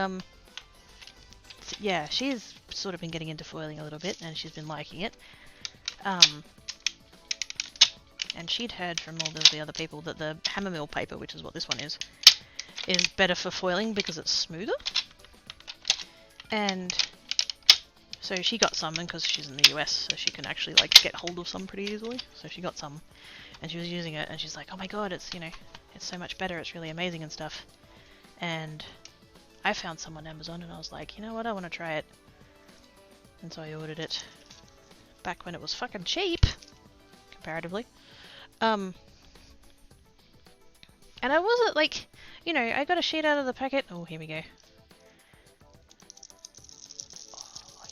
yeah, she's sort of been getting into foiling a little bit, and she's been liking it. And she'd heard from all of the other people that the hammermill paper, which is what this one is better for foiling because it's smoother. And so she got some, and because she's in the US, so she can actually like get hold of some pretty easily. So she got some, and she was using it, and she's like, oh my god, it's, you know, it's so much better, it's really amazing and stuff. And I found some on Amazon, and I was like, you know what, I want to try it. And so I ordered it back when it was fucking cheap, comparatively. And I wasn't like, you know, I got a sheet out of the packet. Oh, here we go. Oh,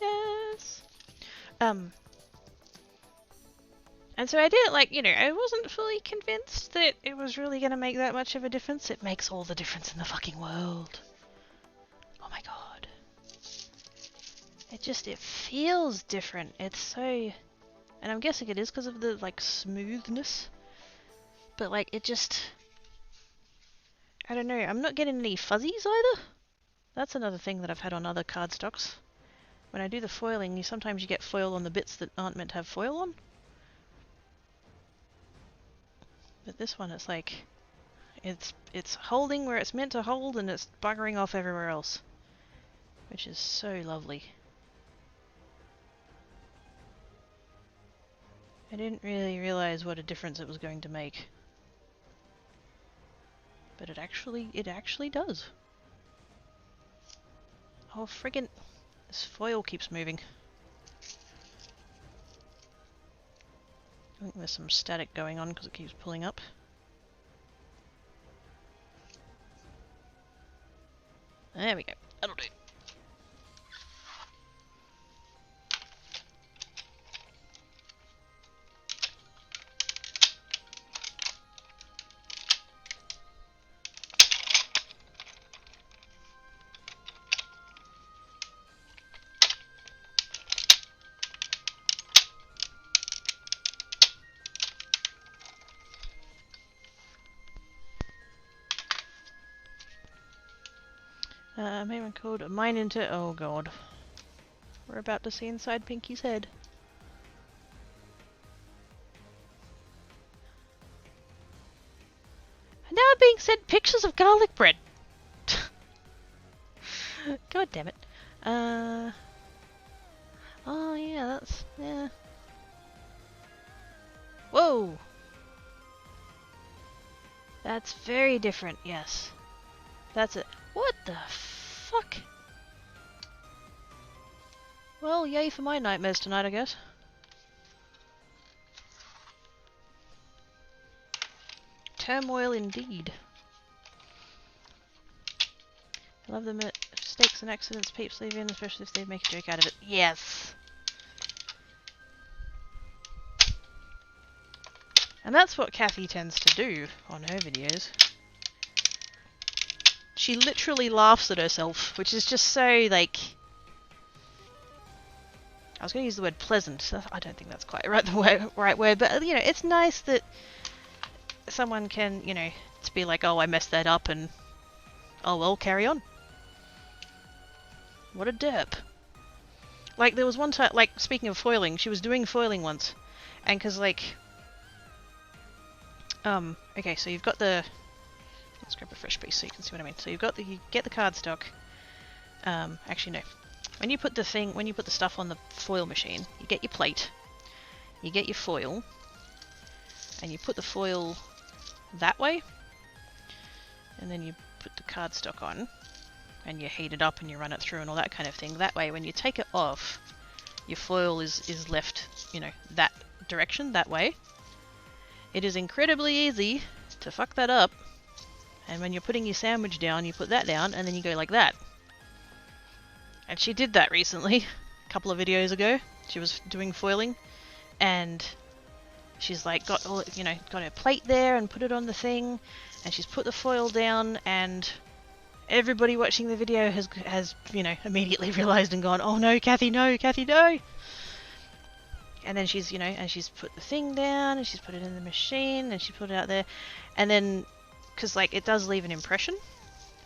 yeah. Yes. And so I did it, like, you know, I wasn't fully convinced that it was really going to make that much of a difference. It makes all the difference in the fucking world. Oh my god. It feels different. It's so... And I'm guessing it is because of the, like, smoothness. But, like, it just... I don't know, I'm not getting any fuzzies either. That's another thing that I've had on other cardstocks. When I do the foiling, sometimes you get foil on the bits that aren't meant to have foil on. But this one, it's like... It's holding where it's meant to hold, and it's buggering off everywhere else. Which is so lovely. I didn't really realize what a difference it was going to make. But it actually does. Oh friggin', this foil keeps moving. I think there's some static going on because it keeps pulling up. There we go, that'll do. Maybe code mine into... Oh god. We're about to see inside Pinky's head. And now I'm being sent pictures of garlic bread! God damn it. Oh yeah, that's... yeah. Whoa! That's very different, yes. That's it. What the fuck? Well, yay for my nightmares tonight, I guess. Turmoil indeed. I love the mistakes and accidents peeps leave in, especially if they make a joke out of it. Yes! And that's what Kathy tends to do on her videos. She literally laughs at herself, which is just so, like... I was going to use the word pleasant. I don't think that's quite the right word, but, you know, it's nice that someone can, you know, to be like, oh, I messed that up, and oh, well, carry on. What a derp. Like, there was one time, like, speaking of foiling, she was doing foiling once, and because, like... okay, so you've got the... Let's grab a fresh piece so you can see what I mean. So you've got the... You get the cardstock. Actually, no. When you put the stuff on the foil machine, you get your plate, you get your foil, and you put the foil that way, and then you put the cardstock on, and you heat it up and you run it through and all that kind of thing. That way, when you take it off, your foil is left, you know, that direction, that way. It is incredibly easy to fuck that up, and when you're putting your sandwich down, you put that down, and then you go like that. And she did that recently, a couple of videos ago. She was doing foiling, and she's like got all, you know, got her plate there and put it on the thing, and she's put the foil down, and everybody watching the video has you know, immediately realized and gone, oh no, Kathy, no, Kathy, no. And then she's, you know, and she's put the thing down, and she's put it in the machine, and she put it out there, and then, because like it does leave an impression,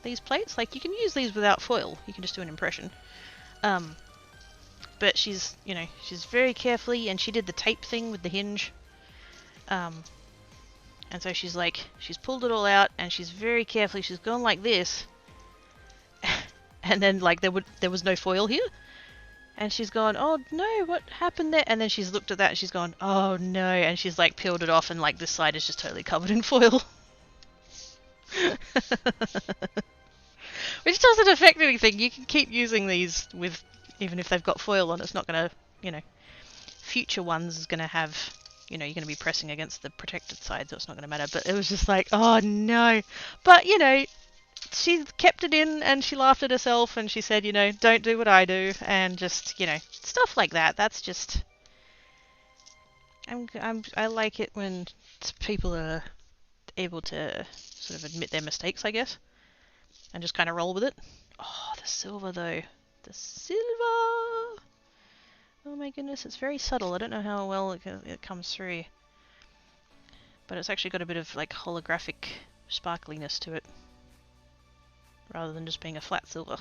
these plates, like you can use these without foil, you can just do an impression. But she's, you know, she's very carefully, and she did the tape thing with the hinge. And so she's like, she's pulled it all out, and she's very carefully, she's gone like this, and then like there was no foil here, and she's gone, oh no, what happened there? And then she's looked at that and she's gone, oh no, and she's like peeled it off, and like this side is just totally covered in foil. Which doesn't affect anything. You can keep using these with, even if they've got foil on. It's not going to, you know, future ones is going to have, you know, you're going to be pressing against the protected side, so it's not going to matter. But it was just like, oh no. But, you know, she kept it in, and she laughed at herself, and she said, you know, don't do what I do, and just, you know, stuff like that. That's just, I like it when people are able to sort of admit their mistakes, I guess, and just kind of roll with it. Oh, the silver though. The silver! Oh my goodness, it's very subtle. I don't know how well it comes through. But it's actually got a bit of like holographic sparkliness to it, rather than just being a flat silver.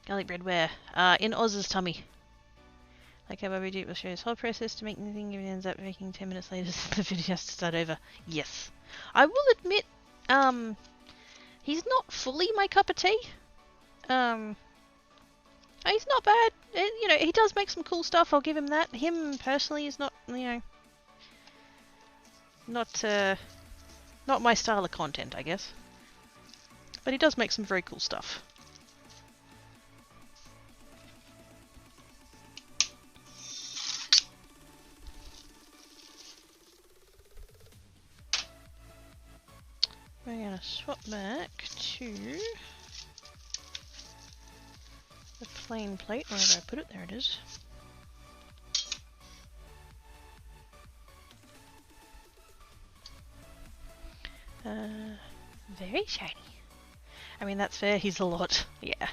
Garlic bread where? In Oz's tummy. Like how Bobby Duke will show his whole process to make anything, if it ends up making 10 minutes later, the video has to start over. Yes. I will admit, he's not fully my cup of tea. He's not bad. You know, he does make some cool stuff, I'll give him that. Him, personally, is not, you know, not my style of content, I guess. But he does make some very cool stuff. We're going to swap back to the plain plate, wherever I put it. There it is. Very shiny. I mean, that's fair, he's a lot. Yeah. I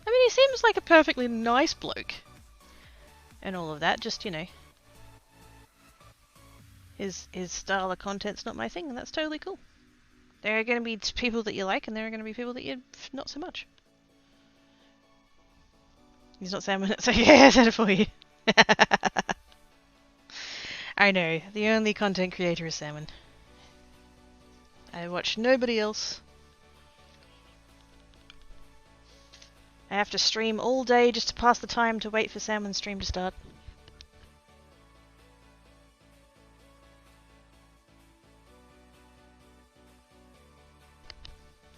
mean, he seems like a perfectly nice bloke. And all of that, just, you know. His style of content's not my thing, and that's totally cool. There are going to be people that you like, and there are going to be people that you not so much. He's not salmon, so yeah, I said it for you. I know, the only content creator is Salmon. I watch nobody else. I have to stream all day just to pass the time to wait for Salmon's stream to start.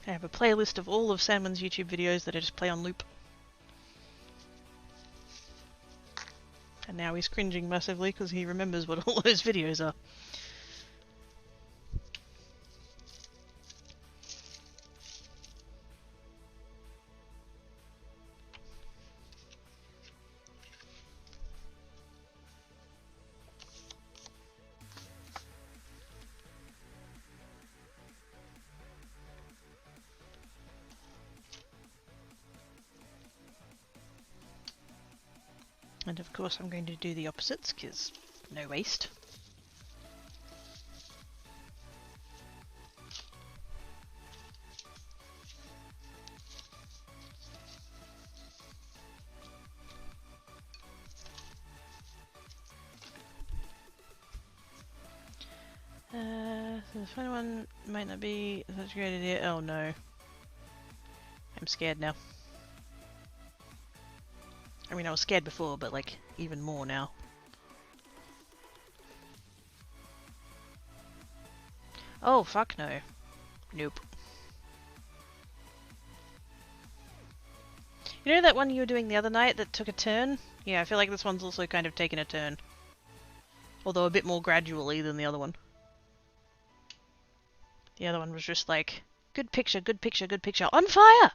I have a playlist of all of Salmon's YouTube videos that I just play on loop. And now he's cringing massively because he remembers what all those videos are. And of course I'm going to do the opposites, because no waste. So the final one might not be such a great idea. Oh no. I'm scared now. I mean, I was scared before, but like, even more now. Oh, fuck no. Nope. You know that one you were doing the other night that took a turn? Yeah, I feel like this one's also kind of taken a turn. Although a bit more gradually than the other one. The other one was just like, good picture, good picture, good picture. On fire!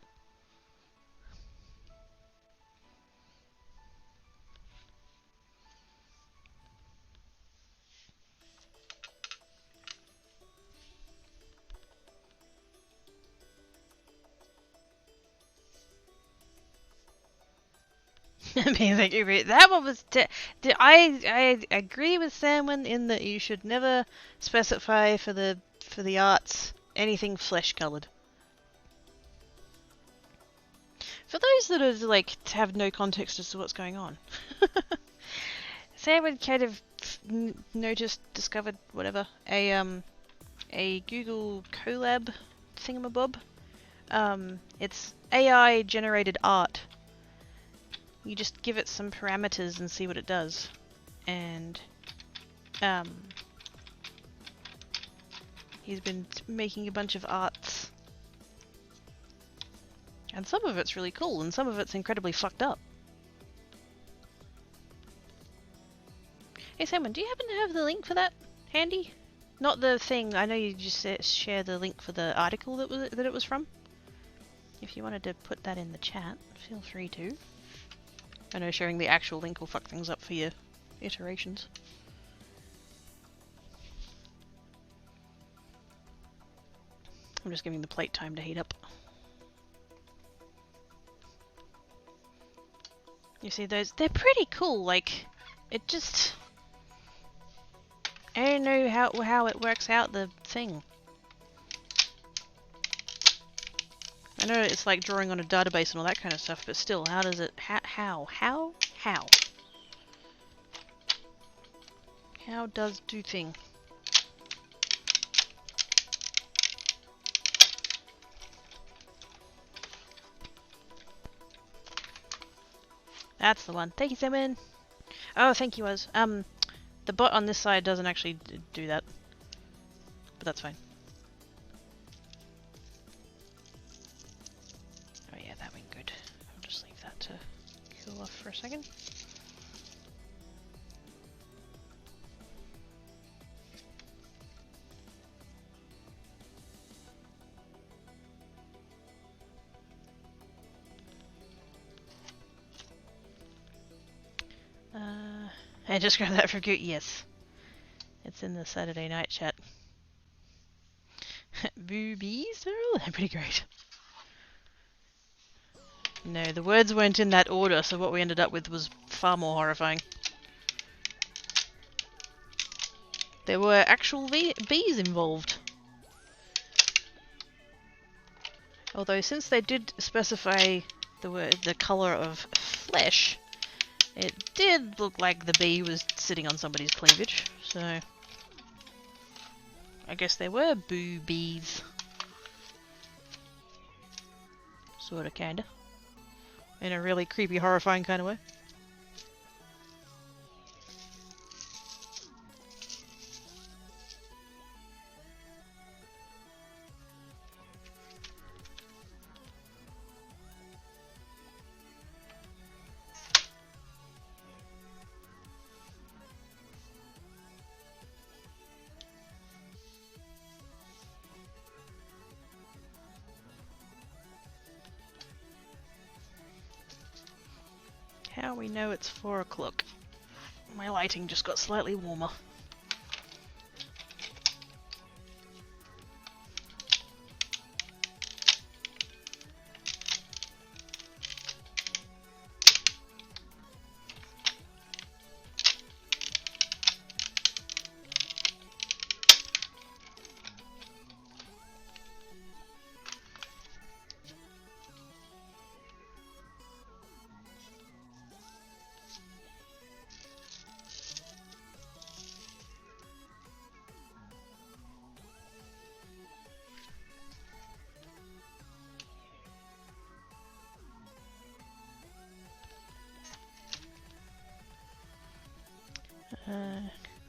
Thank you. That one was. I agree with Samwin in that you should never specify for the arts anything flesh colored. For those that are like have no context as to what's going on, Samwin kind of discovered whatever a Google Colab thingamabob. It's AI generated art. You just give it some parameters and see what it does. And he's been making a bunch of arts. And some of it's really cool and some of it's incredibly fucked up. Hey Simon, do you happen to have the link for that handy? Not the thing, I know you just share the link for the article that it was from. If you wanted to put that in the chat, feel free to. I know sharing the actual link will fuck things up for your iterations. I'm just giving the plate time to heat up. You see those? They're pretty cool, like, it just... I don't know how it works out, the thing. I know it's like drawing on a database and all that kind of stuff, but still, how does it... How? How does do thing? That's the one. Thank you, Simon. Oh, thank you, Oz. The bot on this side doesn't actually do that, but that's fine. Oh yeah, that went good. I'll just leave that to cool off for a second. I just grabbed that for Goot. Yes. It's in the Saturday night chat. Boobies? They're pretty great. No, the words weren't in that order, so what we ended up with was far more horrifying. There were actual bees involved. Although since they did specify the colour of flesh, it did look like the bee was sitting on somebody's cleavage, so I guess there were boobies. Sorta, kinda. In a really creepy, horrifying kind of way. How we know it's 4 o'clock. My lighting just got slightly warmer.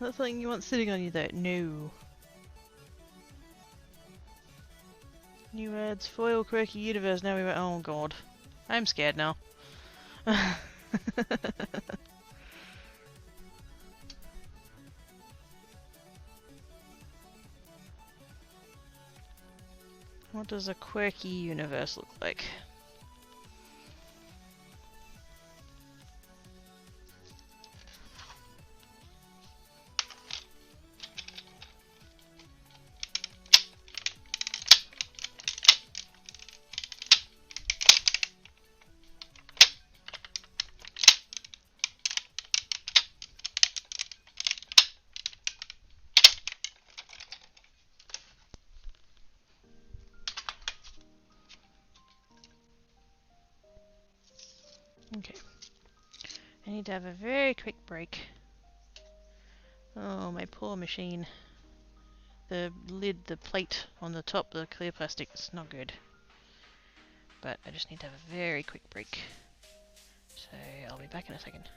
That's something you want sitting on you though? No. New words, foil, quirky universe, now we went, oh god. I'm scared now. What does a quirky universe look like? I need to have a very quick break. Oh, my poor machine. The lid, the plate on the top, the clear plastic, is not good. But I just need to have a very quick break. So I'll be back in a second.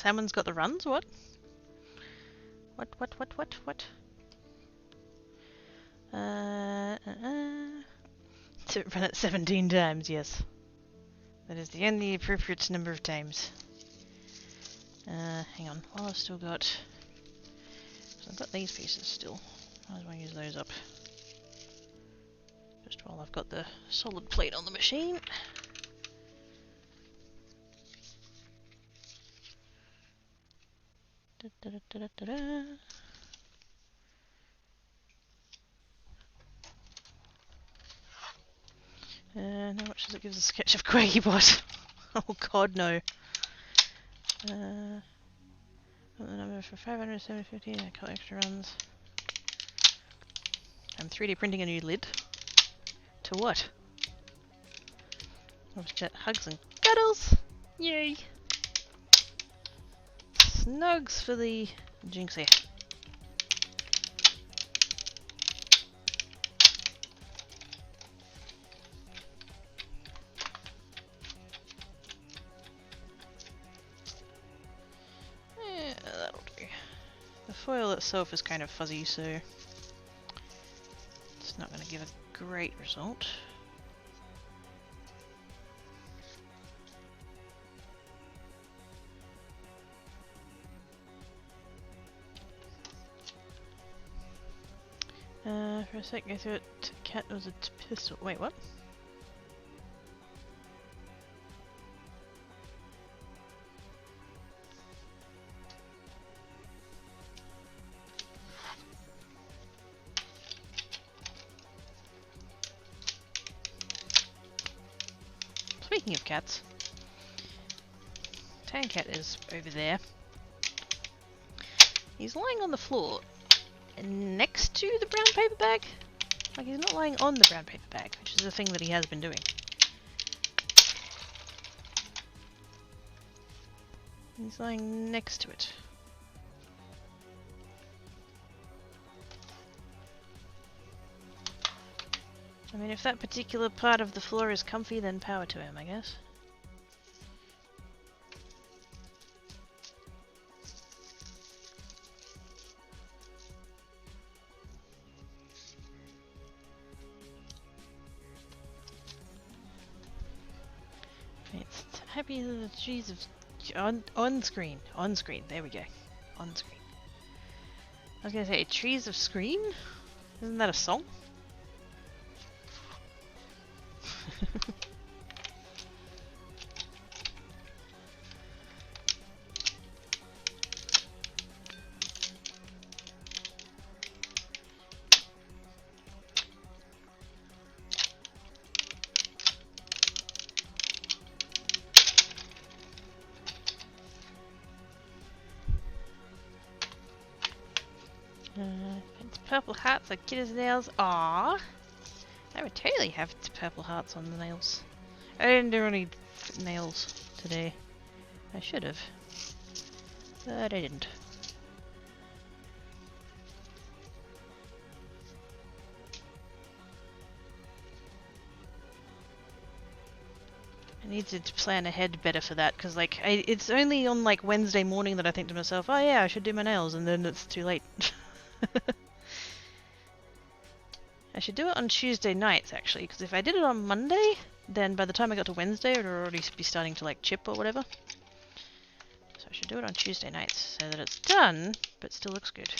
Salmon's got the runs? What? What? To run it 17 times, yes. That is the only appropriate number of times. Hang on, while I've still got... So I've got these pieces still. Might as well use those up. Just while I've got the solid plate on the machine. How much does it give us a sketch of Quaggy Oh god, no. The number for 500, 750, I got extra runs. I'm 3D printing a new lid. To what? Hugs and cuddles! Yay! Snugs for the Jinxie. That'll do. The foil itself is kind of fuzzy, so it's not going to give a great result. For a sec I thought cat was a pistol. Wait, what? Speaking of cats, Tan Cat is over there. He's lying on the floor next to the brown paper bag. Like, he's not lying on the brown paper bag, which is the thing that he has been doing. He's lying next to it. I mean, if that particular part of the floor is comfy, then power to him, I guess. It's happy the trees of... On screen. There we go. On screen. I was gonna say, trees of screen? Isn't that a song? It's purple hearts like Kitty's nails. Aww. I would totally have purple hearts on the nails. I didn't do any nails today. I should have. But I didn't. I need to plan ahead better for that, because like it's only on like Wednesday morning that I think to myself, oh yeah, I should do my nails, and then it's too late. I should do it on Tuesday nights actually, because if I did it on Monday, then by the time I got to Wednesday it would already be starting to like chip or whatever. So I should do it on Tuesday nights so that it's done, but still looks good.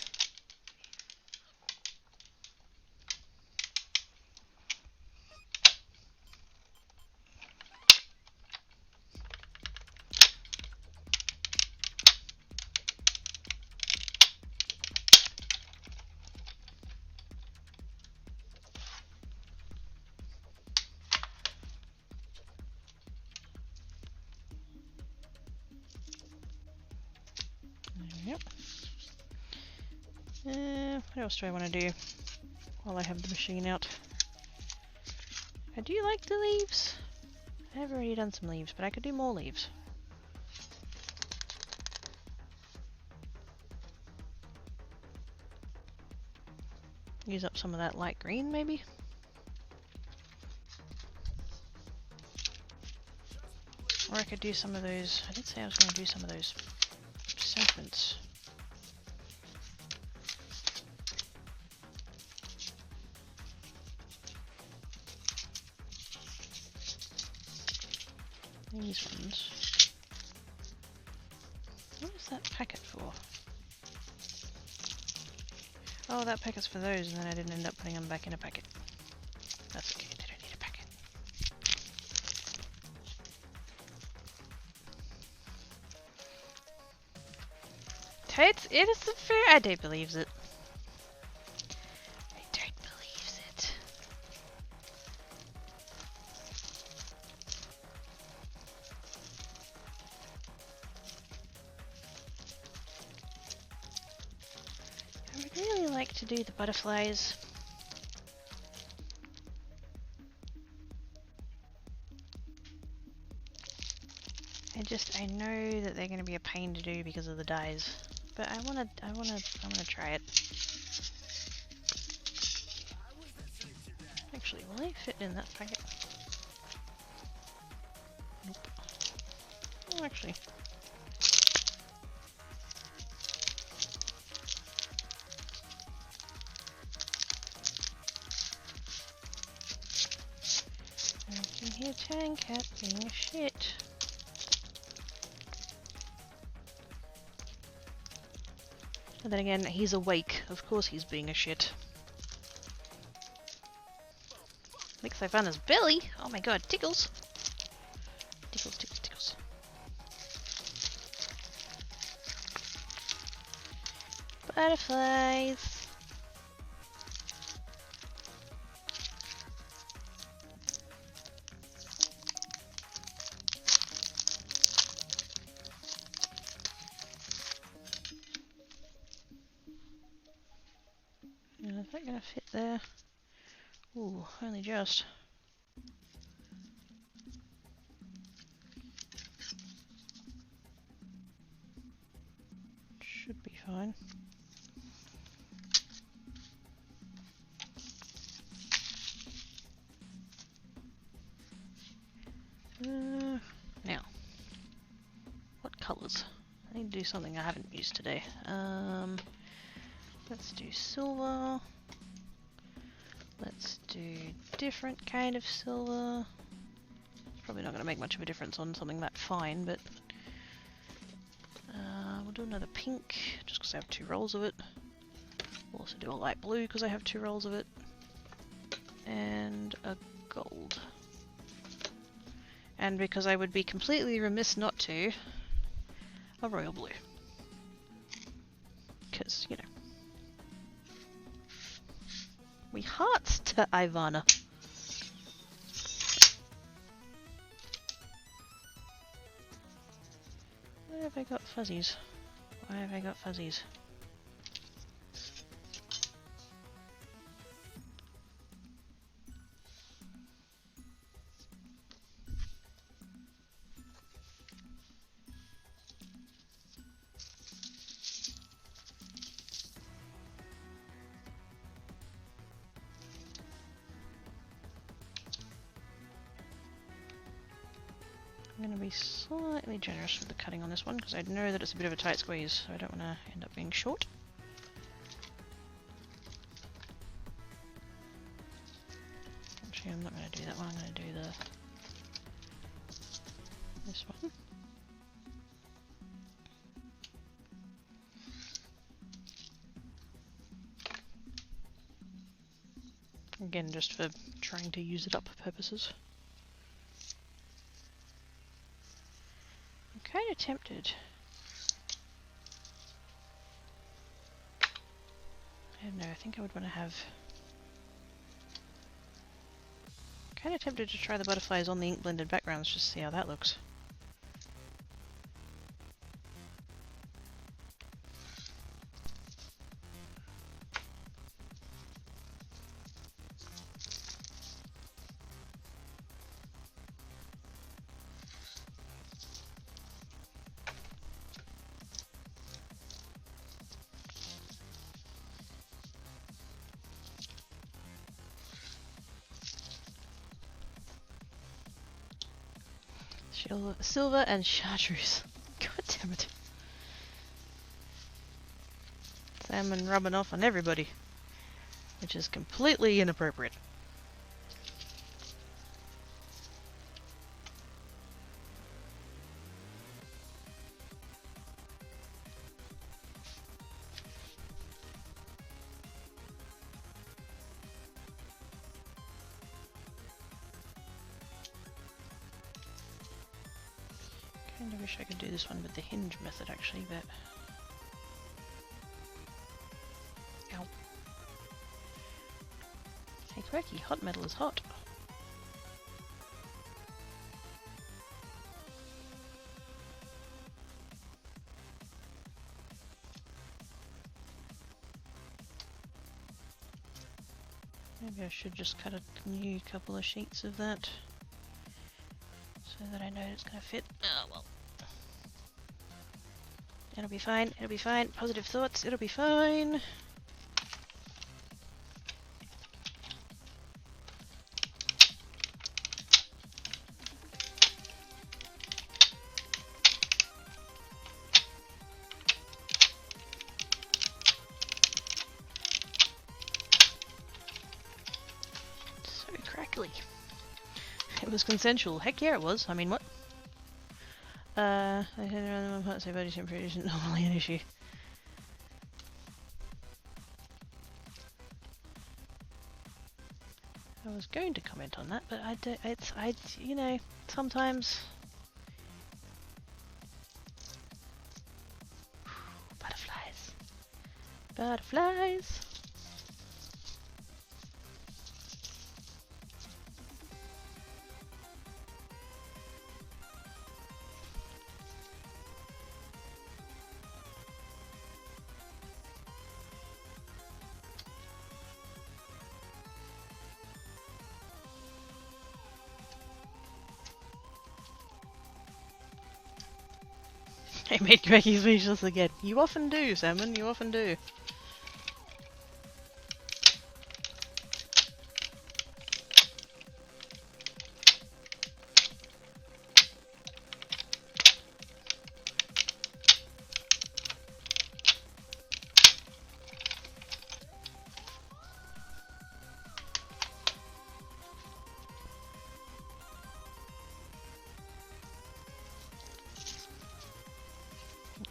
Yep. What else do I want to do while I have the machine out? I do like the leaves. I have already done some leaves, but I could do more leaves. Use up some of that light green, maybe? Or I could do some of those. I did say I was going to do some of those Chrysanthemums. These ones. What is that packet for? Oh, that packet's for those, and then I didn't end up putting them back in a packet. That's okay, they don't need a packet. It's innocent fair? I don't believe it. I don't believe it. I would really like to do the butterflies. I know that they're going to be a pain to do because of the dyes, but I want to try it. Actually, will they fit in that packet? Nope. Oh, actually. I can hear Tancat being a shit. And then again, he's awake. Of course he's being a shit. Next I found his belly. Oh my god, tickles. Tickles, tickles, tickles. Butterflies. Is that gonna fit there? Ooh, only just. Should be fine. Now, what colours? I need to do something I haven't used today. Let's do silver. Let's do different kind of silver. It's probably not going to make much of a difference on something that fine, but we'll do another pink just because I have 2 rolls of it. We'll also do a light blue because I have 2 rolls of it, and a gold. And because I would be completely remiss not to, a royal blue. Because, you know. We hearts to Ivana. Where have I got fuzzies? Why have I got fuzzies? I'm going to be slightly generous with the cutting on this one because I know that it's a bit of a tight squeeze, so I don't want to end up being short. Actually, I'm not going to do that one, I'm going to do this one. Again, just for trying to use it up purposes. I'm kind of tempted. I don't know, I think I would want to have... Kind of tempted to try the butterflies on the ink blended backgrounds just to see how that looks. Silver and chartreuse. God damn it. salmon rubbing off on everybody, which is completely inappropriate. Kinda wish I could do this one with the hinge method actually, but... Ow. Hey quirky, hot metal is hot. Maybe I should just cut a new couple of sheets of that so that I know it's gonna fit. Oh well. It'll be fine, it'll be fine. Positive thoughts, it'll be fine. So crackly. It was consensual. Heck yeah, it was. I mean, what? I had around the one part, so body temperature isn't normally an issue. I was going to comment on that, but you know, sometimes... Butterflies. Butterflies. I made Greggy speechless again. You often do, Salmon, you often do.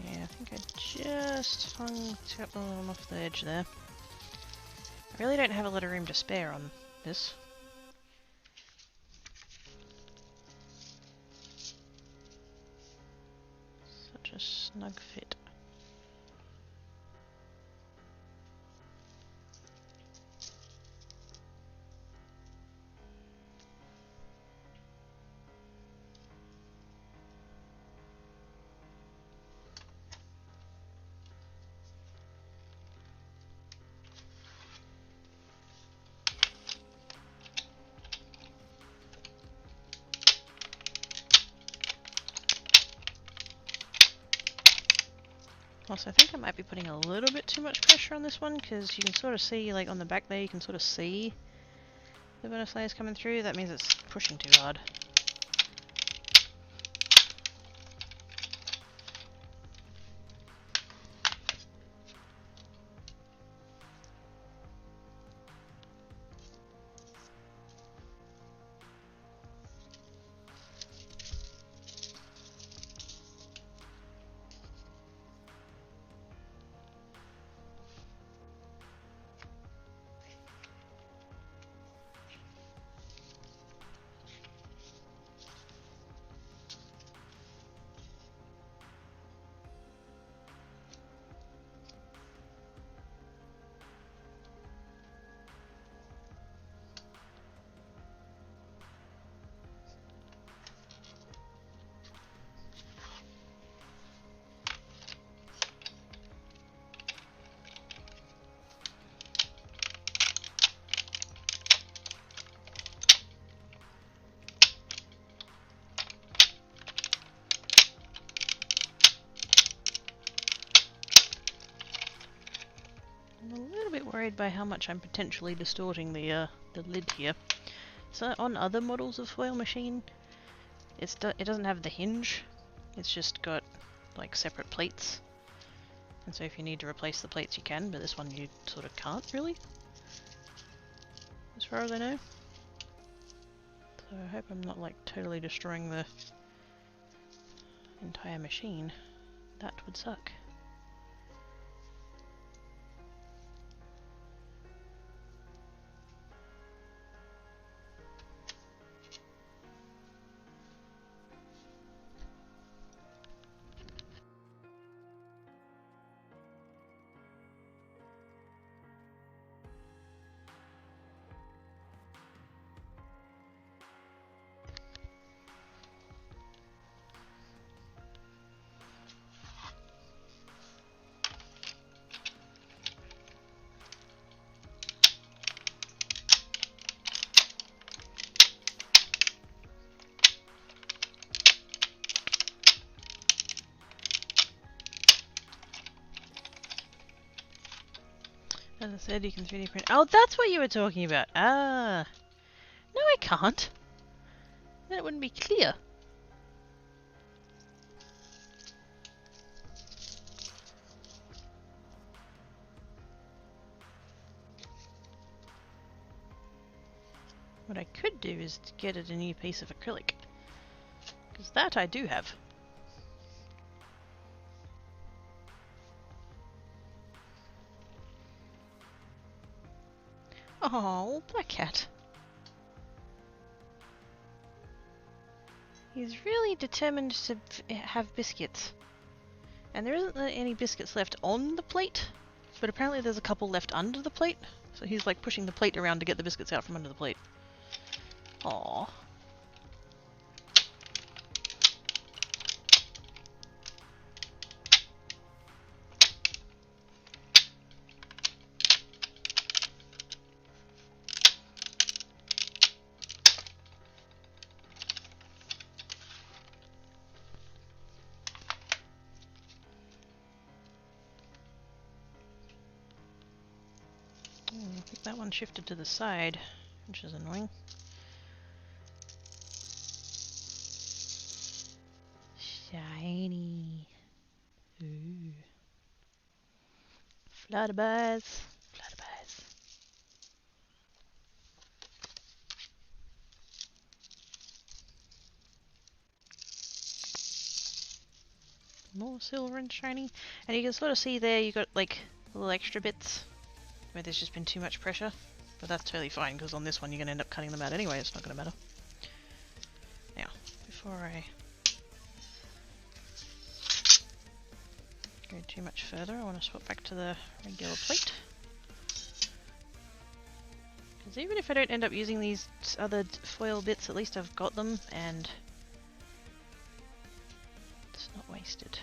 Yeah, I think I just hung a couple of them off the edge there. I really don't have a lot of room to spare on this. Such a snug fit. Also, I think I might be putting a little bit too much pressure on this one, because you can sort of see, like on the back there, you can sort of see the butterflies coming through. That means it's pushing too hard. I'm a little bit worried by how much I'm potentially distorting the lid here. So on other models of foil machine, it doesn't have the hinge. It's just got like separate plates. And so if you need to replace the plates you can, but this one you sort of can't really. As far as I know. So I hope I'm not like totally destroying the entire machine. That would suck. As I said, you can 3D print. Oh, that's what you were talking about. Ah. No, I can't. Then it wouldn't be clear. What I could do is to get it a new piece of acrylic. Because that I do have. Oh, Black Cat. He's really determined to have biscuits. And there isn't any biscuits left on the plate, but apparently there's a couple left under the plate. So he's like pushing the plate around to get the biscuits out from under the plate. Aww. I think that one shifted to the side, which is annoying. Shiny. Ooh. Flutterbuzz. Flutterbuzz. More silver and shiny. And you can sort of see there you got like little extra bits where there's just been too much pressure. But that's totally fine because on this one you're going to end up cutting them out anyway, it's not going to matter. Now, before I go too much further, I want to swap back to the regular plate. Because even if I don't end up using these other foil bits, at least I've got them and it's not wasted.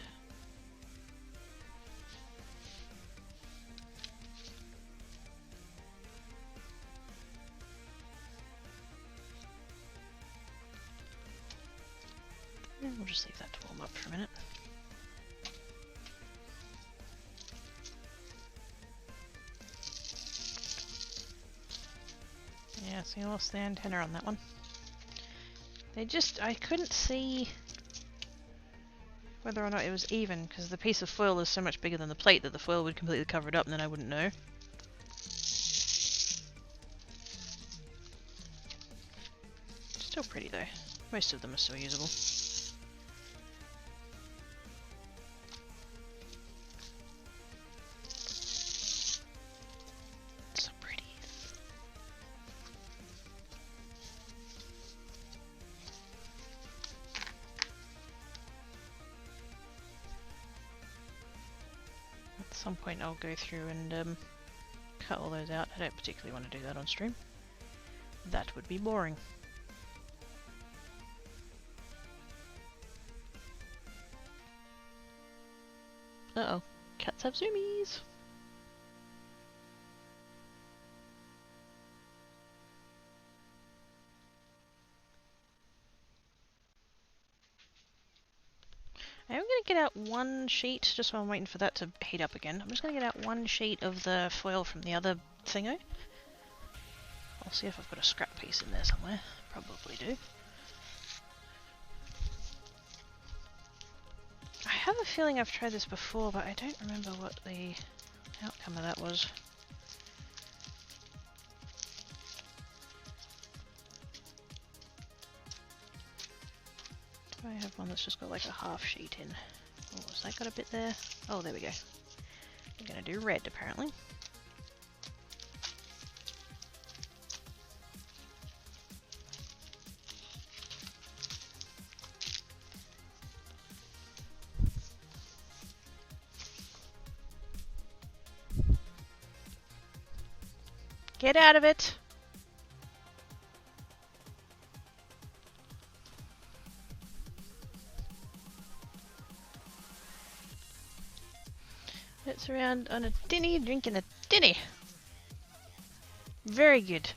And we'll just leave that to warm up for a minute. Yeah, so you lost the antenna on that one. I couldn't see whether or not it was even, because the piece of foil is so much bigger than the plate that the foil would completely cover it up and then I wouldn't know. Still pretty though. Most of them are still usable. So pretty. At some point I'll go through and cut all those out. I don't particularly want to do that on stream. That would be boring. Uh-oh. Cats have zoomies! I am going to get out one sheet, just while I'm waiting for that to heat up again. I'm just going to get out one sheet of the foil from the other thingo. I'll see if I've got a scrap piece in there somewhere. Probably do. I have a feeling I've tried this before, but I don't remember what the outcome of that was. Do I have one that's just got like a half sheet in? Oh, has that got a bit there? Oh, there we go. I'm gonna do red, apparently. Get out of it! It's around on a tinny, drinking a tinny. Very good.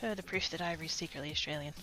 Further proof that Ivory's secretly Australian.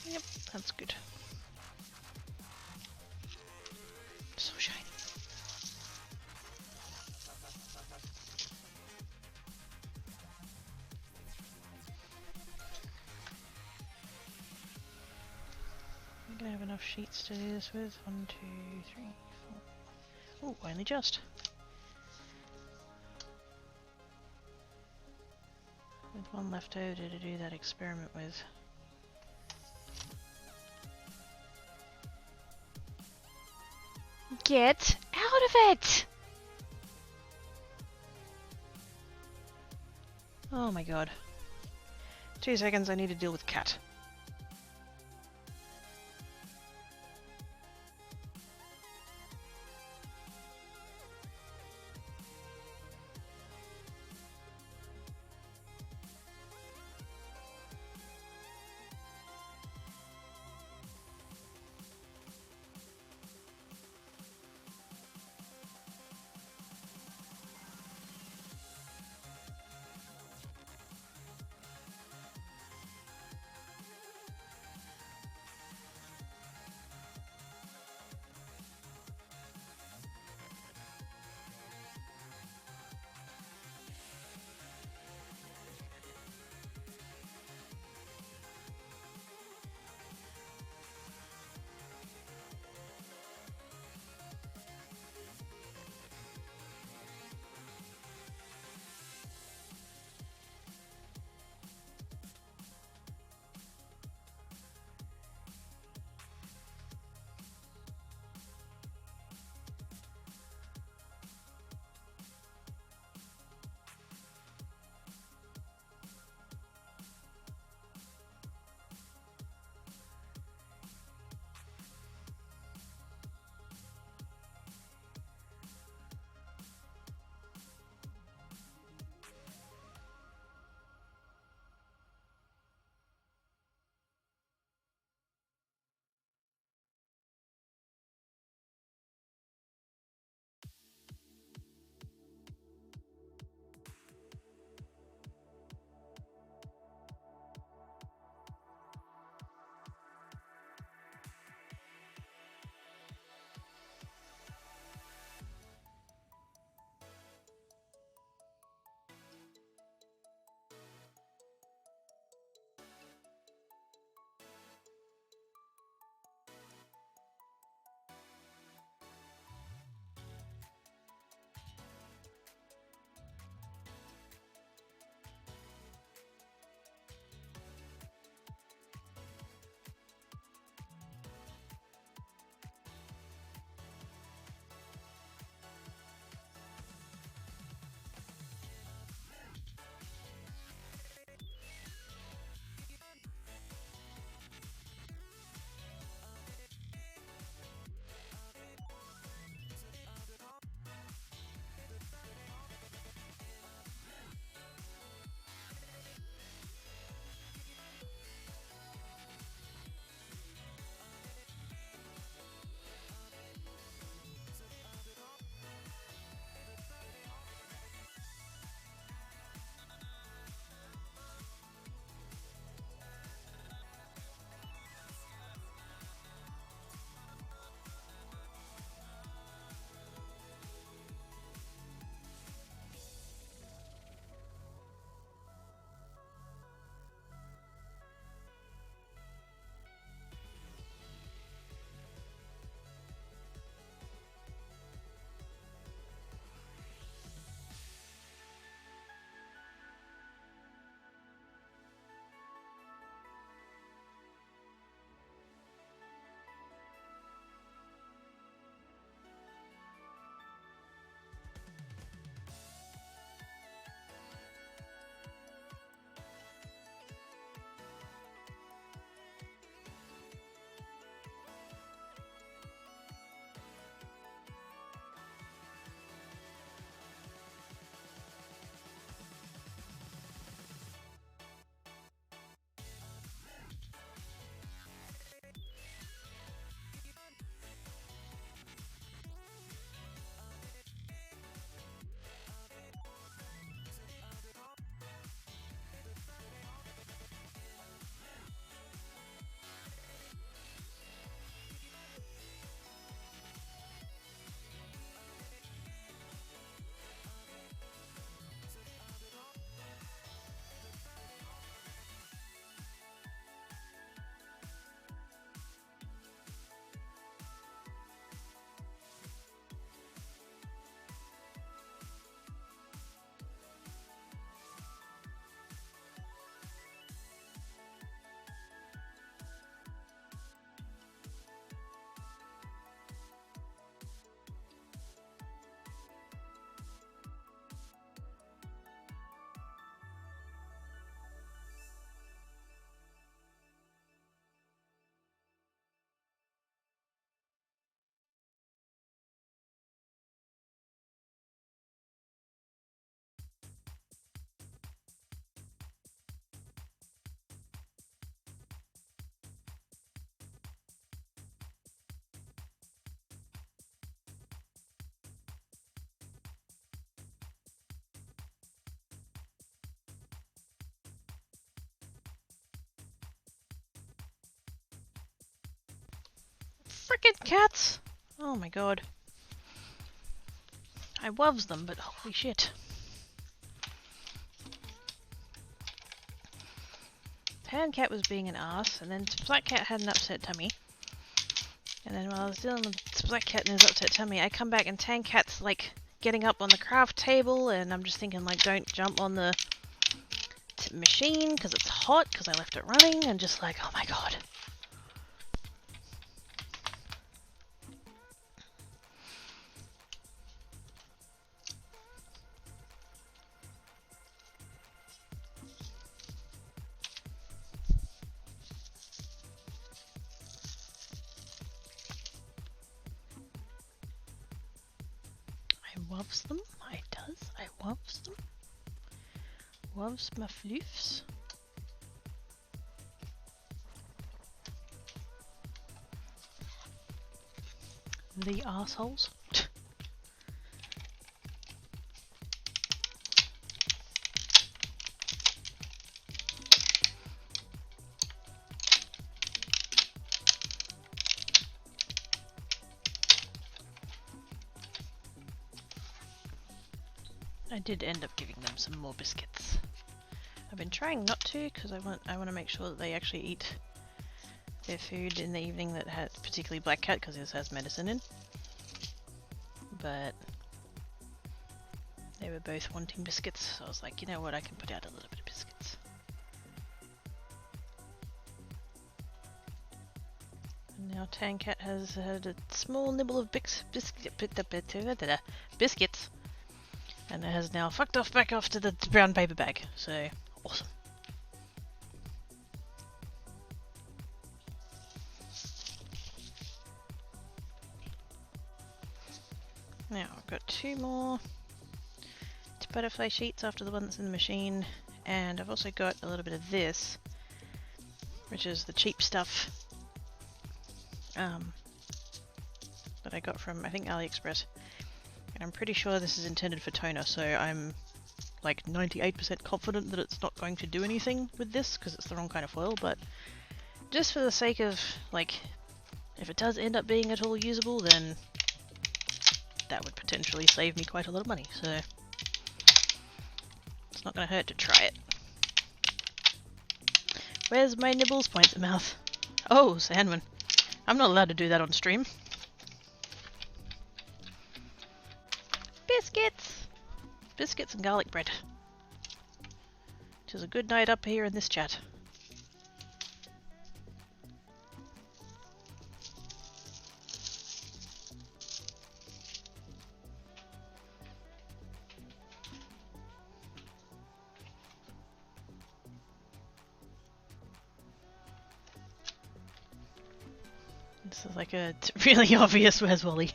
Yep, that's good. So shiny. I'm gonna have enough sheets to do this with. 1, 2, 3, 4. Oh, only just. With one left over to do that experiment with. Get out of it! Oh my god. 2 seconds, I need to deal with cat. Frickin' cats! Oh my god. I loves them, but holy shit. Tan Cat was being an ass, and then Black Cat had an upset tummy. And then while I was dealing with Black Cat and his upset tummy, I come back and Tan Cat's like getting up on the craft table, and I'm just thinking like, don't jump on the machine because it's hot because I left it running, and just like, oh my god. I loves them. I does. I loves them. Loves my floofs. The arseholes. I did end up giving them some more biscuits. I've been trying not to because I want to make sure that they actually eat their food in the evening, that has particularly Black Cat because this has medicine in. But they were both wanting biscuits, so I was like, you know what, I can put out a little bit of biscuits. And now Tan Cat has had a small nibble of biscuits, and it has now fucked off back off to the brown paper bag. So awesome. Now I've got 2 more butterfly sheets after the one that's in the machine, and I've also got a little bit of this, which is the cheap stuff that I got from, I think, AliExpress. And I'm pretty sure this is intended for toner, so I'm like 98% confident that it's not going to do anything with this because it's the wrong kind of foil, but just for the sake of, like, if it does end up being at all usable, then that would potentially save me quite a lot of money, so it's not going to hurt to try it. Where's my nibbles? Point the mouth. Oh, Sandman. I'm not allowed to do that on stream. Biscuits! Biscuits and garlic bread. Which is a good night up here in this chat. This is like a really obvious where's Wally.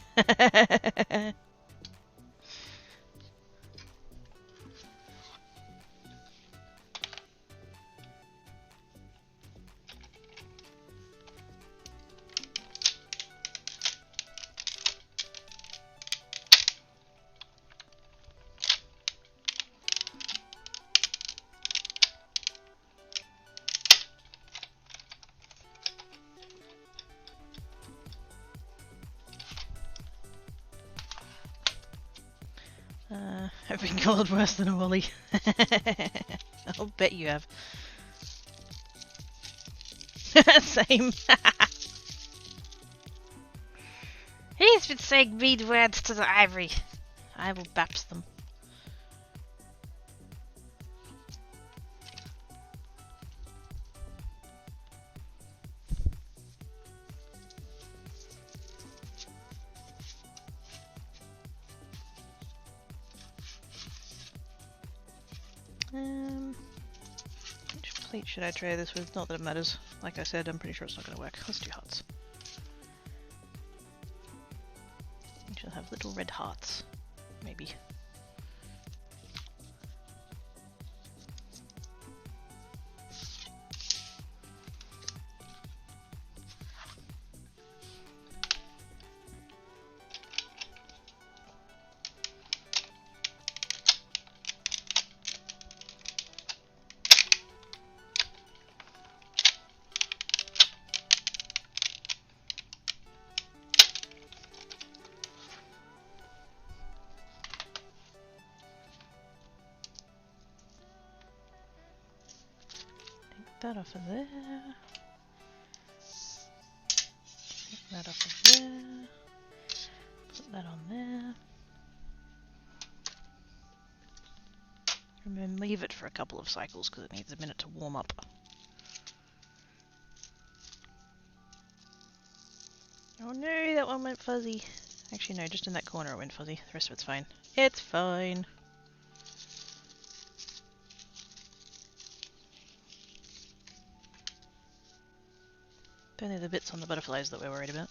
I've been called worse than a Wally. I'll bet you have. Same. He's been saying mean words to the ivory. I will baps them. Which plate should I try this with? Not that it matters. Like I said, I'm pretty sure it's not going to work. Let's do hearts. We should have little red hearts. Maybe. that off of there. Take that off of there. Put that on there. And then leave it for a couple of cycles because it needs a minute to warm up. Oh no, that one went fuzzy. Actually no, just in that corner it went fuzzy. The rest of it's fine. It's fine. Only the bits on the butterflies that we're worried about.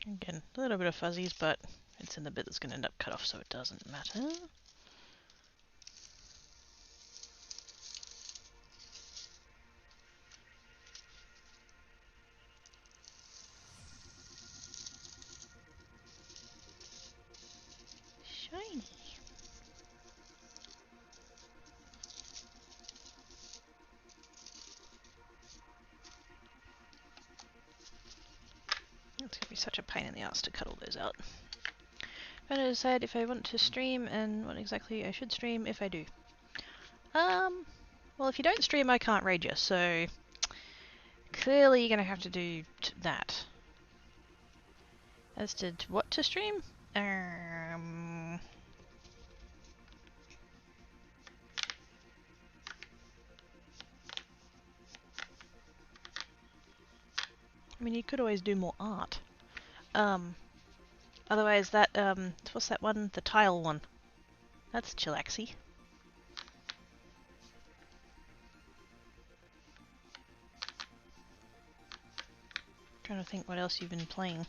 Again, a little bit of fuzzies, but it's in the bit that's going to end up cut off, so it doesn't matter. Shiny. It's going to be such a pain in the ass to cut all those out. I'm going to decide if I want to stream and what exactly I should stream if I do. Well, if you don't stream, I can't raid you, so clearly you're going to have to do that. As to what to stream? I mean, you could always do more art. Otherwise that, what's that one? The tile one. That's chillaxy. Trying to think what else you've been playing.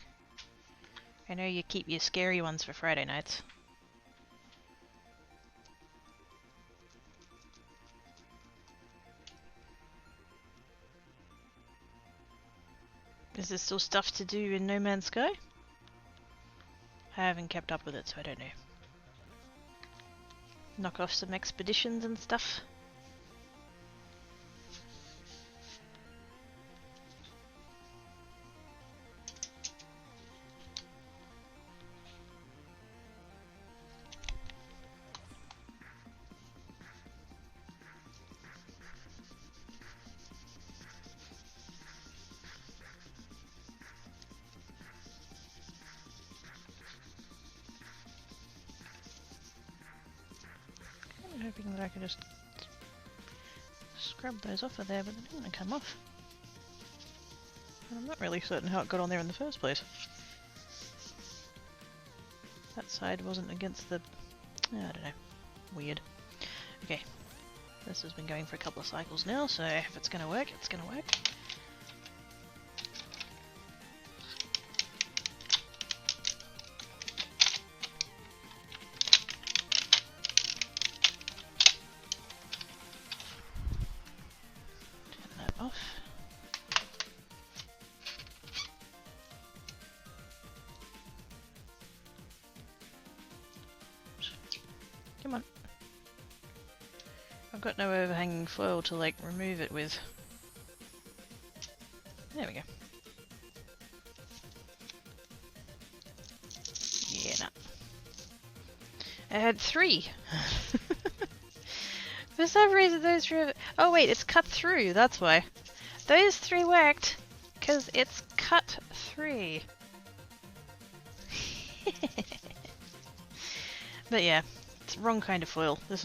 I know you keep your scary ones for Friday nights. Is there still stuff to do in No Man's Sky? I haven't kept up with it, so I don't know. Knock off some expeditions and stuff. Hoping that I could just scrub those off of there, but they didn't want to come off. And I'm not really certain how it got on there in the first place. That side wasn't against the... I don't know. Weird. Okay. This has been going for a couple of cycles now, so if it's going to work, it's going to work. Come on. I've got no overhanging foil to like remove it with. There we go. Yeah, nah. I had 3. For some reason those 3... Oh wait, it's cut through, that's why. Those 3 worked, because it's cut through. But yeah, it's wrong kind of foil. This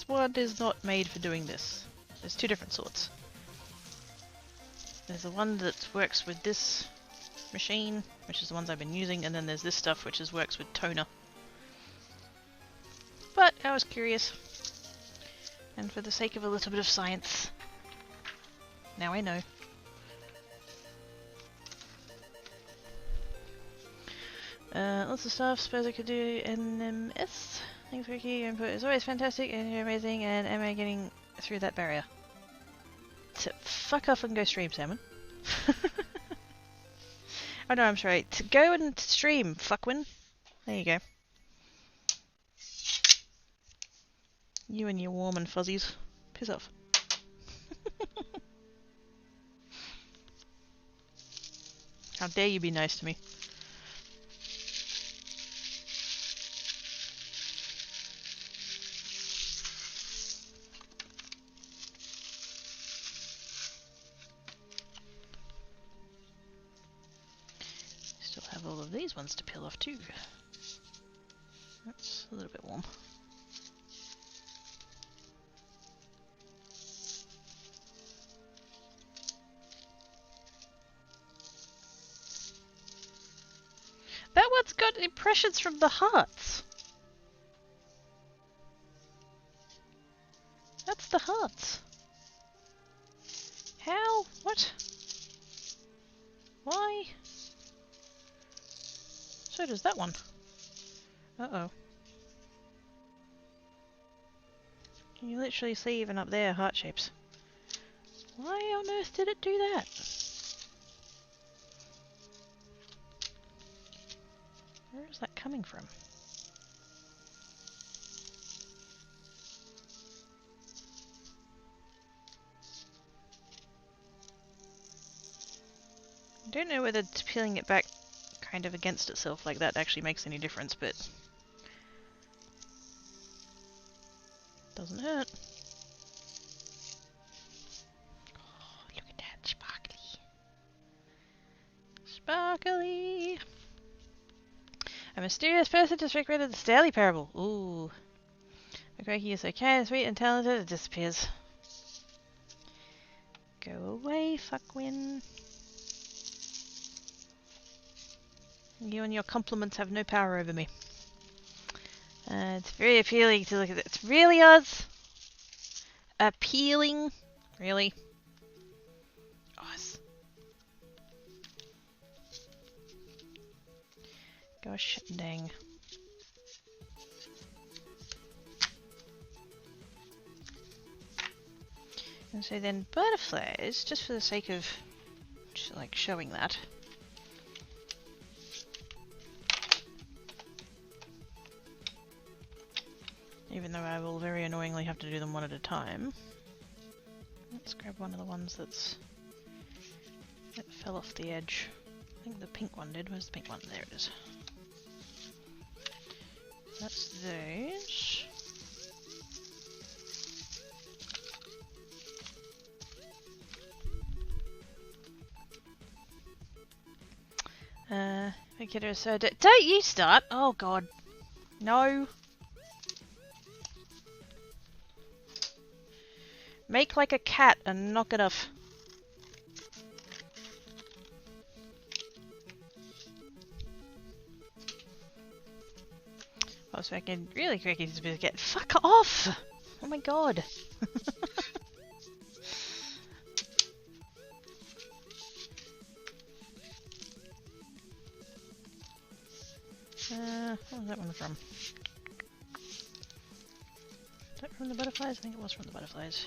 one is not made for doing this. There's 2 different sorts. There's the one that works with this machine, which is the ones I've been using, and then there's this stuff which works with toner. But I was curious, and for the sake of a little bit of science, now I know. Lots of stuff. Suppose I could do NMS. Thanks for your input. It's always fantastic and you're amazing. And am I getting through that barrier? To fuck off and go stream, Salmon. Oh no, I'm sorry. To go and stream, fuckwin. There you go. You and your warm and fuzzies. Piss off. How dare you be nice to me? Still have all of these ones to peel off too. That's a little bit warm. That one's got impressions from the hearts. That's the hearts. How? What? Why? So does that one. Uh-oh. Can you literally see even up there heart shapes? Why on earth did it do that? Where is that coming from? I don't know whether peeling it back kind of against itself like that actually makes any difference, but doesn't hurt. Oh, look at that, sparkly. Sparkly! A mysterious person just recreated the Staley parable. Ooh. McCracky is so kind, sweet, and talented, it disappears. Go away, fuckwin. You and your compliments have no power over me. It's very appealing to look at it. It's really us. Appealing. Really? Us. Gosh dang. And so then butterflies, just for the sake of just like showing that. Even though I will very annoyingly have to do them one at a time. Let's grab one of the ones that fell off the edge. I think the pink one did. Where's the pink one? There it is. That's those. Okay, so don't you start! Oh god. No. Make like a cat and knock it off. I was making really quick to get fuck off! Oh my god. What was that one from? Is that from the butterflies? I think it was from the butterflies.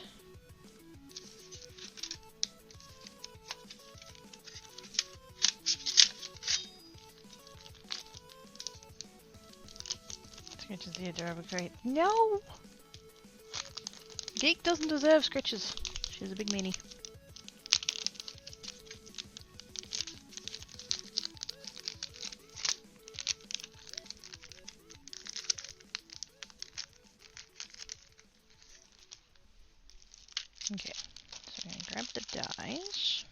Scritches the adorable great. No! Geek doesn't deserve Scritches. She's a big meanie. Okay, so I'm going to grab the dies,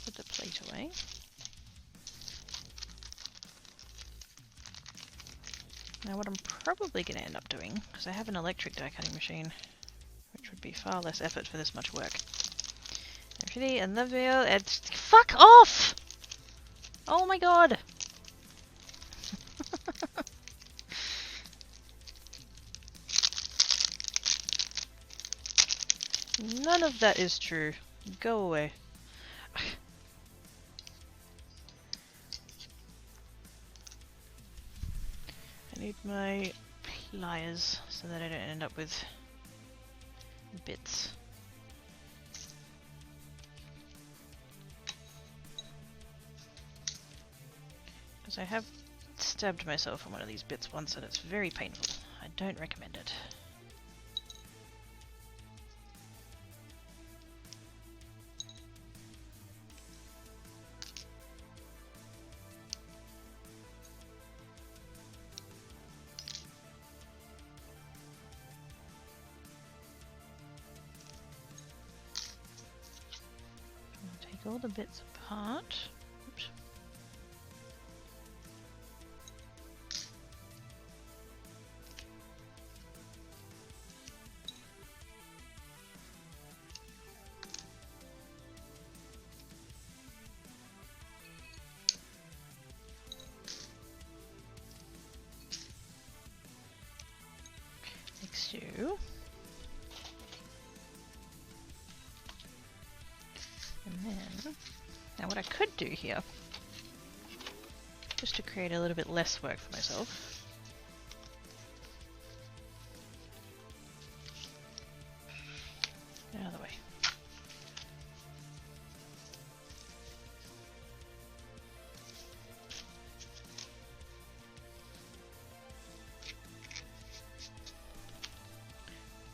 put the plate away. Now what I'm probably going to end up doing, because I have an electric die cutting machine, which would be far less effort for this much work. Actually, and the veil, it's fuck off! Oh my god! None of that is true. Go away. I need my pliers so that I don't end up with bits. Because I have stabbed myself on one of these bits once and it's very painful. I don't recommend it. all the bits apart. Oops. Next to. And then, now what I could do here, just to create a little bit less work for myself, out of the way.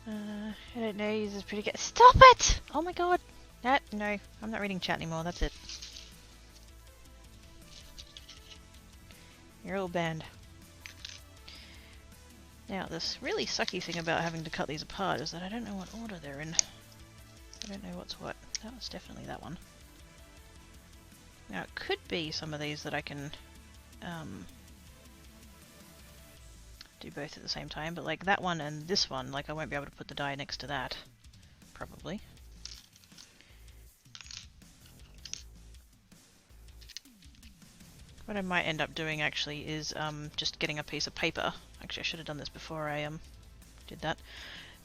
I don't know, this is pretty good. Stop it! Oh my god! No, I'm not reading chat anymore, that's it. You're all banned. Now, this really sucky thing about having to cut these apart is that I don't know what order they're in. I don't know what's what. That was definitely that one. Now, it could be some of these that I can do both at the same time, but like that one and this one, like I won't be able to put the die next to that. Probably. What I might end up doing actually is just getting a piece of paper. Actually, I should have done this before I did that.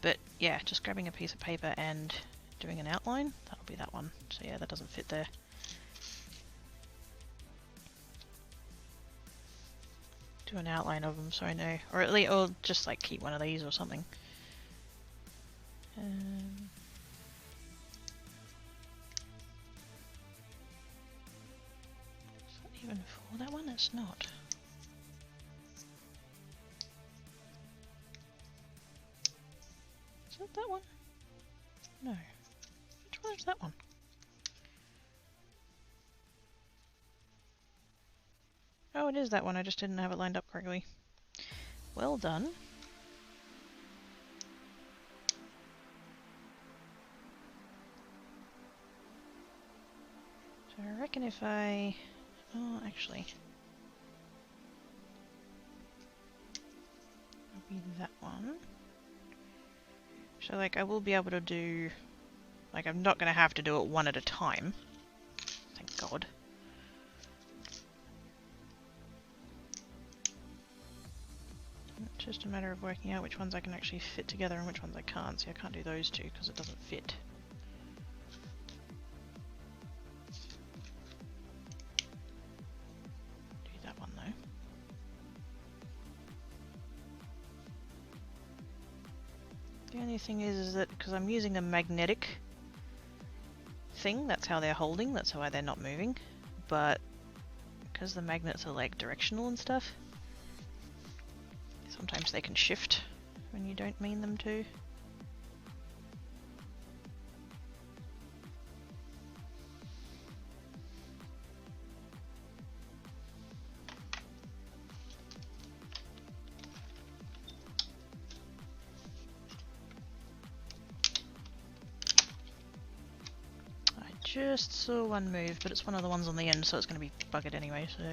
But yeah, just grabbing a piece of paper and doing an outline. That'll be that one. So yeah, that doesn't fit there. Do an outline of them so I know, or at least, or just like keep one of these or something. Is that even for that one? It's not. Is that that one? No. Which one is that one? Oh, it is that one. I just didn't have it lined up correctly. Well done. So I reckon if I... Oh, actually... It'll be that one. So, like, I will be able to do... Like, I'm not going to have to do it one at a time. Thank God. It's just a matter of working out which ones I can actually fit together and which ones I can't. See, I can't do those two because it doesn't fit. Do that one though. The only thing is that because I'm using a magnetic thing, that's how they're holding, that's why they're not moving. But because the magnets are like directional and stuff, sometimes they can shift when you don't mean them to. I just saw one move, but it's one of the ones on the end, so it's going to be buggered anyway, so...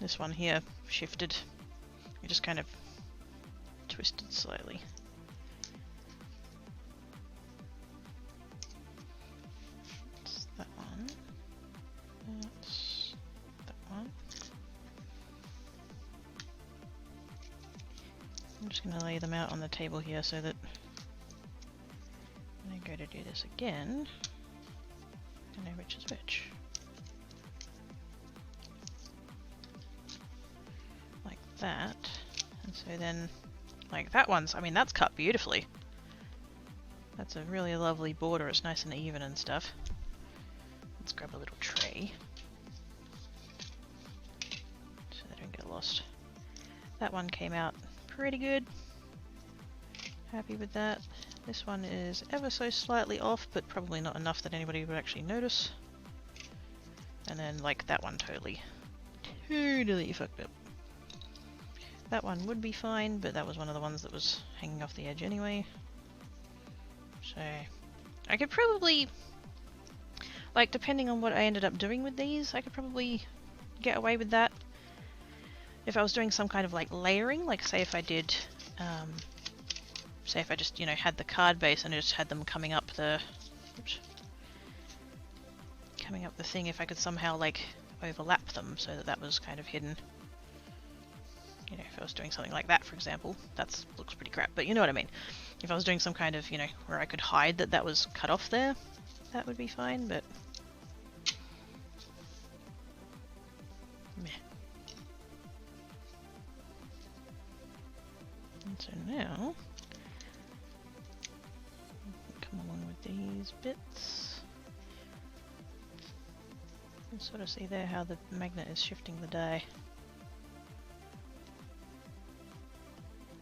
This one here shifted. It just kind of twisted slightly. That's that one. That's that one. I'm just going to lay them out on the table here so that when I go to do this again, I know which is which. That, and so then like that one's, I mean that's cut beautifully. That's a really lovely border, it's nice and even and stuff. Let's grab a little tray so they don't get lost. That one came out pretty good. Happy with that. This one is ever so slightly off, but probably not enough that anybody would actually notice. And then like that one totally fucked up. That one would be fine, but that was one of the ones that was hanging off the edge anyway. So I could probably, like, depending on what I ended up doing with these, I could probably get away with that. If I was doing some kind of like layering, like say if I did, say if I just, you know, had the card base and I just had them coming up the, oops, coming up the thing, if I could somehow like overlap them so that that was kind of hidden. You know, if I was doing something like that, for example, that looks pretty crap, but you know what I mean. If I was doing some kind of, you know, where I could hide that that was cut off there, that would be fine, but meh. And so now, come along with these bits. You can sort of see there how the magnet is shifting the die.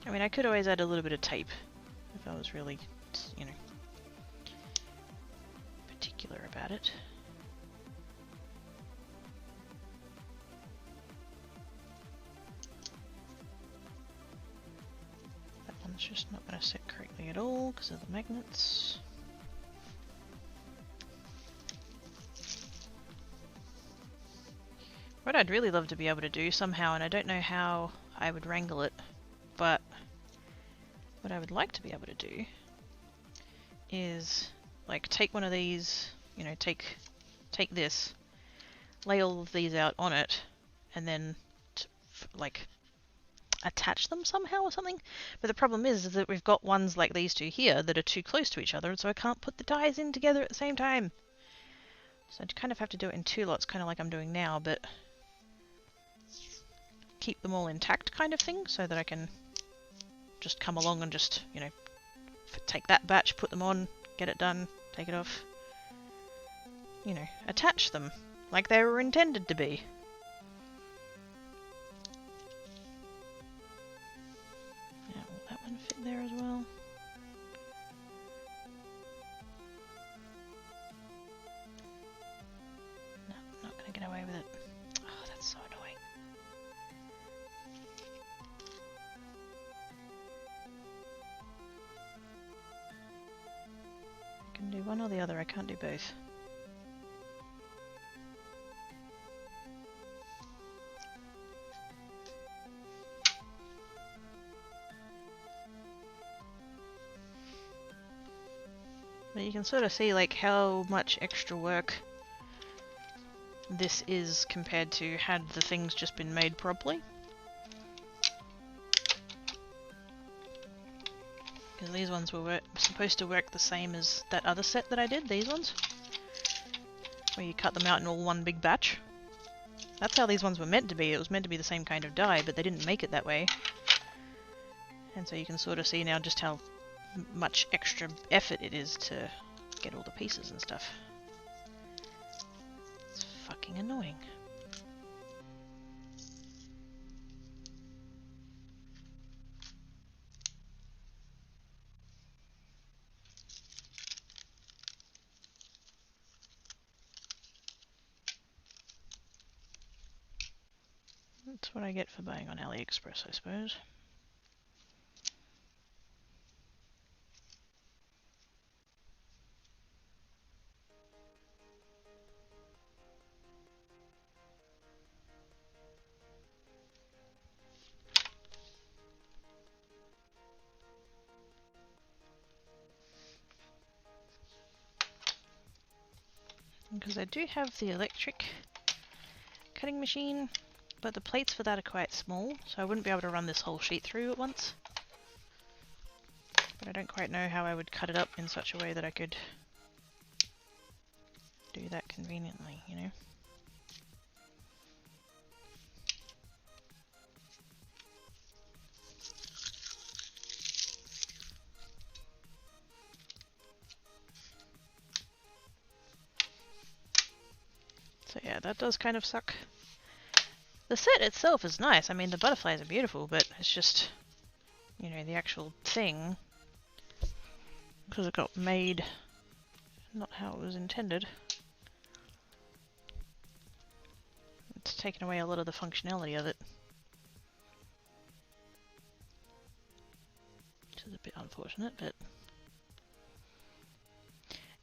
I mean, I could always add a little bit of tape if I was really, you know, particular about it. That one's just not going to sit correctly at all because of the magnets. What I'd really love to be able to do somehow, and I don't know how I would wrangle it, but what I would like to be able to do is like take one of these, you know, take this, lay all of these out on it, and then like attach them somehow or something. But the problem is that we've got ones like these two here that are too close to each other, and so I can't put the dies in together at the same time. So I'd kind of have to do it in two lots, kind of like I'm doing now, but keep them all intact kind of thing, so that I can just come along and just, you know, take that batch, put them on, get it done, take it off. You know, attach them like they were intended to be. Now, will that one fit there as well? No, I'm not going to get away with it. Oh, that's so annoying. I can do one or the other, I can't do both. But you can sort of see like how much extra work this is compared to had the things just been made properly. Because these ones were supposed to work the same as that other set that I did, these ones. Where you cut them out in all one big batch. That's how these ones were meant to be. It was meant to be the same kind of die, but they didn't make it that way. And so you can sort of see now just how much extra effort it is to get all the pieces and stuff. It's fucking annoying. That's what I get for buying on AliExpress, I suppose. Because I do have the electric cutting machine, but the plates for that are quite small, so I wouldn't be able to run this whole sheet through at once. But I don't quite know how I would cut it up in such a way that I could do that conveniently, you know? So yeah, that does kind of suck. The set itself is nice. I mean, the butterflies are beautiful, but it's just, you know, the actual thing, because it got made not how it was intended. It's taken away a lot of the functionality of it. which is a bit unfortunate, but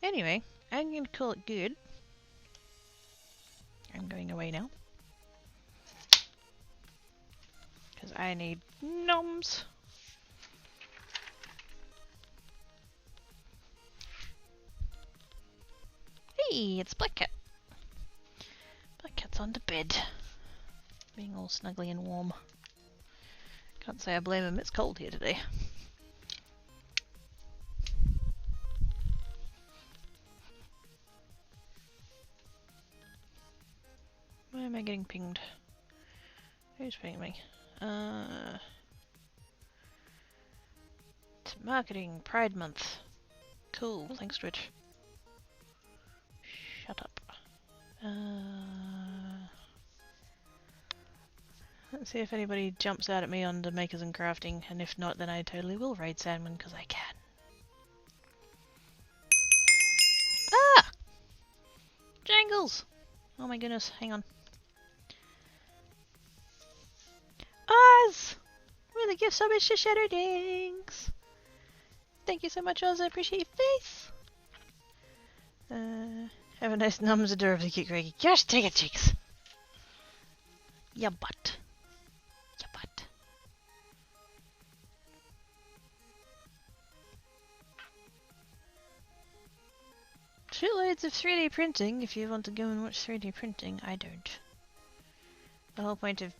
anyway, I'm going to call it good. I'm going away now because I need noms. Hey, it's Black Cat. Black Cat's on to bed, being all snuggly and warm. Can't say I blame him, it's cold here today. Why am I getting pinged? Who's pinging me? It's marketing Pride Month. Cool, thanks Twitch. Shut up. Let's see if anybody jumps out at me on the makers and crafting, and if not, then I totally will raid Sandman because I can. Ah! Jangles! Oh my goodness, hang on. Oz! With a gift so much to Shadow Dings! Thank you so much, Oz, I appreciate your face! Have a nice nums adorably cute Greggy. Just take it, cheeks! Ya butt. Ya butt. Shitloads of 3D printing, if you want to go and watch 3D printing. I don't. The whole point of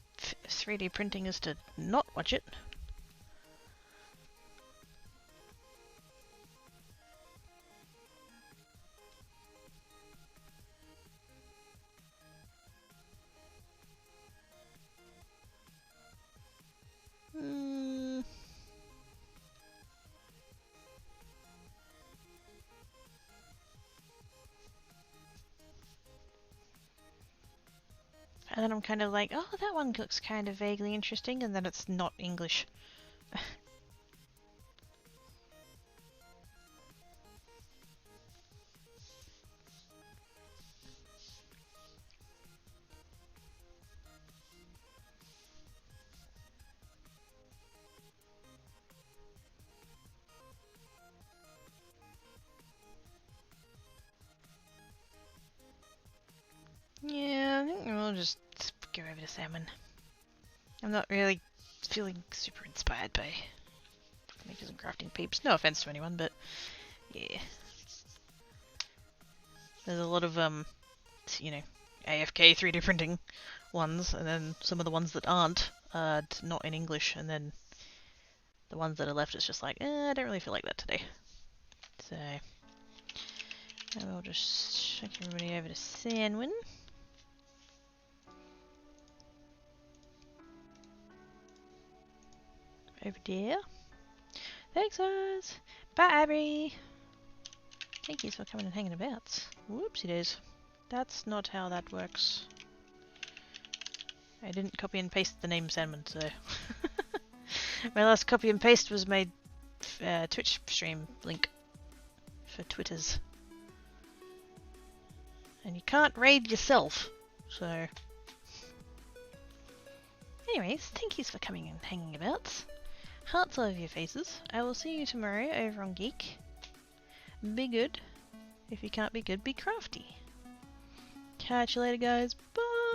3D printing is to not watch it. And then I'm kind of like, oh, that one looks kind of vaguely interesting, and then it's not English. Yeah, I think we'll just go over to Salmon. I'm not really feeling super inspired by makers and crafting peeps. No offense to anyone, but yeah. There's a lot of, you know, AFK 3D printing ones, and then some of the ones that aren't not in English, and then the ones that are left, it's just like, I don't really feel like that today. So, I will just check everybody over to Sanwin. Over there. Thanks, guys. Bye, Abby. Thank you for coming and hanging about. Whoopsie days. That's not how that works. I didn't copy and paste the name Sandman, so... My last copy and paste was my Twitch stream link for Twitters. And you can't raid yourself, so... Anyways, thank you for coming and hanging about. Hearts all over your faces. I will see you tomorrow over on Geek. Be good. If you can't be good, be crafty. Catch you later, guys. Bye!